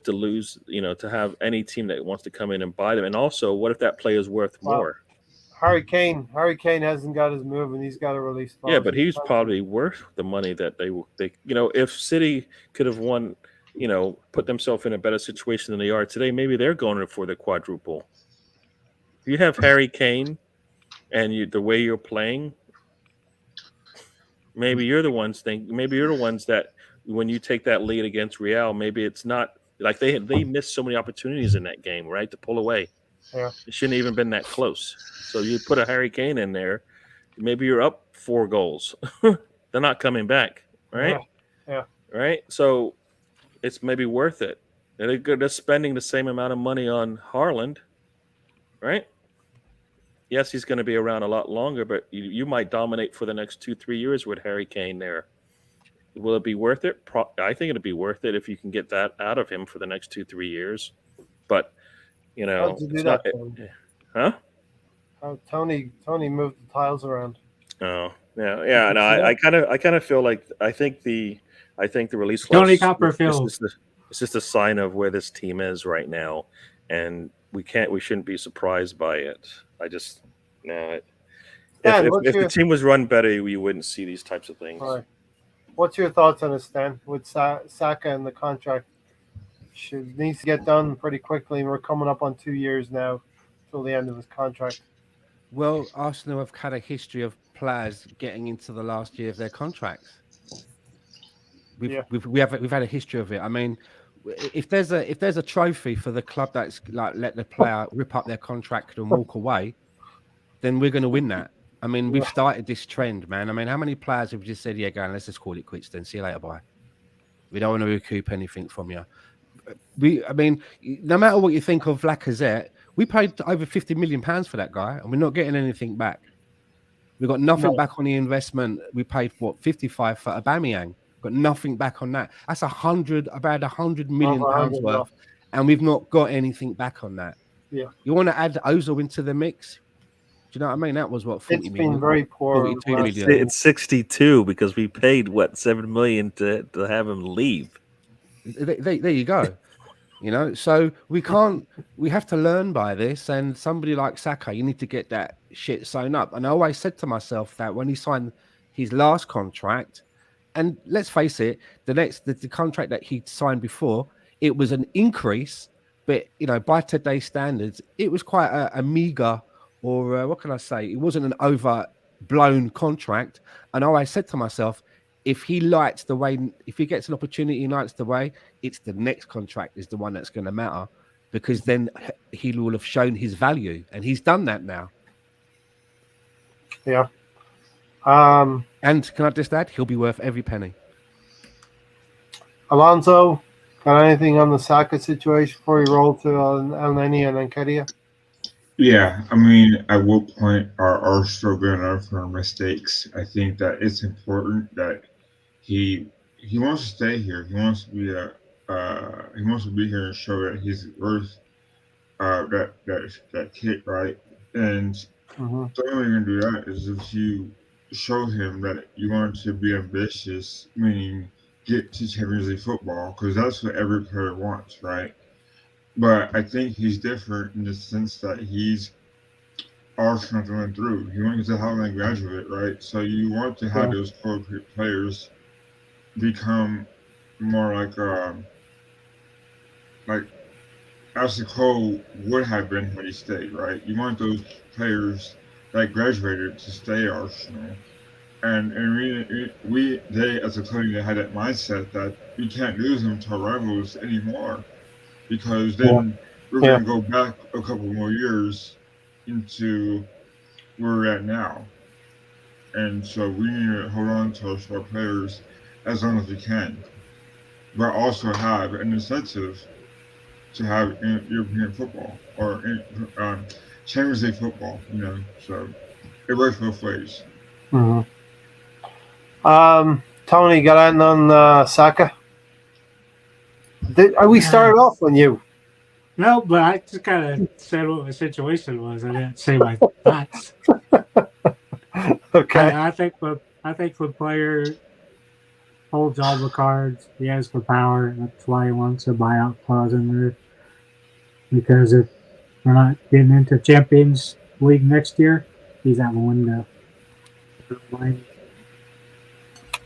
Speaker 1: lose? To have any team that wants to come in and buy them, and also, what if that player is worth more?
Speaker 2: Harry Kane hasn't got his move, and he's got a release clause.
Speaker 1: Yeah, but he's probably worth the money that they. If City could have won. Put themselves in a better situation than they are today. Maybe they're going for the quadruple. If you have Harry Kane and the way you're playing, maybe you're the ones that when you take that lead against Real, maybe it's not like they missed so many opportunities in that game, right? To pull away.
Speaker 2: Yeah.
Speaker 1: It shouldn't have even been that close. So you put a Harry Kane in there, maybe you're up 4 goals. They're not coming back, right?
Speaker 2: Yeah.
Speaker 1: Right? So it's maybe worth it. They're spending the same amount of money on Haaland, right? Yes, he's going to be around a lot longer, but you might dominate for the next 2-3 years with Harry Kane there. Will it be worth it? I think it'd be worth it if you can get that out of him for the next 2-3 years. But
Speaker 2: how'd you do that?
Speaker 1: Huh?
Speaker 2: How Tony moved the tiles around.
Speaker 1: Oh, yeah. No, I kind of feel like I think the release clause
Speaker 4: Tony Copperfield.
Speaker 1: It's just a sign of where this team is right now, and we shouldn't be surprised by it. I just no. If the team was run better, you wouldn't see these types of things.
Speaker 2: All right. What's your thoughts on it, Stan? With Saka and the contract, needs to get done pretty quickly, and we're coming up on 2 years now till the end of his contract.
Speaker 3: Well, Arsenal have had a history of players getting into the last year of their contracts. We've had a history of it. I mean, if there's a trophy for the club that's like let the player rip up their contract and walk away, then we're going to win that. I mean, we've started this trend, man. I mean, how many players have just said, "Yeah, go on, let's just call it quits. Then see you later, bye. We don't want to recoup anything from you." I mean, no matter what you think of Lacazette, we paid over £50 million for that guy, and we're not getting anything back. We got nothing back on the investment. We paid 55 for Aubameyang. Got nothing back on that. That's about £100 million worth, and we've not got anything back on that.
Speaker 2: Yeah.
Speaker 3: You want to add Ozil into the mix? Do you know what I mean? That was what 40
Speaker 2: it's
Speaker 3: million.
Speaker 2: Been very poor.
Speaker 3: 42 million.
Speaker 1: It's 62 because we paid $7 million to have him leave.
Speaker 3: There you go. So we have to learn by this. And somebody like Saka, you need to get that shit sewn up. And I always said to myself that when he signed his last contract, and let's face it, the contract that he signed before, it was an increase, but by today's standards, it was quite a meager, or what can I say? It wasn't an overblown contract. And I always said to myself, if he gets an opportunity, he likes the way, it's the next contract is the one that's going to matter, because then he will have shown his value, and he's done that now.
Speaker 2: Yeah.
Speaker 3: And can I just add, he'll be worth every penny.
Speaker 2: Alonso, got anything on the Saka situation before we roll to Elneny and Nketiah?
Speaker 5: Yeah, I mean, at what point are Arsenal going to learn from our mistakes? I think that it's important that he wants to stay here. He wants to be here and show that he's worth that kit, right? And the only way you're gonna do that is if you show him that you want to be ambitious, meaning get to Champions League football, because that's what every player wants, right? But I think he's different in the sense that he's Arsenal going through. He wants to have a graduate, right? So you want to have those players become more like Ashley Cole would have been when he stayed, right? You want those players that graduated to stay Arsenal. And they as a company had that mindset that we can't lose them to our rivals anymore, because then we're
Speaker 2: Yeah.
Speaker 5: going to go back a couple more years into where we're at now. And so we need to hold on to our star players as long as we can, but also have an incentive to have European football or Champions League football. So it works both ways.
Speaker 2: Mm-hmm. Tony, got on Saka? We started off on you.
Speaker 4: No, but I just kind of said what the situation was. I didn't say my thoughts.
Speaker 2: Okay.
Speaker 4: I think the player holds all the cards. He has the power. That's why he wants a buyout clause in there. Because if we're not getting into Champions League next year, he's out the window.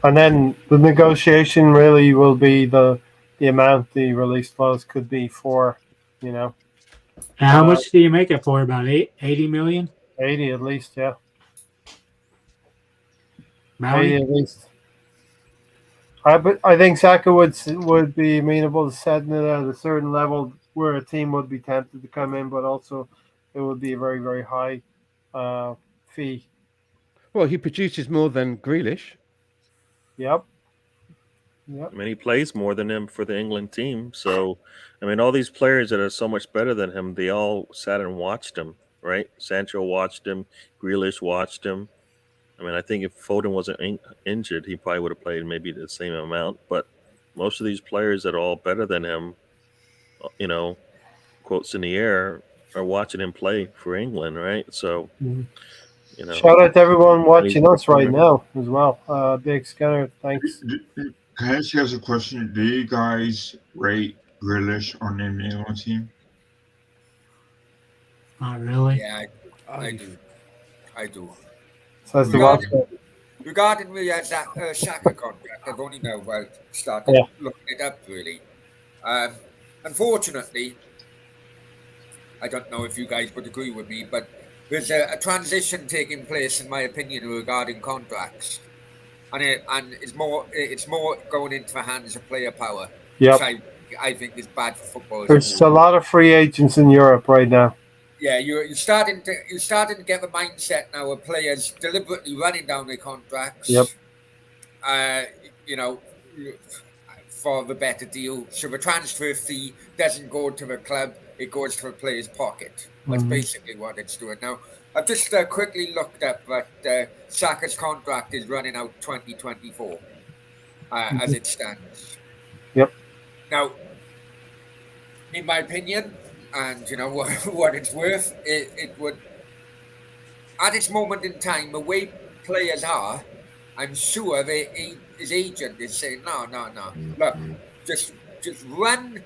Speaker 2: And then the negotiation really will be the amount the release clause could be for,
Speaker 4: Now, how much do you make it for? About 80 million?
Speaker 2: 80 at least, yeah.
Speaker 4: Bounty?
Speaker 2: 80 at least. I think Saka would be amenable to setting it at a certain level where a team would be tempted to come in, but also it would be a very, very high fee.
Speaker 3: Well, he produces more than Grealish.
Speaker 2: Yep.
Speaker 1: I mean, he plays more than him for the England team. So, I mean, all these players that are so much better than him, they all sat and watched him, right? Sancho watched him. Grealish watched him. I mean, I think if Foden wasn't injured, he probably would have played maybe the same amount. But most of these players that are all better than him, quotes in the air, are watching him play for England, right? So,
Speaker 2: Shout out to everyone watching us right now as well. Big Scanner, thanks.
Speaker 5: Can I ask you guys a question? Do you guys rate Grealish on the England team?
Speaker 4: Not really.
Speaker 6: Yeah, I do. I do.
Speaker 2: So
Speaker 6: Regarding the Saka contract, I've only now started looking it up, really. Unfortunately, I don't know if you guys would agree with me, but there's a transition taking place, in my opinion, regarding contracts. And it's more going into the hands of player power,
Speaker 2: Yep.
Speaker 6: which I think is bad for football.
Speaker 2: There's a lot of free agents in Europe right now.
Speaker 6: Yeah, you're starting to get the mindset now of players deliberately running down their contracts.
Speaker 2: Yep.
Speaker 6: For the better deal. So the transfer fee doesn't go to the club; it goes to the player's pocket. That's basically what it's doing now. I've just quickly looked up that Saka's contract is running out 2024 as it stands.
Speaker 2: Yep.
Speaker 6: Now, in my opinion, and what it's worth, it would, at this moment in time, the way players are, I'm sure his agent is saying, no, look, just run,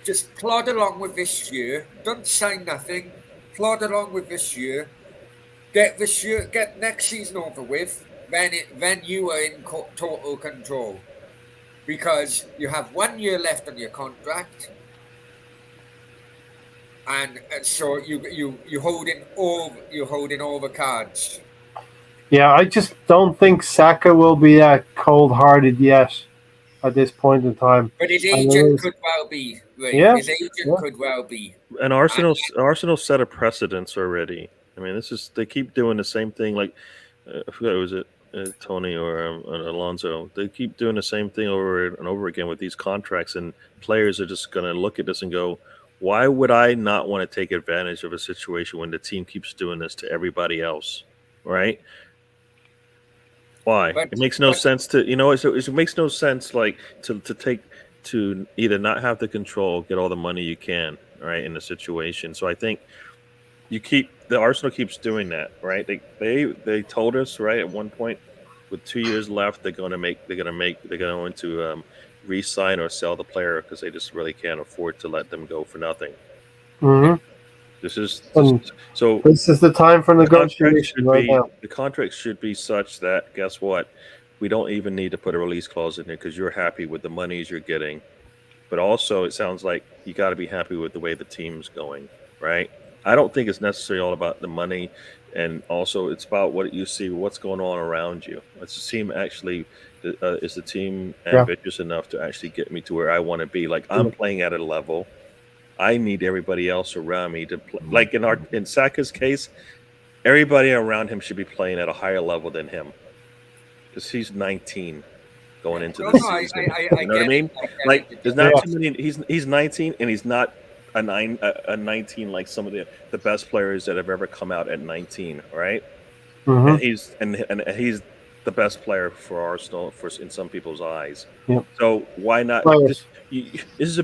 Speaker 6: just plod along with this year, don't sign nothing, plod along with this year, get next season over with, then you are in total control, because you have 1 year left on your contract. And so you holding all the cards.
Speaker 2: Yeah, I just don't think Saka will be that cold-hearted yet at this point in time.
Speaker 6: But his agent could well be. Right?
Speaker 2: Yeah,
Speaker 6: his agent could well be.
Speaker 1: And Arsenal set a precedence already. I mean, they keep doing the same thing. Like, I forgot, was it Tony or Alonso? They keep doing the same thing over and over again with these contracts, and players are just going to look at this and go, why would I not want to take advantage of a situation when the team keeps doing this to everybody else, right? Why? It makes no sense to, it makes no sense like to either not have the control, get all the money you can, right, in the situation. So I think the Arsenal keeps doing that, right? They told us, right, at one point with 2 years left, they're going to re-sign or sell the player because they just really can't afford to let them go for nothing.
Speaker 2: Mm-hmm.
Speaker 1: This is
Speaker 2: the time for negotiation right now.
Speaker 1: The contract should be such that, guess what, we don't even need to put a release clause in there because you're happy with the monies you're getting. But also, it sounds like you got to be happy with the way the team's going, right? I don't think it's necessarily all about the money. and also it's about what you see, what's going on around you. Is the team actually is the team ambitious enough to actually get me to where I want to be? Like I'm playing at a level. I need everybody else around me to play. Like in Saka's case, everybody around him should be playing at a higher level than him because he's 19 going into the season. You know what I mean? Like there's not too many. He's 19 and he's not a 19 like some of the best players that have ever come out at 19, right?
Speaker 2: Mm-hmm.
Speaker 1: And he's the best player for Arsenal in some people's eyes.
Speaker 2: Yep.
Speaker 1: So why not? It is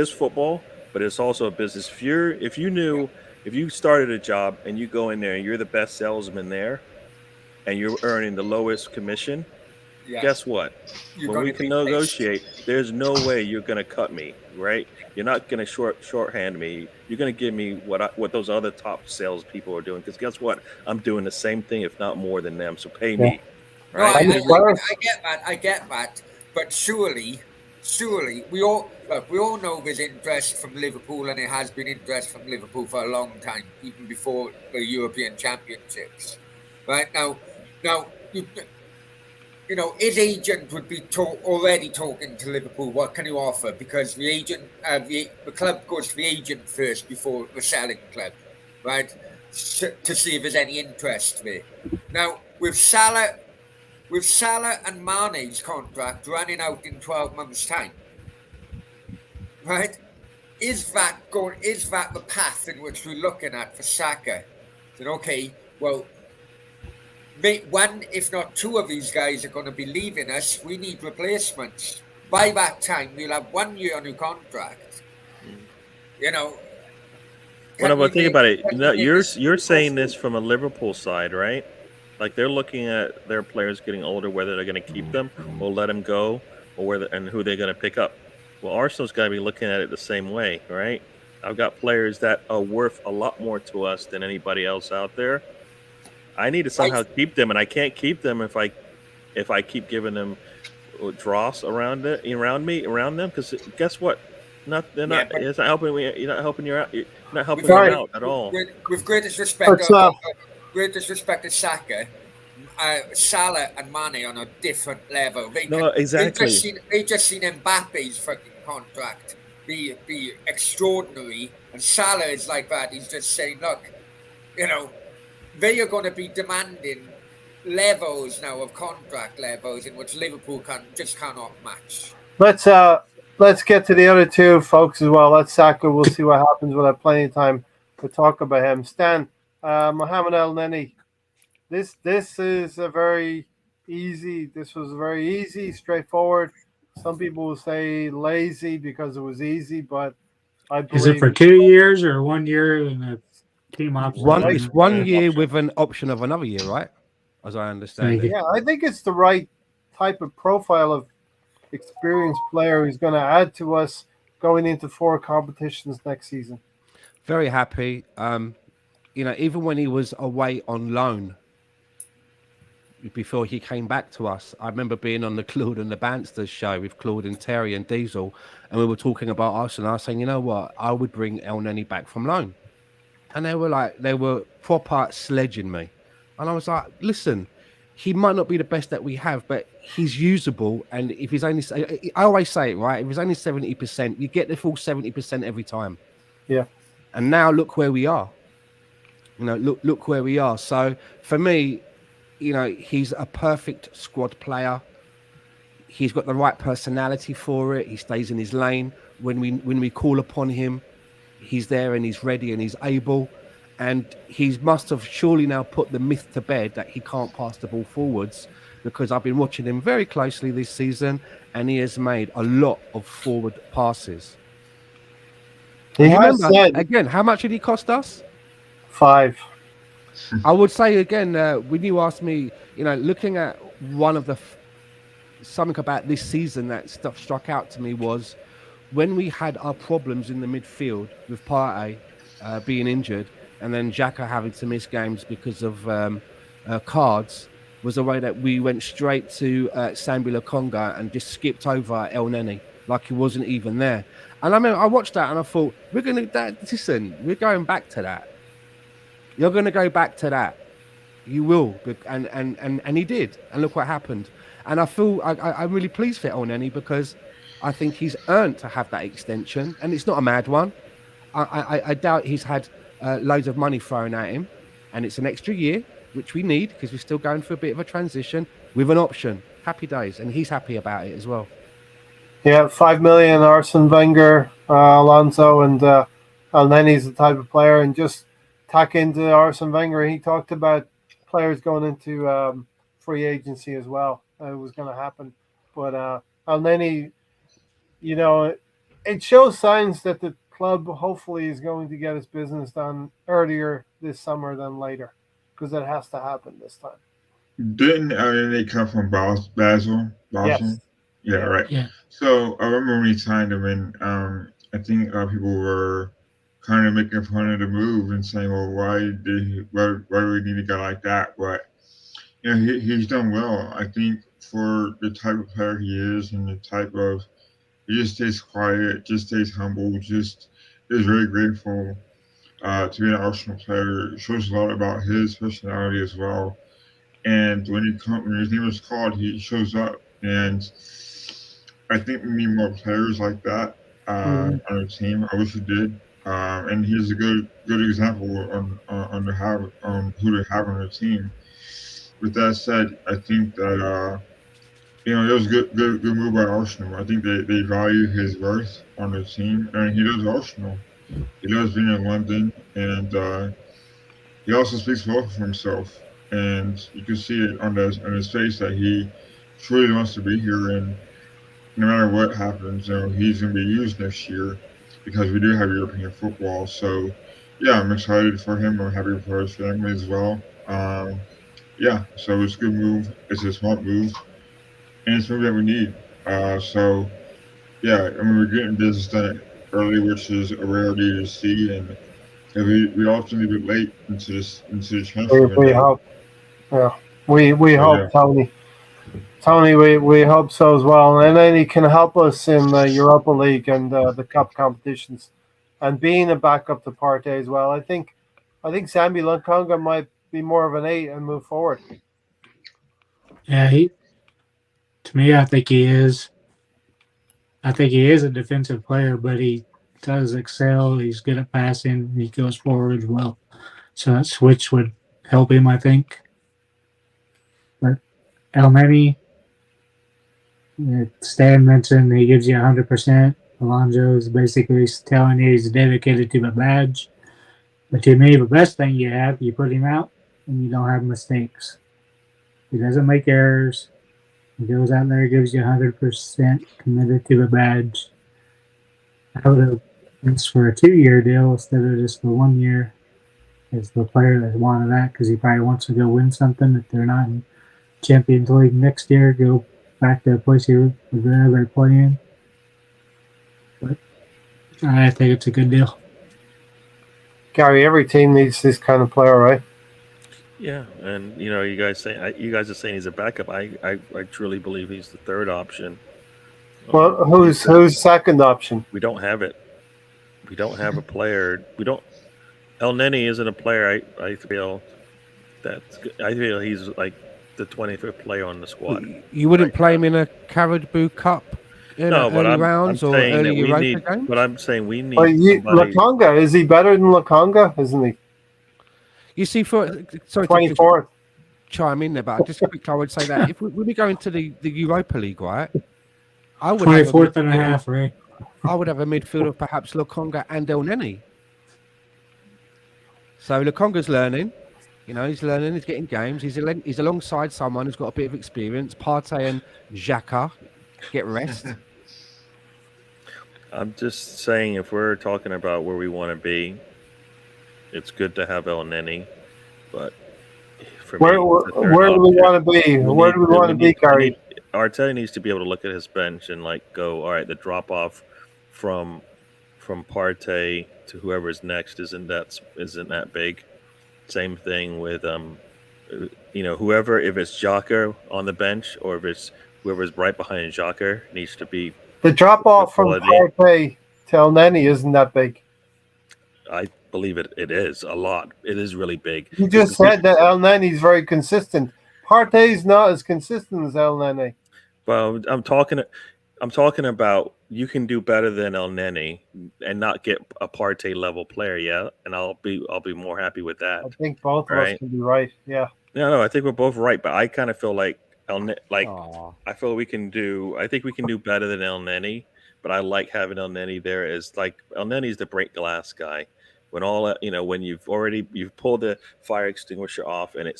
Speaker 1: football, but it's also a business. If you started a job and you go in there and you're the best salesman there, and you're earning the lowest commission, guess what? When we can negotiate, there's no way you're going to cut me, right? You're not going to shorthand me. You're going to give me what those other top salespeople are doing. Because guess what? I'm doing the same thing, if not more than them. So pay me. Right?
Speaker 6: No, I get that. But surely, we all know there's interest from Liverpool, and it has been interest from Liverpool for a long time, even before the European Championships. Right now, his agent would be already talking to Liverpool. What can you offer? Because the agent, the club goes to the agent first before the selling club, right? To see if there's any interest there. Now, with Salah and Mane's contract running out in 12 months' time, right? Is that the path in which we're looking at for Saka? Then okay, well, one, if not two of these guys are going to be leaving us. We need replacements. By that time, we'll have 1 year on your contract.
Speaker 1: Well, think about it. You're saying this from a Liverpool side, right? Like they're looking at their players getting older, whether they're going to keep them or let them go, or and who they're going to pick up. Well, Arsenal's got to be looking at it the same way, right? I've got players that are worth a lot more to us than anybody else out there. I need to somehow keep them, and I can't keep them if I keep giving them dross around them. Because guess what? It's not helping me. You're not helping them out at all.
Speaker 6: With greatest respect to Saka, Salah and Mane on a different level.
Speaker 1: Exactly.
Speaker 6: They just seen Mbappe's fucking contract be extraordinary, and Salah is like that. He's just saying, look, they are going to be demanding levels now of contract levels in which Liverpool cannot match.
Speaker 2: Let's get to the other two folks as well. That's Saka. We'll see what happens. We'll have plenty of time to talk about him. Stan, Mohamed Elneny. This is a very easy. This was very easy, straightforward. Some people will say lazy because it was easy, but I believe.
Speaker 4: Is it for 2 years or 1 year and a team option?
Speaker 3: It's 1 year with an option of another year, right? As I understand it.
Speaker 2: Yeah, I think it's the right type of profile of experienced player who's going to add to us going into 4 competitions next season.
Speaker 3: Very happy. Even when he was away on loan before he came back to us, I remember being on the Claude and the Bansters show with Claude and Terry and Diesel, and we were talking about Arsenal. I was saying, you know what, I would bring Elneny back from loan. And they were proper sledging me. And I was like, listen, he might not be the best that we have, but he's usable. And if he's only, I always say it, right? If he's only 70%, you get the full 70% every time.
Speaker 2: Yeah.
Speaker 3: And now look where we are. Look where we are. So for me, he's a perfect squad player. He's got the right personality for it. He stays in his lane. When we call upon him, he's there and he's ready and he's able. And he must have surely now put the myth to bed that he can't pass the ball forwards, because I've been watching him very closely this season and he has made a lot of forward passes. Again, how much did he cost us?
Speaker 2: 5.
Speaker 3: I would say again, when you asked me, looking at one of something about this season that struck out to me was when we had our problems in the midfield with Partey being injured, and then Xhaka having to miss games because of cards, was a way that we went straight to Sambi Lokonga and just skipped over Elneny like he wasn't even there. And I watched that and I thought, we're going back to that. You're going to go back to that. You will, and he did, and look what happened. And I feel I'm really pleased for Elneny because I think he's earned to have that extension, and it's not a mad one. I doubt he's had loads of money thrown at him, and it's an extra year, which we need because we're still going through a bit of a transition with an option. Happy days, and he's happy about it as well.
Speaker 2: Yeah, 5 million, Arsene Wenger, Alonso, and Elneny's the type of player, and just tack into Arsene Wenger. He talked about players going into free agency as well. It was going to happen, but Elneny, you know, it shows signs that the club hopefully is going to get its business done earlier this summer than later, because it has to happen this time.
Speaker 5: Didn't they come from Basel?
Speaker 2: Yes.
Speaker 5: Yeah, right.
Speaker 4: Yeah.
Speaker 5: So I remember when he signed him, and I think people were kind of making fun of the move and saying, "Well, why do we need a guy like that?" But you know, he's done well. I think for the type of player he is, and the type of he just stays quiet, just stays humble, just is very grateful to be an Arsenal player. It shows a lot about his personality as well. And when his name is called, he shows up. And I think we need more players like that on our team. I wish we did. And he's a good example on who to have on our team. With that said, I think that it was a good move by Arsenal. I think they value his worth on their team, and he does Arsenal. He does being in London, and he also speaks well for himself. And you can see it on his face that he truly wants to be here, and no matter what happens, he's going to be used next year because we do have European football. So, yeah, I'm excited for him. I'm happy for his family as well. Yeah, so it's a good move. It's a smart move, and it's something that we need. So, yeah, I mean, we're getting business done early, which is a rarity to see, and we often leave it late into the transfer window.
Speaker 2: We hope. Yeah, we hope,
Speaker 5: yeah.
Speaker 2: Tony. Tony, we hope so as well. And then he can help us in the Europa League and the cup competitions, and being a backup to Partey as well. I think Sambi Lokonga might be more of an 8 and move forward.
Speaker 4: Yeah, to me, I think he is. I think he is a defensive player, but he does excel. He's good at passing. He goes forward well. So that switch would help him, I think. But Elneny, Stan mentioned he gives you 100%. Alonso is basically telling you he's dedicated to the badge. But to me, the best thing you put him out and you don't have mistakes. He doesn't make errors. He goes out there, gives you 100% committed to the badge. I would have asked for a 2-year deal instead of just the 1 year. As the player that wanted that because he probably wants to go win something. If they're not in Champions League next year, go back to a place he would rather play in. But I think it's a good deal.
Speaker 2: Gary, every team needs this kind of player, right?
Speaker 1: Yeah, and you guys are saying he's a backup. I truly believe he's the third option.
Speaker 2: Well, who's second option?
Speaker 1: We don't have it. We don't have a player. We don't. Elneny isn't a player. I feel he's like the 25th player on the squad.
Speaker 3: You wouldn't play him in a Caribou Cup early rounds or early Europa games?
Speaker 1: But I'm saying we need
Speaker 2: Lokonga. Is he better than Lokonga? Isn't he?
Speaker 3: You see, sorry
Speaker 2: 24th.
Speaker 3: To chime in there, but just quickly, I would say that if we go into the Europa League, right? I would
Speaker 4: 24th and a half, right?
Speaker 3: I would have a midfield of perhaps Lokonga and Elneny. So Lokonga's learning. He's learning. He's getting games. He's alongside someone who's got a bit of experience. Partey and Xhaka get rest.
Speaker 1: I'm just saying, if we're talking about where we want to be, it's good to have Elneny, but
Speaker 2: where do we want to be? Where do we want to be, Gary?
Speaker 1: Arteta needs to be able to look at his bench and go, all right, the drop off from Partey to whoever's next isn't that big. Same thing with whoever, if it's Xhaka on the bench or if it's whoever's right behind Xhaka, needs to be
Speaker 2: the drop off from Partey to Elneny isn't that big.
Speaker 1: believe it is a lot. It is really big.
Speaker 2: You just said that Elneny is very consistent. Partey's not as consistent as Elneny.
Speaker 1: Well, I'm talking about you can do better than Elneny and not get a Partey level player, yeah, and I'll be more happy with that.
Speaker 2: I think both of us can be right. Yeah.
Speaker 1: No, I think we're both right, but I kind of feel like I feel we can do. I think we can do better than Elneny, but I like having Elneny there as like Elneny's the break glass guy. When when you've pulled the fire extinguisher off and you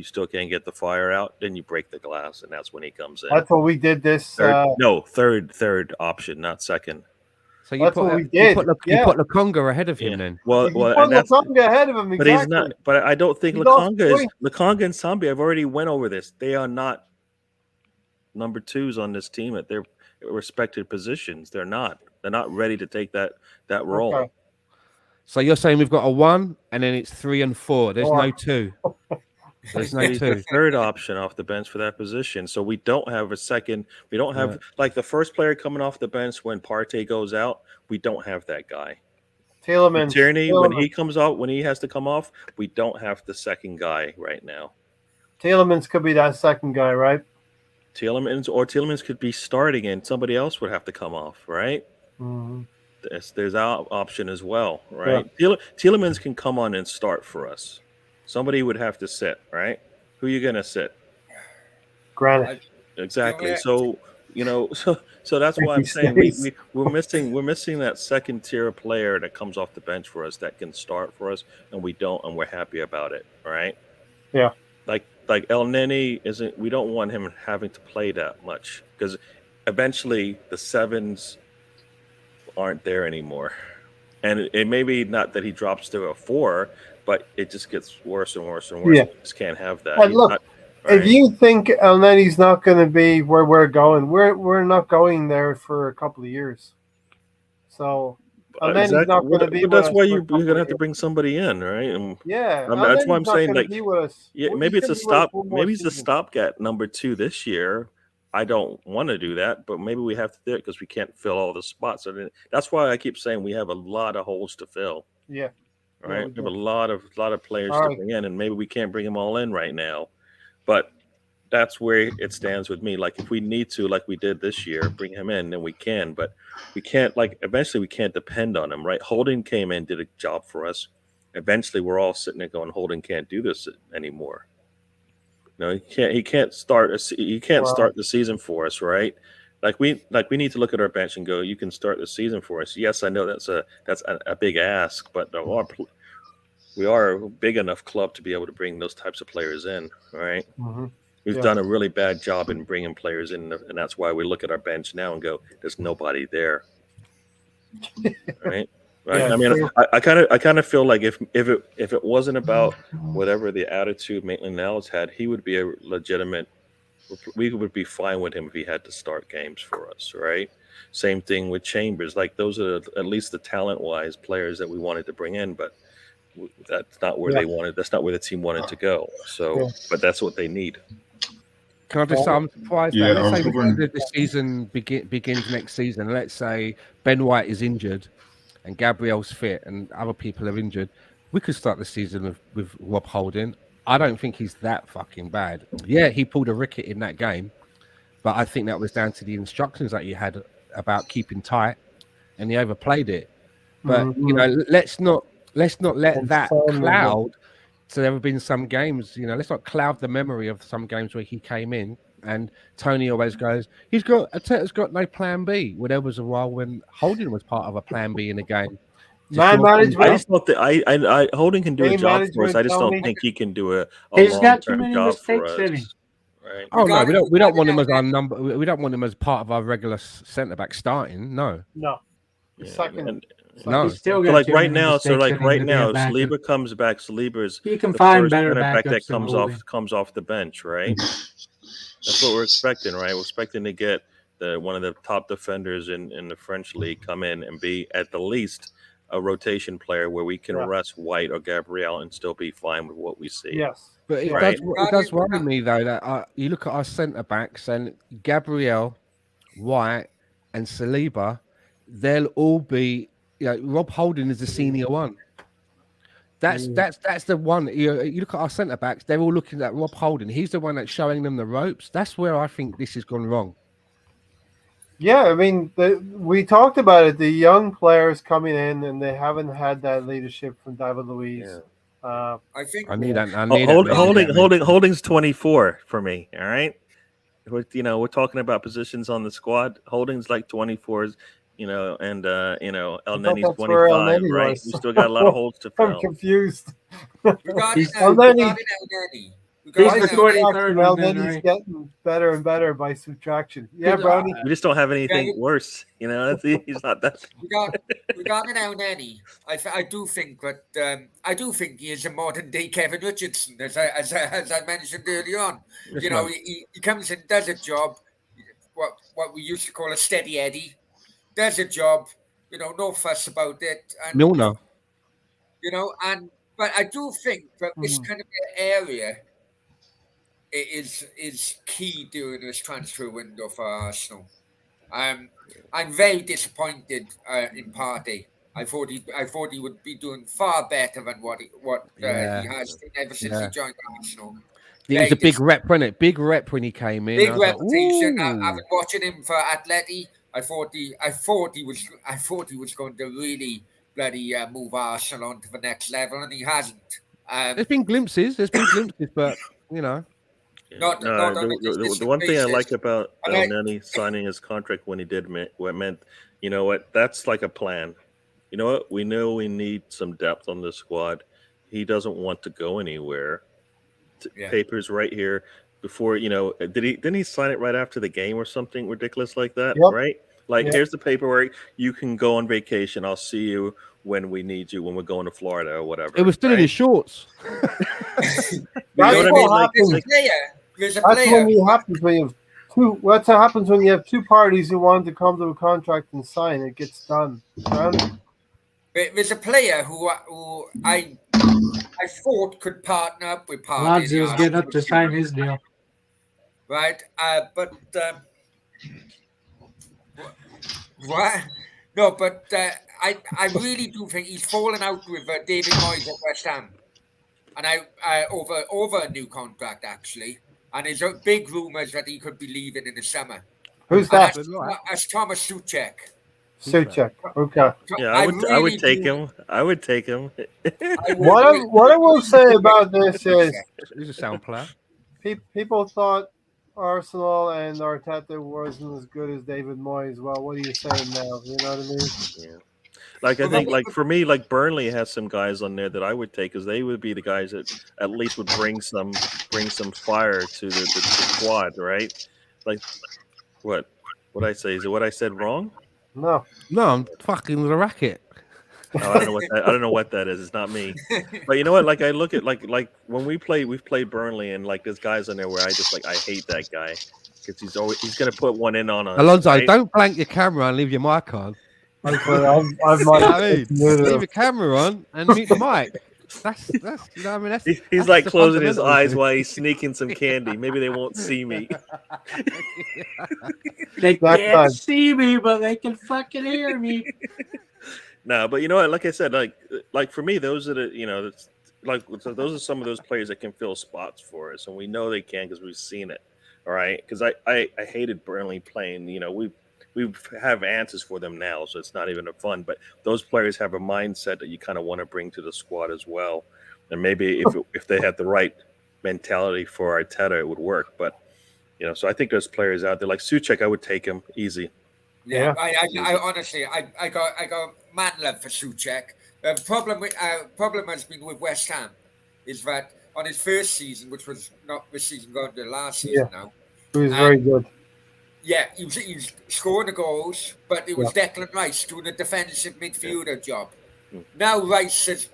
Speaker 1: still can't get the fire out, then you break the glass, and that's when he comes in.
Speaker 2: That's what we did this.
Speaker 1: Third option, not second.
Speaker 3: So you put Lukonga ahead of him then.
Speaker 2: Well, and that's Lukonga ahead of him. Exactly.
Speaker 1: But he's not. But I don't think Lukonga and Sambi. I've already went over this. They are not number twos on this team at their respected positions. They're not. They're not ready to take that role.
Speaker 2: Okay.
Speaker 3: So you're saying we've got a 1, and then it's 3 and 4. There's no 2. There's no 2.
Speaker 1: The third option off the bench for that position. So we don't have a second. We don't have like the first player coming off the bench when Partey goes out. We don't have that guy.
Speaker 2: Tierney,
Speaker 1: when he comes out, when he has to come off, we don't have the second guy right now.
Speaker 2: Tielemans could be that second guy, right?
Speaker 1: Tielemans could be starting, and somebody else would have to come off, right?
Speaker 2: Mm-hmm.
Speaker 1: There's our option as well, right? Yeah. Tielemans can come on and start for us. Somebody would have to sit, right? Who are you gonna sit?
Speaker 2: Granite.
Speaker 1: Exactly. So so that's why I'm saying we're missing that second tier player that comes off the bench for us that can start for us, and we don't, and we're happy about it, right?
Speaker 2: Yeah.
Speaker 1: Like Elneny isn't. We don't want him having to play that much because eventually the sevens aren't there anymore, and it may be not that he drops to a 4, but it just gets worse and worse and worse.
Speaker 2: Yeah.
Speaker 1: We just can't have that.
Speaker 2: And look, if you think Elneny's not going to be where we're going, we're not going there for a couple of years. So Elneny's not going to be.
Speaker 1: But that's why you're going to have to bring somebody in, right? And that's why I'm saying maybe it's a stop. Maybe it's a stopgap number 2 this year. I don't want to do that, but maybe we have to do it because we can't fill all the spots. So that's why I keep saying we have a lot of holes to fill.
Speaker 2: Yeah.
Speaker 1: Right. We have a lot of players to bring in, and maybe we can't bring them all in right now. But that's where it stands with me. Like if we need to, like we did this year, bring him in, then we can. But we can't. Like eventually, we can't depend on him. Right. Holding came in, did a job for us. Eventually, we're all sitting there going, Holding can't do this anymore. No, he can't start the season for us, right? Like we need to look at our bench and go, you can start the season for us. Yes, I know that's a big ask, but we are a big enough club to be able to bring those types of players in, right?
Speaker 2: Mm-hmm.
Speaker 1: We've done a really bad job in bringing players in, and that's why we look at our bench now and go, there's nobody there, right? Right.
Speaker 2: Yeah,
Speaker 1: I mean, I kind of feel like if it wasn't about whatever the attitude Maitland-Niles had, he would be a legitimate. We would be fine with him if he had to start games for us, right? Same thing with Chambers. Like those are at least the talent-wise players that we wanted to bring in, but that's not where they wanted. That's not where the team wanted to go. So, but that's what they need.
Speaker 3: Can I just say I'm surprised that let's say the season begins next season. Let's say Ben White is injured and Gabriel's fit and other people are injured. We could start the season with Rob Holding. I don't think he's that fucking bad. Yeah, he pulled a ricket in that game, but I think that was down to the instructions that he had about keeping tight, and he overplayed it. But let's not let that cloud. So there have been some games, let's not cloud the memory of some games where he came in and Tony always goes, Arteta's got no plan B. Well, there was a while when Holding was part of a plan B in a game.
Speaker 2: Man management.
Speaker 1: I just thought that Holding can do a job for us. I just don't think he can do a long-term job for us. Right.
Speaker 3: Oh no, we don't want him as our number. We don't want him as part of our regular centre back starting. No.
Speaker 2: Second.
Speaker 3: No.
Speaker 1: So like right now, Saliba comes back. Saliba's
Speaker 4: you can find better
Speaker 1: back that comes off the bench, right? That's what we're expecting, right? We're expecting to get one of the top defenders in the French league come in and be at the least a rotation player where we can rest White or Gabriel and still be fine with what we see.
Speaker 2: Yes.
Speaker 3: But it does worry me though that you look at our centre backs and Gabriel, White, and Saliba, they'll all be. Rob Holding is the senior one. That's the one. You look at our centre backs; they're all looking at Rob Holding. He's the one that's showing them the ropes. That's where I think this has gone wrong.
Speaker 2: Yeah, I mean, we talked about it. The young players coming in, and they haven't had that leadership from David Luiz.
Speaker 1: Yeah.
Speaker 6: I think
Speaker 1: Holding's 24 for me. All right, we're talking about positions on the squad. Holding's like 24s. And Elneny's 25, right? We still got a lot of holes to fill.
Speaker 2: I'm confused.
Speaker 6: Regarding Elneny,
Speaker 2: Elneny's getting better and better by subtraction. Yeah, Brownie.
Speaker 1: We just don't have anything worse. He's not that.
Speaker 6: Regarding Elneny, I do think that he is a modern day Kevin Richardson, as I mentioned earlier on. He comes in, does a job, what we used to call a steady Eddie. Does a job, no fuss about it. And,
Speaker 3: Milner.
Speaker 6: But I do think that this kind of area is key during this transfer window for Arsenal. I'm very disappointed in Partey. I thought he would be doing far better than what he has done ever since he joined Arsenal.
Speaker 3: It was a big rep, wasn't it? Big rep when he came in.
Speaker 6: Big reputation. I've been watching him for Atleti. I thought he was going to really bloody move Arsenal on to the next level, and he hasn't.
Speaker 3: There's been glimpses, but
Speaker 1: The one thing I like about Elneny signing his contract when he did meant, you know what? That's like a plan. You know what? We know we need some depth on the squad. He doesn't want to go anywhere. Papers right here. Before didn't he sign it right after the game or something ridiculous like that? Yep. Right? Here's the paperwork. You can go on vacation. I'll see you when we need you, when we're going to Florida or whatever.
Speaker 3: It was still in his shorts.
Speaker 6: That's what
Speaker 2: happens when you have two. What happens when you have two parties who want to come to a contract and sign? It gets done.
Speaker 6: There's a player who I thought could partner up with Partey.
Speaker 4: Lads was getting up to sign his deal.
Speaker 6: Right, but what? No, but I really do think he's fallen out with David Moyes at West Ham, and over a new contract actually. And there's big rumours that he could be leaving in the summer.
Speaker 2: Who's that?
Speaker 6: That's Thomas Souček.
Speaker 2: Souček, okay.
Speaker 1: Yeah, I would take him. I would take him.
Speaker 2: What I will say about this is,
Speaker 3: he's a sound player.
Speaker 2: People thought Arsenal and Arteta wasn't as good as David Moyes. Well, what are you saying now? You know what I mean?
Speaker 1: Yeah. I think, for me, Burnley has some guys on there that I would take, because they would be the guys that at least would bring some fire to the squad, right? What I say? Is it what I said wrong?
Speaker 2: No,
Speaker 3: I'm fucking the racket.
Speaker 1: Oh, I don't know what that is. It's not me. But you know what? I look at when we've played Burnley, and there's guys on there where I hate that guy, because he's gonna put one in on us.
Speaker 3: Alonso,
Speaker 1: right?
Speaker 3: Don't blank your camera and leave your mic on.
Speaker 2: Leave
Speaker 3: your camera on and mute the mic. That's
Speaker 1: he's closing his eyes while he's sneaking some candy. Maybe they won't see me.
Speaker 4: They can't see me, but they can fucking hear me.
Speaker 1: No, but you know what? Like I said, for me, those are those are some of those players that can fill spots for us, and we know they can because we've seen it. All right, because I hated Burnley playing. We have answers for them now, so it's not even fun. But those players have a mindset that you kind of want to bring to the squad as well. And maybe if they had the right mentality for Arteta, it would work. But so I think there's players out there like Souček. I would take him easy.
Speaker 6: Yeah, I honestly, I got man love for Souček. The problem has been with West Ham is that on his first season, which was not this season, going to the last season now,
Speaker 2: he was very good.
Speaker 6: Yeah, he was scoring the goals, but it was Declan Rice doing a defensive midfielder job. Now Rice has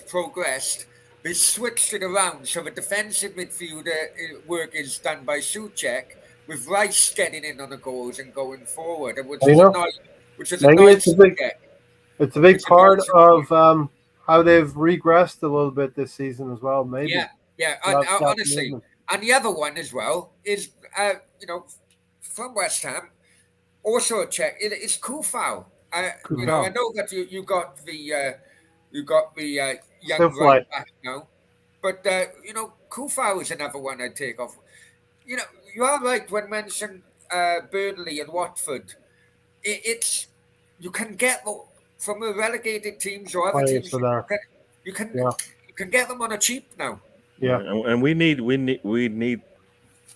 Speaker 6: progressed. They switched it around, so the defensive midfielder work is done by Souček, with Rice getting in on the goals and going forward, which is
Speaker 2: it's a big part of how they've regressed a little bit this season as well. Maybe.
Speaker 6: Yeah. Honestly, and the other one as well is from West Ham, also a check. It's Kufau. I know that you got the You got the young
Speaker 2: Still fly.
Speaker 6: right back now. But, Kufau is another one I'd take off. You are right when mentioned Burnley and Watford. It's you can get from the relegated teams or other
Speaker 2: Players
Speaker 6: teams.
Speaker 2: for that.
Speaker 6: You can
Speaker 2: Yeah.
Speaker 6: you can get them on a cheap now.
Speaker 2: Yeah.
Speaker 1: And we need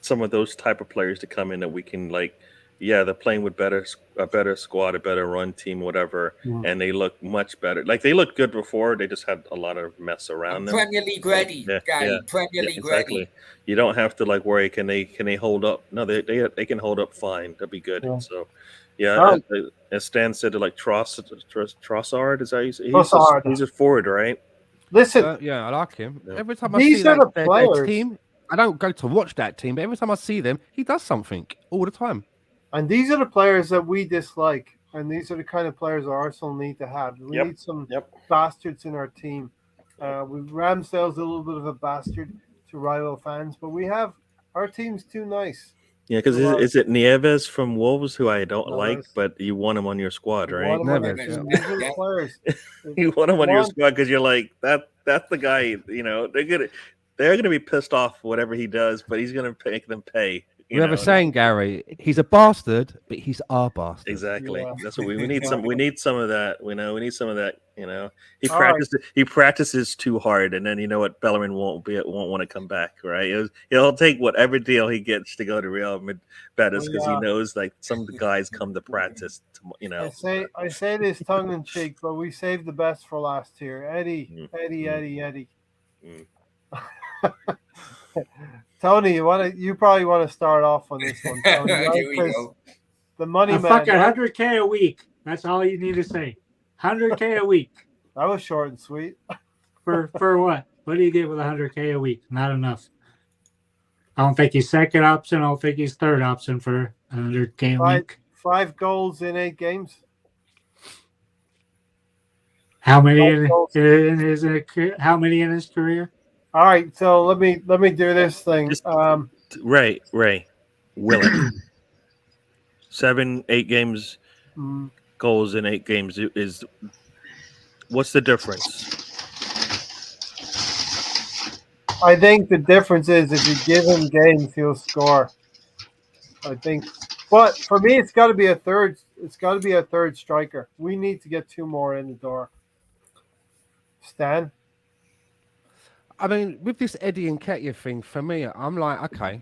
Speaker 1: some of those type of players to come in that we can they're playing with a better squad, a better run team, whatever, and they look much better. Like they looked good before, they just had a lot of mess around them.
Speaker 6: Premier League ready, Premier League
Speaker 1: exactly.
Speaker 6: ready.
Speaker 1: You don't have to worry. Can they hold up? No, they can hold up fine. That'd be good.
Speaker 2: Yeah.
Speaker 1: So, as Stan said, Trossard is how you say he's a forward, right?
Speaker 2: Listen,
Speaker 3: I like him.
Speaker 1: Yeah.
Speaker 3: Every time I
Speaker 2: These
Speaker 3: see
Speaker 2: are the
Speaker 3: their
Speaker 2: players.
Speaker 3: team, I don't go to watch that team, but every time I see them, he does something all the time.
Speaker 2: and these are the players that we dislike, and these are the kind of players that Arsenal need to have. We need some bastards in our team. Ramsdale's a little bit of a bastard to rival fans, but our team's too nice.
Speaker 1: Yeah, because is it Nieves from Wolves who I don't like,
Speaker 2: Neves.
Speaker 1: but you want him on your squad,
Speaker 2: You
Speaker 1: right?
Speaker 2: want 'em on your
Speaker 3: Neves,
Speaker 2: team.
Speaker 3: yeah.
Speaker 2: These are the players.
Speaker 1: You want him on your squad because you're like that's the guy. They're gonna be pissed off whatever he does, but he's gonna make them pay.
Speaker 3: We have a saying, Gary. He's a bastard, but he's our bastard.
Speaker 1: Exactly.
Speaker 2: Yeah.
Speaker 1: That's what we need. We need some of that. We need some of that.
Speaker 2: All
Speaker 1: He practices too hard, and then you know what? Bellerin won't want to come back. Right? He'll take whatever deal he gets to go to Real Betis because he knows some of the guys come to practice.
Speaker 2: I say this tongue in cheek, but we saved the best for last year. Eddie.
Speaker 1: Mm.
Speaker 2: Tony, you probably want to start off on this one. Tony, right?
Speaker 6: Here we go.
Speaker 2: The money man.
Speaker 4: Fucking 100K a week. That's all you need to say. 100K a week.
Speaker 2: That was short and sweet.
Speaker 4: For what? What do you get with 100K a week? Not enough. I don't think he's second option. I don't think he's third option for 100K a week.
Speaker 2: 5 goals in 8 games.
Speaker 4: How many in his career?
Speaker 2: All right, so let me do this thing.
Speaker 1: Ray, Willick. 7-8 games, goals in 8 games is what's the difference?
Speaker 2: I think the difference is if you give him games, he'll score. I think, but for me, it's got to be a third. It's got to be a third striker. We need to get 2 more in the door. Stan.
Speaker 3: I mean, with this Eddie and Nketiah thing, for me, I'm like, okay,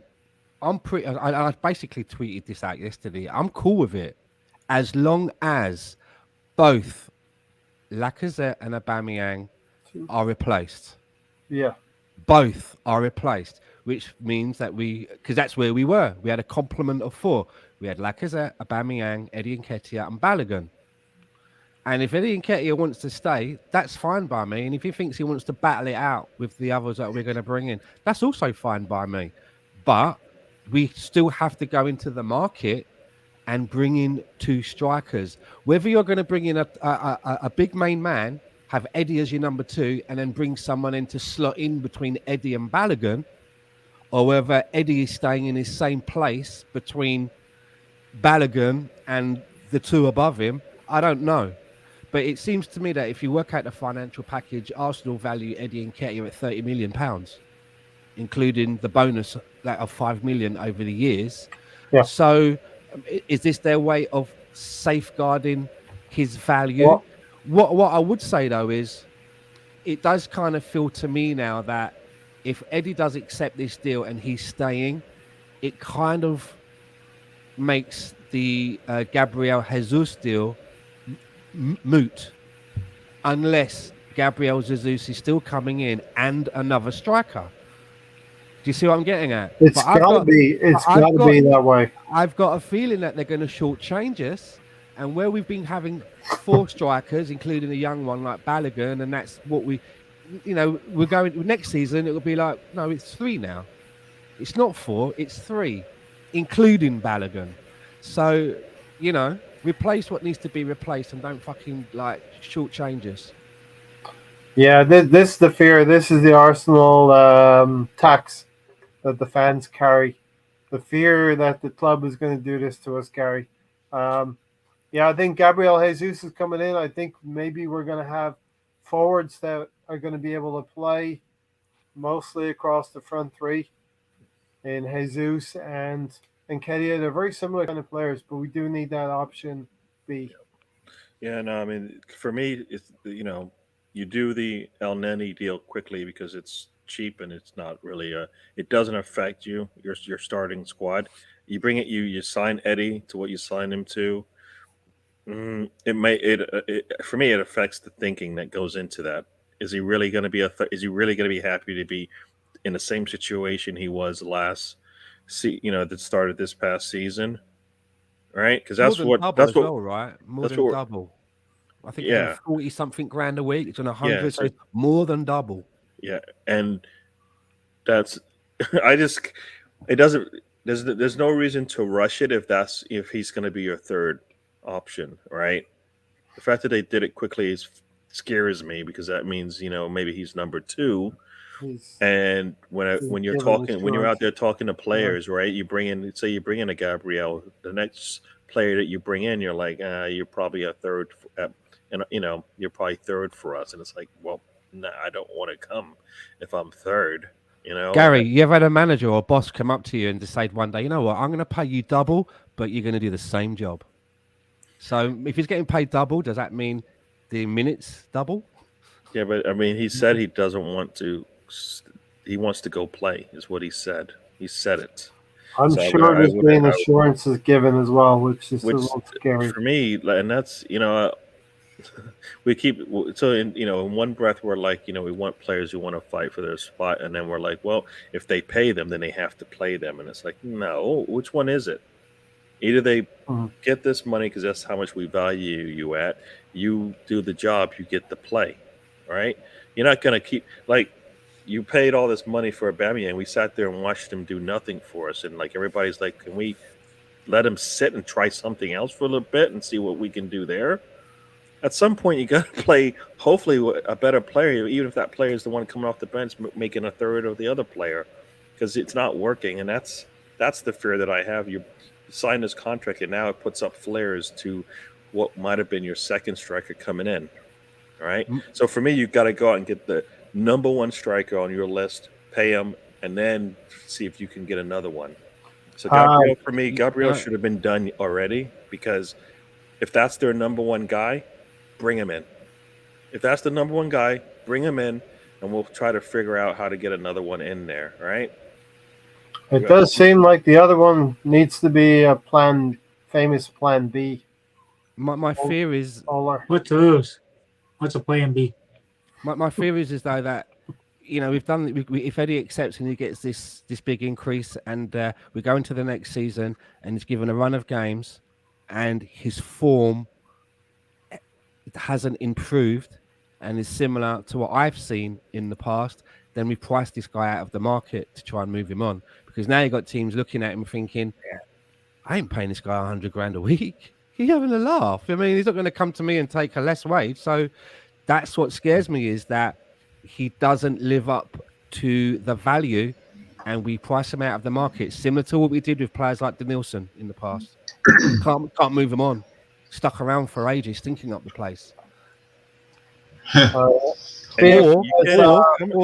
Speaker 3: I basically tweeted this out yesterday. I'm cool with it, as long as both Lacazette and Aubameyang are replaced.
Speaker 2: Yeah.
Speaker 3: Both are replaced, which means that because that's where we were. We had a complement of 4. We had Lacazette, Aubameyang, Eddie and Nketiah, and Balogun. And if Eddie Nketiah wants to stay, that's fine by me. And if he thinks he wants to battle it out with the others that we're going to bring in, that's also fine by me. But we still have to go into the market and bring in 2 strikers. Whether you're going to bring in a big main man, have Eddie as your number 2, and then bring someone in to slot in between Eddie and Balogun, or whether Eddie is staying in his same place between Balogun and the 2 above him, I don't know. But it seems to me that if you work out the financial package, Arsenal value Eddie and Nketiah at £30 million, including the bonus of 5 million over the years.
Speaker 2: Yeah.
Speaker 3: So is this their way of safeguarding his value? What I would say, though, is it does kind of feel to me now that if Eddie does accept this deal and he's staying, it kind of makes the Gabriel Jesus deal moot, unless Gabriel Jesus is still coming in and another striker. Do you see what I'm getting at?
Speaker 2: It's got to be that way.
Speaker 3: I've got a feeling that they're going to shortchange us, and where we've been having 4 strikers, including a young one like Balogun, and that's what we're going next season. It will be like, no, it's 3 now. It's not 4, it's 3, including Balogun. So, replace what needs to be replaced and don't fucking shortchange us.
Speaker 2: Yeah, this is the fear. This is the Arsenal tax that the fans carry. The fear that the club is going to do this to us, Gary. I think Gabriel Jesus is coming in. I think maybe we're going to have forwards that are going to be able to play mostly across the front three in Jesus and Nketiah. They're very similar kind of players, but we do need that option B.
Speaker 1: Yeah, no, I mean, for me, it's you do the Elneny deal quickly because it's cheap and it's not really it doesn't affect your starting squad. You bring it, you sign Eddie to what you sign him to. It for me it affects the thinking that goes into that. Is he really going to be is he really going to be happy to be in the same situation he was that started this past season, right? Because
Speaker 3: More than double as well, right? More than
Speaker 1: what
Speaker 3: double. I think
Speaker 1: yeah,
Speaker 3: 40 something grand a week. It's on 100,
Speaker 1: yeah,
Speaker 3: so it's more than double.
Speaker 1: yeah, and that's I just it doesn't there's no reason to rush it if he's going to be your third option, right? The fact that they did it quickly scares me because that means maybe he's number two. And when you're out there talking to players, right? You bring in a Gabriel, the next player that you bring in, you're like, you're probably a third, and you're probably third for us, and it's like, well, nah, I don't want to come if I'm third.
Speaker 3: Gary, you ever had a manager or boss come up to you and decide one day, you know what, I'm going to pay you double, but you're going to do the same job. So if he's getting paid double, does that mean the minutes double?
Speaker 1: Yeah, but I mean, he said he doesn't want to. He wants to go play, is what he said. He said it.
Speaker 2: I'm sure there's been assurances given as well, which is a little scary
Speaker 1: for me. And that's we keep in one breath we're like we want players who want to fight for their spot, and then we're like, well, if they pay them, then they have to play them, and it's like, no, which one is it? Either they get this money because that's how much we value you at. You do the job, you get the play, right? You're not going to keep you paid all this money for Aubameyang. We sat there and watched him do nothing for us, and everybody's like, can we let him sit and try something else for a little bit and see what we can do there? At some point, you got to play, hopefully, a better player, even if that player is the one coming off the bench, making a third of the other player, because it's not working, and that's the fear that I have. You sign this contract, and now it puts up flares to what might have been your second striker coming in, right? So for me, you've got to go out and get the number one striker on your list, pay him, and then see if you can get another one. So Gabriel, for me, Gabriel should have been done already, because if that's their number one guy, bring him in. If that's the number one guy, bring him in, and we'll try to figure out how to get another one in there, right?
Speaker 2: It does seem like the other one needs to be a famous plan B.
Speaker 3: My fear is...
Speaker 4: What's those? What's a plan B?
Speaker 3: My fear is though that, we've done... If Eddie accepts and he gets this big increase, and we go into the next season and he's given a run of games and his form hasn't improved and is similar to what I've seen in the past, then we price this guy out of the market to try and move him on. Because now you've got teams looking at him thinking, I ain't paying this guy 100 grand a week. He's having a laugh. I mean, he's not going to come to me and take a less wage. So that's what scares me, is that he doesn't live up to the value and we price him out of the market, similar to what we did with players like Denilson in the past. Can't move him on. Stuck around for ages, stinking up the place. Or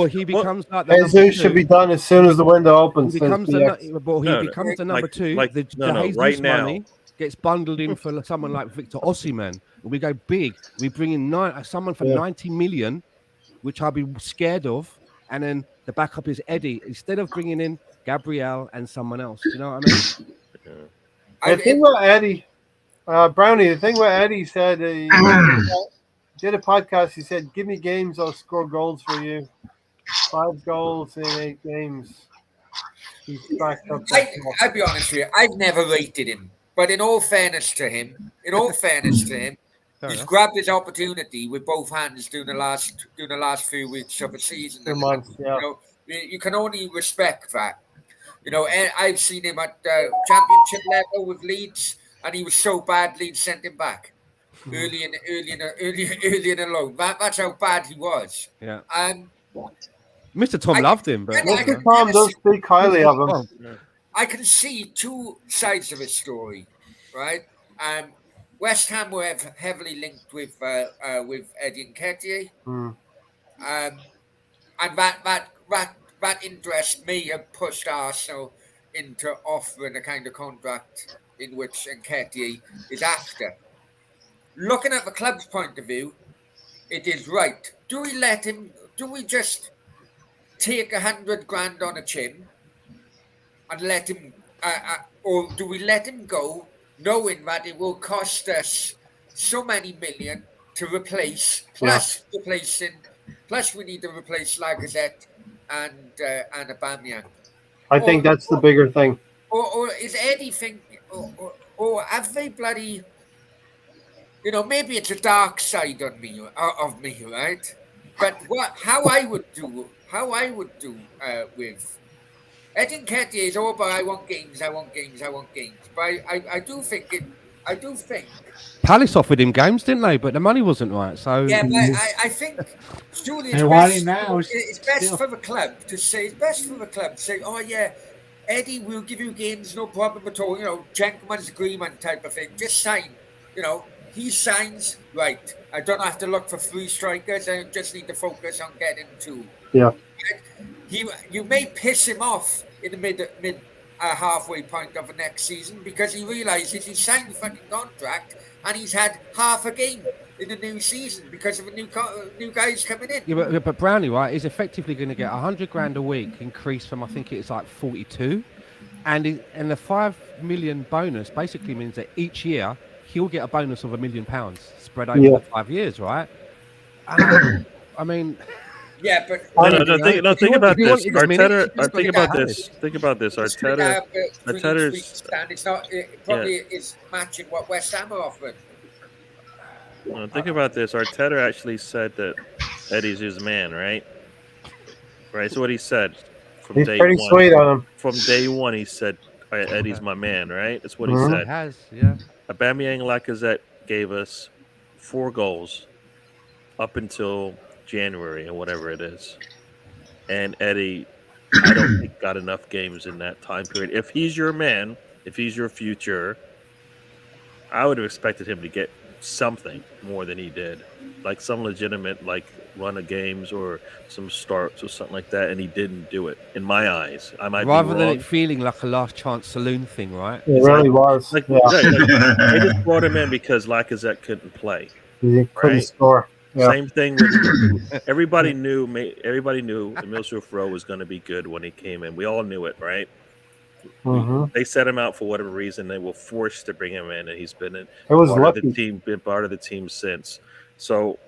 Speaker 3: he becomes like the
Speaker 2: Jesus should be done as soon as the window opens.
Speaker 3: He becomes the number two. The Jesus
Speaker 1: right now
Speaker 3: money gets bundled in for someone like Victor Osimhen. We go big. We bring in someone for 90 million, which I'll be scared of, and then the backup is Eddie instead of bringing in Gabriel and someone else. You know what I mean?
Speaker 2: I think what Eddie, Brownie, the thing what Eddie said, he did a podcast. He said, "Give me games, I'll score goals for you. 5 goals in 8 games." He's backed up.
Speaker 6: I'll be honest with you. I've never rated him, but in all fairness to him, he's grabbed his opportunity with both hands during the last few weeks of the season.
Speaker 2: 2 months,
Speaker 6: you can only respect that. I've seen him at championship level with Leeds, and he was so bad Leeds sent him back early in the loan. That's how bad he was.
Speaker 3: Yeah. Mr. Tom loved him, but
Speaker 2: Mr. Tom does speak highly of him.
Speaker 6: I can see two sides of his story, right? West Ham were heavily linked with Eddie Nketiah. And that interest may have pushed Arsenal into offering a kind of contract in which Nketiah is after. Looking at the club's point of view, it is right. Do we just take 100 grand on a chin and let him, or do we let him go knowing that it will cost us so many million to replace, plus we need to replace Lacazette and Aubameyang.
Speaker 2: I think that's the bigger thing.
Speaker 6: Or is Eddie thinking, or have they bloody, maybe it's a dark side of me, right? But how I would do with Eddie Nketiah is all about I want games. But I do think
Speaker 3: Palace offered him games, didn't they? But the money wasn't right. So
Speaker 6: yeah, but I think surely
Speaker 4: They want him now.
Speaker 6: it's best for the club to say, oh yeah, Eddie, we'll give you games, no problem at all. Gentleman's agreement type of thing. Just sign. He signs, right. I don't have to look for 3 strikers. I just need to focus on getting 2.
Speaker 2: Yeah.
Speaker 6: You may piss him off in the mid halfway point of the next season because he realizes he signed the fucking contract and he's had half a game in the new season because of the new guys coming in.
Speaker 3: Yeah, but Brownlee, right, is effectively going to get 100 grand a week, increased from I think it's like 42, and the 5 million bonus basically means that each year he'll get a bonus of £1 million spread over the 5 years, right? I mean.
Speaker 6: Yeah, but
Speaker 1: think about this. Arteta, think about this. Think about this. Arteta's
Speaker 6: probably is matching what West Ham are offering.
Speaker 1: Think about this. Arteta actually said that Eddie's his man, right? Right. So what he said from
Speaker 2: He's
Speaker 1: day
Speaker 2: pretty
Speaker 1: one.
Speaker 2: sweet on him.
Speaker 1: From day one, he said, "Eddie's my man." Right. That's what he
Speaker 3: He
Speaker 1: said.
Speaker 3: has, yeah.
Speaker 1: Aubameyang, Lacazette gave us 4 goals up until January or whatever it is, and Eddie, I don't think got enough games in that time period. If he's your man, if he's your future, I would have expected him to get something more than he did, like some legitimate run of games or some starts or something like that, and he didn't do it. In my eyes, I might
Speaker 3: rather
Speaker 1: be
Speaker 3: than
Speaker 1: wrong.
Speaker 3: it feeling like a last chance saloon thing, right?
Speaker 2: It really was.
Speaker 1: They just brought him in because Lacazette couldn't play.
Speaker 2: He couldn't score. Yeah.
Speaker 1: Same thing with everybody knew Millsroof Rowe was going to be good when he came in. We all knew it, right?
Speaker 2: Mm-hmm.
Speaker 1: They set him out for whatever reason. They were forced to bring him in, and he's been been part of the team since. So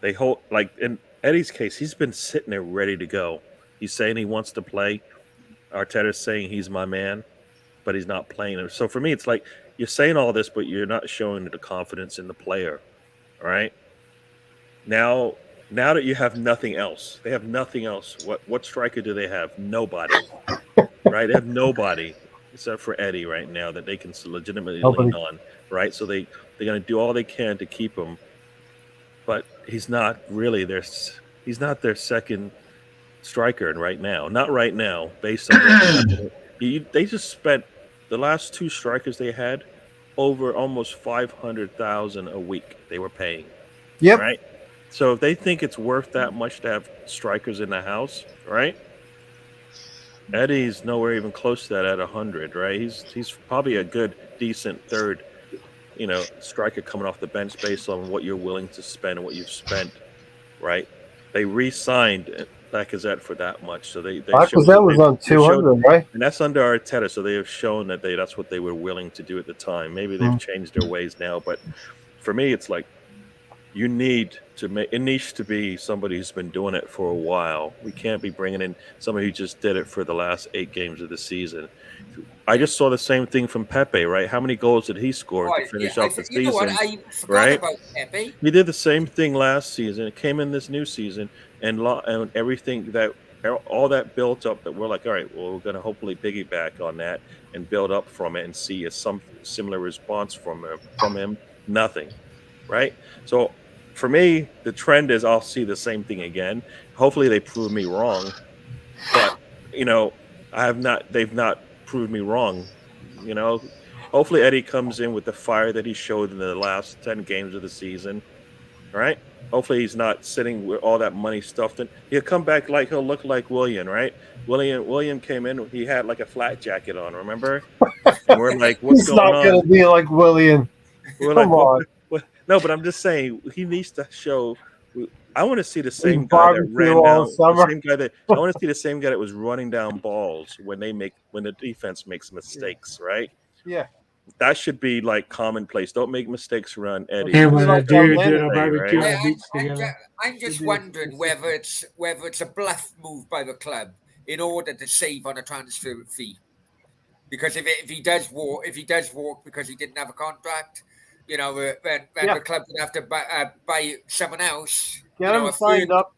Speaker 1: they hold, like in Eddie's case, he's been sitting there ready to go. He's saying he wants to play. Arteta's saying he's my man, but he's not playing him. So for me, it's like you're saying all this, but you're not showing the confidence in the player. All right. Now that you have nothing else, they have nothing else. What striker do they have? Nobody. Right? They have nobody except for Eddie right now that they can legitimately lean on. Right? So they're going to do all they can to keep him, but he's not really he's not their second striker right now. Not right now. Based on they just spent the last 2 strikers they had over almost $500,000 a week. They were paying.
Speaker 2: Yep.
Speaker 1: Right. So if they think it's worth that much to have strikers in the house, right? Eddie's nowhere even close to that at 100, right? He's probably a good, decent third, striker coming off the bench based on what you're willing to spend and what you've spent, right? They re-signed Lacazette for that much, so they
Speaker 2: Lacazette was on 200, right?
Speaker 1: And that's under Arteta, so they have shown that that's what they were willing to do at the time. Maybe they've changed their ways now, but for me, it's like. You need to it needs to be somebody who's been doing it for a while. We can't be bringing in somebody who just did it for the last 8 games of the season. I just saw the same thing from Pepe, right? How many goals did he score to finish off the season?
Speaker 6: You know what? I forgot about Pepe.
Speaker 1: He did the same thing last season. It came in this new season, and everything all that built up that we're like, all right, well, we're going to hopefully piggyback on that and build up from it and see some similar response from him. Nothing, right? So. For me, the trend is I'll see the same thing again. Hopefully they prove me wrong. But, they've not proved me wrong. Hopefully Eddie comes in with the fire that he showed in the last 10 games of the season. All right. Hopefully he's not sitting with all that money stuffed in. He'll come back like he'll look like William, right? William came in, he had like a flat jacket on, remember? And we're like, what's
Speaker 2: He's
Speaker 1: going
Speaker 2: not going
Speaker 1: on?
Speaker 2: to be like William.
Speaker 1: We're
Speaker 2: Come
Speaker 1: like,
Speaker 2: on.
Speaker 1: what? No, but I'm just saying he needs to show. I want to see the
Speaker 2: Eat
Speaker 1: same guy that
Speaker 2: barbecue
Speaker 1: ran
Speaker 2: all
Speaker 1: down the
Speaker 2: summer.
Speaker 1: same guy that I want to see the same guy that was running down balls when the defense makes mistakes, right?
Speaker 2: Yeah.
Speaker 1: That should be like commonplace. Don't make mistakes around Eddie.
Speaker 4: Him
Speaker 2: Be
Speaker 4: and a
Speaker 2: like
Speaker 4: dude
Speaker 2: Elneny,
Speaker 4: doing a barbecue
Speaker 1: right?
Speaker 4: on the beach together.
Speaker 6: I'm just
Speaker 2: Should be
Speaker 6: wondering
Speaker 2: consistent.
Speaker 6: whether it's a bluff move by the club in order to save on a transfer fee. Because if he does walk because he didn't have a contract, then
Speaker 2: Yeah.
Speaker 6: the club would have to buy someone else.
Speaker 2: Get him signed up,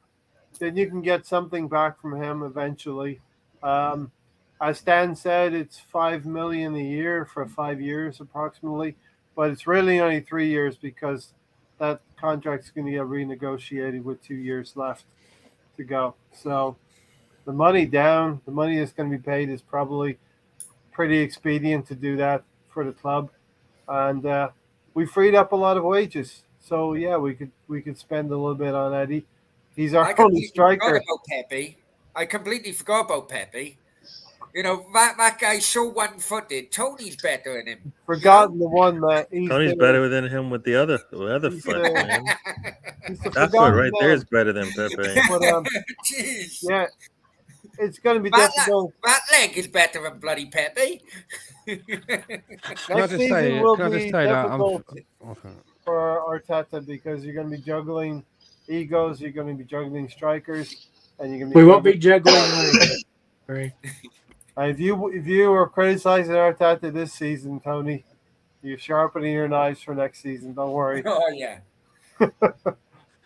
Speaker 2: then you can get something back from him eventually. As Stan said, it's $5 million a year for 5 years approximately, but it's really only 3 years because that contract's going to get renegotiated with 2 years left to go. So the money down, the money that's going to be paid is probably pretty expedient to do that for the club, and we freed up a lot of wages. So yeah, we could spend a little bit on Eddie. He's our only striker.
Speaker 6: I completely forgot about Pepe. That guy's so one-footed. Tony's better than him.
Speaker 2: Forgotten the one that
Speaker 1: Tony's better than him with the other foot, man. That foot right there is better than Pepe.
Speaker 2: But, yeah, it's going to be difficult.
Speaker 6: That leg is better than bloody Pepe.
Speaker 2: Next season will be difficult for Arteta because you're going to be juggling egos, you're going to be juggling strikers, and you're going to be.
Speaker 4: We won't be juggling. Right.
Speaker 2: If you were criticizing Arteta this season, Tony, you're sharpening your knives for next season. Don't worry.
Speaker 6: Oh yeah.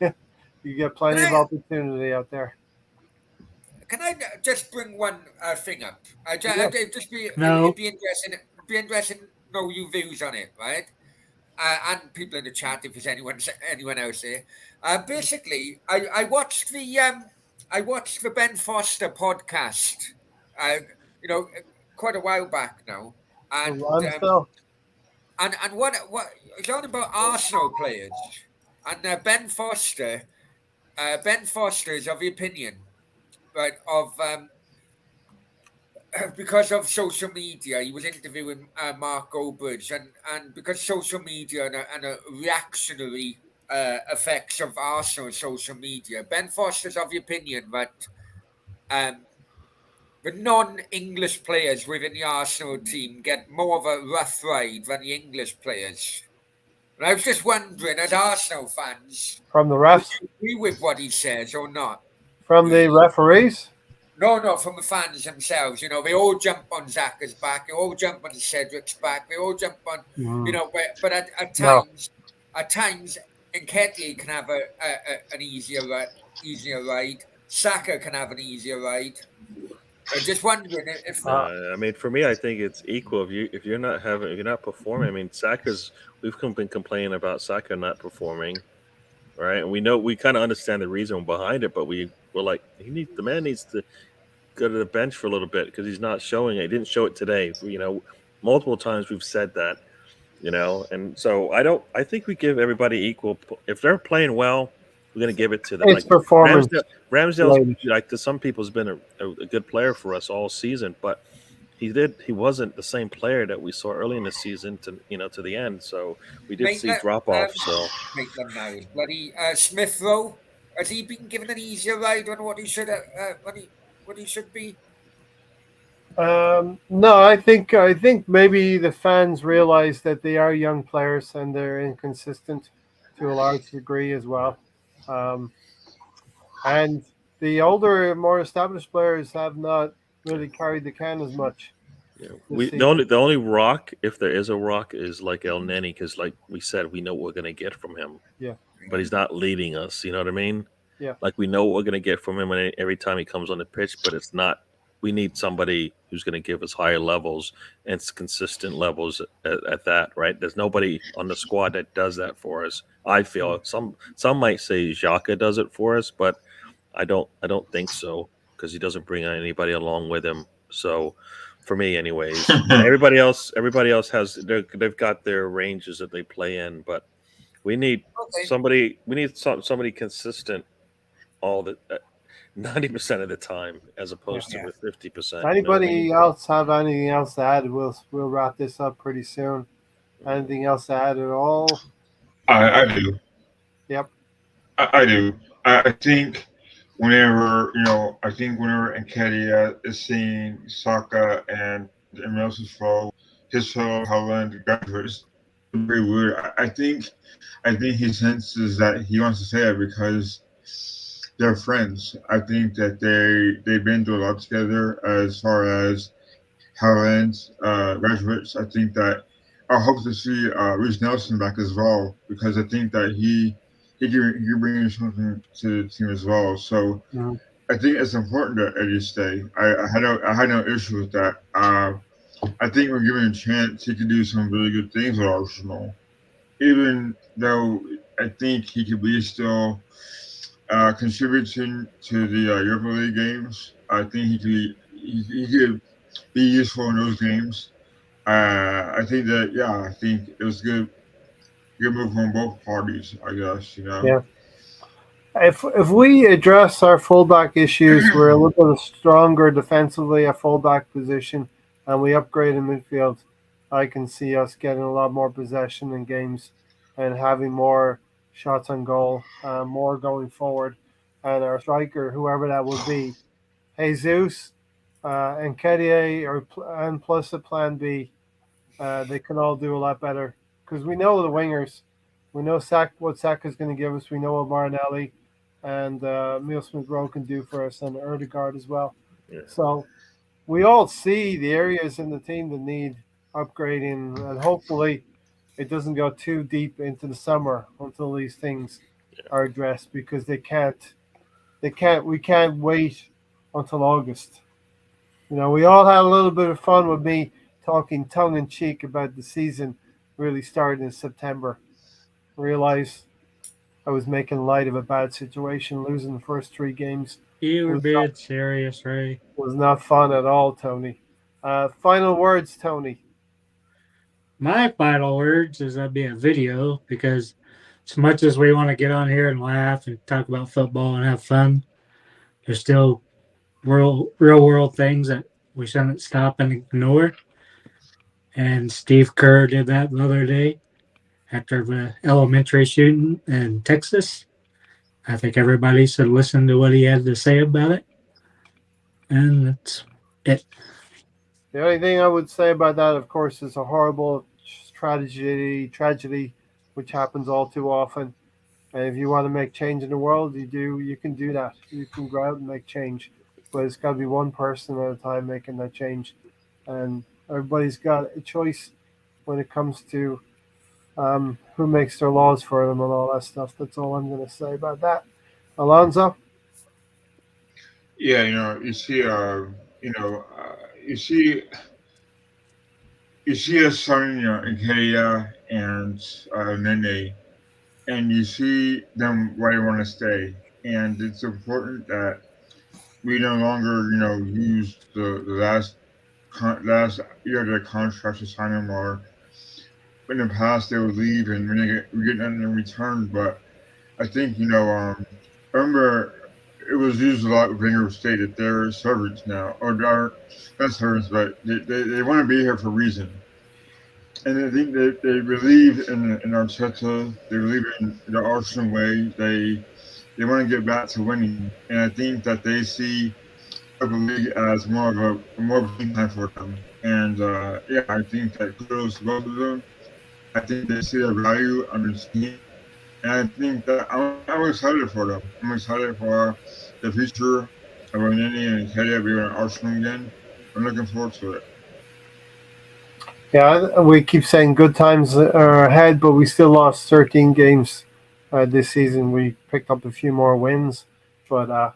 Speaker 2: You get plenty of opportunity out there.
Speaker 6: Can I just bring one thing up? It'd be interesting. To know your views on it, right? And people in the chat, if there's anyone else there. Basically, I watched the Ben Foster podcast. Quite a while back now, and what it's all about Arsenal players, and Ben Foster is of the opinion, right, of because of social media. He was interviewing Mark Goldbridge, and because social media and a reactionary effects of Arsenal social media, Ben Foster's of the opinion that the non-English players within the Arsenal team get more of a rough ride than the English players. And I was just wondering, as Arsenal fans,
Speaker 2: from the refs,
Speaker 6: do you agree with what he says or not?
Speaker 2: From the referees?
Speaker 6: No, from the fans themselves. They all jump on Xhaka's back. They all jump on Cedric's back. They all jump on, but at times, Nketiah can have an easier ride. Saka can have an easier ride. I'm just wondering if.
Speaker 1: For me, I think it's equal. If you're not performing. I mean, we've been complaining about Saka not performing, right? And we kind of understand the reason behind it, but we're like, the man needs to go to the bench for a little bit because he's not showing it. He didn't show it today. Multiple times we've said that, and so I think we give everybody equal. If they're playing well, we're going to give it to them.
Speaker 2: It's performance.
Speaker 1: Ramsdale's, to some people, has been a good player for us all season, but he wasn't the same player that we saw early in the season to the end. So we did see drop off. So
Speaker 6: make them now. Bloody Smith Rowe, has he been given an easier ride on what he should what he should be?
Speaker 2: No, I think maybe the fans realize that they are young players and they're inconsistent to a large degree as well. And the older, more established players have not really carried the can as much.
Speaker 1: Yeah. The only rock, if there is a rock, is like Elneny, because like we said, we know what we're going to get from him.
Speaker 2: Yeah.
Speaker 1: But he's not leading us. You know what I mean?
Speaker 2: Yeah.
Speaker 1: Like we know what we're going to get from him every time he comes on the pitch, but it's not. We need somebody who's going to give us higher levels and consistent levels at that, right? There's nobody on the squad that does that for us. I feel some might say Xhaka does it for us, but I don't think so because he doesn't bring anybody along with him. So for me, anyways. everybody else has they've got their ranges that they play in, but we need somebody. We need somebody consistent all the 90% of the time, as opposed to 50%.
Speaker 2: Anybody else have anything else to add? We'll wrap this up pretty soon. Anything else to add at all?
Speaker 5: I do.
Speaker 2: Yep.
Speaker 5: I do. I think whenever Nketiah is seeing Saka and Melson's flow, his flow, Holland, graduates, very weird. I think he senses that he wants to say that because they're friends. I think that they've been through a lot together as far as Holland graduates. I think that I hope to see Reece Nelson back as well because I think that he bring something to the team as well. So I think it's important that Eddie stay. I had no issue with that. I think when given a chance, he could do some really good things with Arsenal. Even though I think he could be still contributing to the Europa League games, I think he could be useful in those games. I think it was good move on both parties. I guess
Speaker 2: Yeah. If we address our fullback issues, we're a little bit stronger defensively at fullback position, and we upgrade in midfield. I can see us getting a lot more possession in games and having more shots on goal, more going forward. And our striker, whoever that would be, Jesus, Nketiah, and plus a plan B, they can all do a lot better because we know the wingers. We know what Saka's going to give us. We know what Martinelli and Emile Smith-Rowe can do for us, and Erdegaard as well.
Speaker 1: Yeah.
Speaker 2: So we all see the areas in the team that need upgrading, and hopefully it doesn't go too deep into the summer until these things are addressed because we can't wait until August. We all had a little bit of fun with me talking tongue in cheek about the season really starting in September. Realize I was making light of a bad situation, losing the first 3 games.
Speaker 4: You were being serious, Ray.
Speaker 2: Was not fun at all, Tony. Final words, Tony.
Speaker 4: My final words is that'd be a video because as much as we want to get on here and laugh and talk about football and have fun, there's still real world things that we shouldn't stop and ignore. And Steve Kerr did that the other day after the elementary shooting in Texas. I think everybody should listen to what he had to say about it. And that's it.
Speaker 2: The only thing I would say about that, of course, is a horrible tragedy, which happens all too often. And if you want to make change in the world, you can do that. You can go out and make change. But it's got to be one person at a time making that change. And everybody's got a choice when it comes to who makes their laws for them and all that stuff. That's all I'm going to say about that. Alonso?
Speaker 5: Yeah, you see, you see a son, Nketiah and Nene, and you see them where they want to stay. And it's important that we no longer, use the last year of their contract to sign them, or in the past they would leave and we get nothing in return. But I think, I remember it was used a lot with Wenger State that they're servants now, or they're not servants, but they want to be here for a reason. And I think they believe in Arteta, they believe in the Arsenal way, they want to get back to winning. And I think that they see the league as more of a game time for them. And I think that kudos to both of them. I think they see their value on the team. And I think that I'm excited for them. I'm excited for the future of Elneny and Nketiah being in Arsenal again. I'm looking forward to it.
Speaker 2: Yeah, we keep saying good times are ahead, but we still lost 13 games this season. We picked up a few more wins, but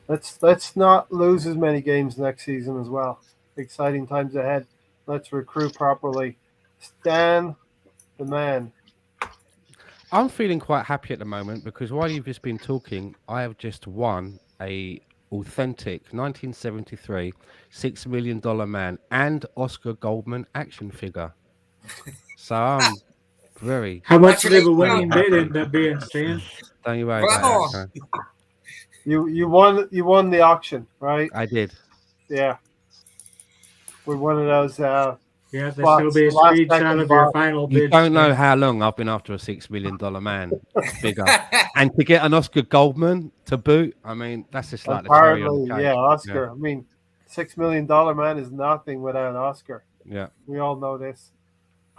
Speaker 2: let's not lose as many games next season as well. Exciting times ahead. Let's recruit properly. Stan, the man.
Speaker 3: I'm feeling quite happy at the moment because while you've just been talking, I have just won a authentic 1973 $6 million man and Oscar Goldman action figure. So I'm very.
Speaker 4: How much did the
Speaker 6: Congratulations.
Speaker 4: winning bid end up being, Stan?
Speaker 3: Don't you worry about
Speaker 6: Vamos.
Speaker 3: that. Okay?
Speaker 2: You won the auction, right?
Speaker 3: I did.
Speaker 2: Yeah. We're one of those
Speaker 4: Yeah, there
Speaker 2: bots,
Speaker 4: still be a
Speaker 2: the last
Speaker 4: screenshot
Speaker 2: second
Speaker 4: of your
Speaker 2: bot.
Speaker 4: final
Speaker 3: You
Speaker 4: bid.
Speaker 3: don't know
Speaker 4: Stan.
Speaker 3: how long I've been after a $6 million man figure, and to get an Oscar Goldman to boot, I mean, that's just like the cherry on the
Speaker 2: Apparently,
Speaker 3: cake.
Speaker 2: yeah, Oscar. I mean, $6 million man is nothing without Oscar.
Speaker 3: Yeah.
Speaker 2: We all know this.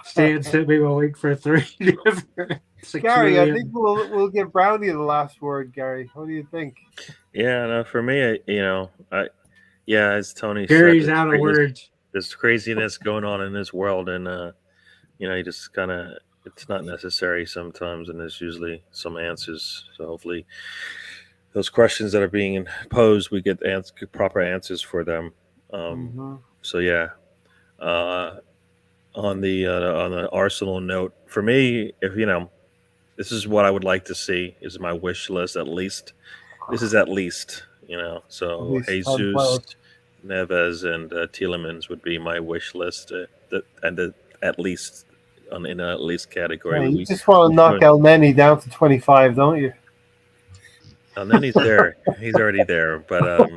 Speaker 4: Stan sent me a link for 3 different.
Speaker 2: Gary, I
Speaker 4: 6 million.
Speaker 2: think we'll give Brownie the last word. Gary, what do you think?
Speaker 1: Yeah, no, for me, as Tony
Speaker 4: Gary's
Speaker 1: said,
Speaker 4: out of words.
Speaker 1: there's craziness going on in this world, and you just kind of, it's not necessary sometimes, and there's usually some answers. So hopefully, those questions that are being posed, we get proper answers for them. So yeah, on the Arsenal note, for me, if this is what I would like to see, is my wish list at least. This is at least, so
Speaker 2: At least 10
Speaker 1: Jesus,
Speaker 2: players.
Speaker 1: Neves, and Tielemans would be my wish list, at least in a at least category.
Speaker 2: Yeah, you just want to knock Elneny down to 25, don't you?
Speaker 1: And then he's there. He's already there, but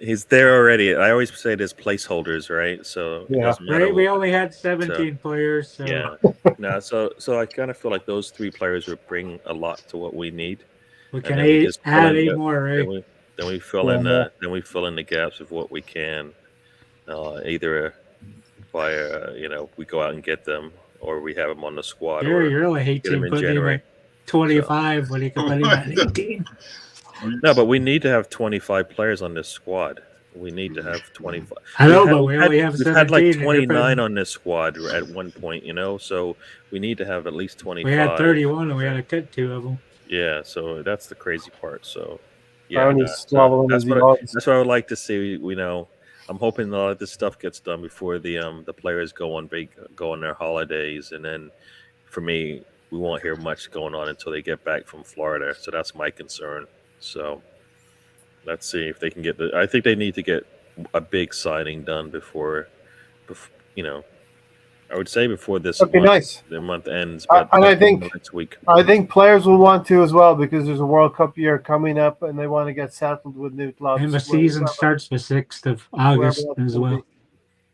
Speaker 1: he's there already. I always say there's placeholders, right? So it doesn't matter.
Speaker 4: Right, we only had 17 players. So.
Speaker 1: Yeah. No, so I kind of feel like those 3 players would bring a lot to what we need.
Speaker 4: We can add 8 more, right?
Speaker 1: Then we fill in the gaps of what we can, either via we go out and get them, or we have them on the squad.
Speaker 4: Gary
Speaker 1: or
Speaker 4: really hates him putting him at 25 when he can put him at 18.
Speaker 1: No, but we need to have 25 players on this squad. We need to have 25.
Speaker 4: I know, but we only have 17.
Speaker 1: We've had like 29 on this squad at one point, so we need to have at least 25.
Speaker 4: We had 31 and we had to cut 2 of them.
Speaker 1: Yeah, so that's the crazy part. So, yeah,
Speaker 2: that's what
Speaker 1: I would like to see. I'm hoping a lot of this stuff gets done before the players go on their holidays, and then for me, we won't hear much going on until they get back from Florida. So that's my concern. So let's see if they can get I think they need to get a big signing done before I would say before this
Speaker 2: That'd be nice.
Speaker 1: The month ends, but
Speaker 2: and I think
Speaker 1: next week.
Speaker 2: I think players will want to as well, because there's a World Cup year coming up, and they want to get settled with new clubs.
Speaker 4: And the season starts the 6th of August as well.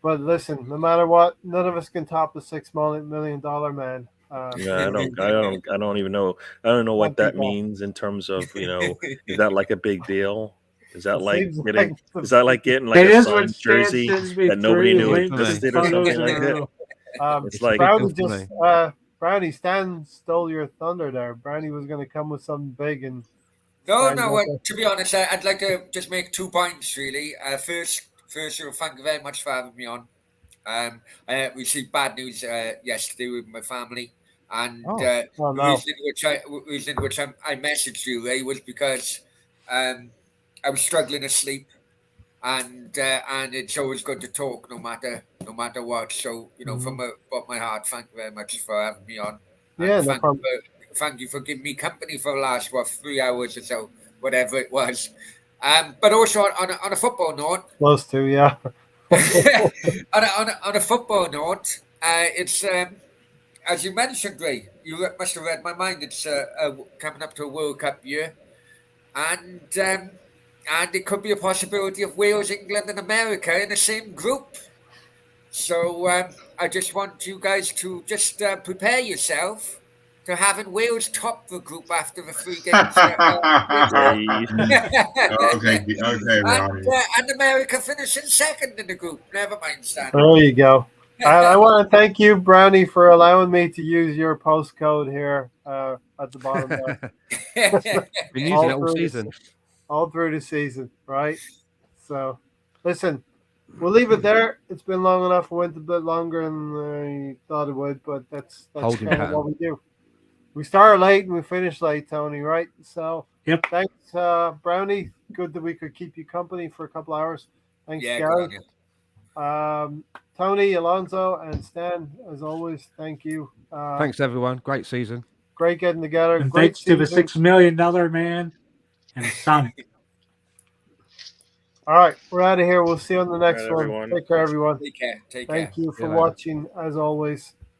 Speaker 2: But listen, no matter what, none of us can top the $6 million man.
Speaker 1: Yeah, I don't even know. I don't know what that means in terms of is that like a big deal? Is that like getting like a signed jersey that nobody knew existed or something like that? It's like
Speaker 2: Brownie, Stan stole your thunder there. Brownie was going to come with something big, and
Speaker 6: no. To be honest, I'd like to just make 2 points really. First, thank you very much for having me on. I received bad news yesterday with my family, and the reason which I messaged you, Ray, was because I was struggling to sleep, and it's always good to talk no matter what. So from my heart, thank you very much for having me on.
Speaker 2: Yeah, no problem.
Speaker 6: Thank you for giving me company for the last 3 hours or so, whatever it was. But also on a football note,
Speaker 2: close to, yeah.
Speaker 6: on a football note, it's as you mentioned, Ray. You must have read my mind. It's coming up to a World Cup year, and it could be a possibility of Wales, England, and America in the same group. So I just want you guys to just prepare yourself to having Wales top the group after the 3 games. And America finishing second in the group. Never mind, Stan.
Speaker 2: There you go. I want to thank you, Brownie, for allowing me to use your postcode here at the bottom there.
Speaker 3: Been using it all season.
Speaker 2: All through the season, right? So, listen, we'll leave it there. It's been long enough. It went a bit longer than I thought it would, but that's kind of what we do. We started late and we finished late, Tony, right? So,
Speaker 4: yep.
Speaker 2: Thanks, Brownie. Good that we could keep you company for a couple hours. Thanks, Gary. Tony, Alonso, and Stan, as always, thank you.
Speaker 3: Thanks, everyone. Great season.
Speaker 2: Great getting together.
Speaker 4: And
Speaker 2: great
Speaker 4: thanks to the $6 million man and Sonic.
Speaker 2: All right, we're out of here. We'll see you on the next
Speaker 1: All right,
Speaker 2: one.
Speaker 1: everyone.
Speaker 2: Take care, everyone.
Speaker 6: Take care. Take
Speaker 2: Thank
Speaker 6: care.
Speaker 2: you for
Speaker 3: you later.
Speaker 2: watching, as always.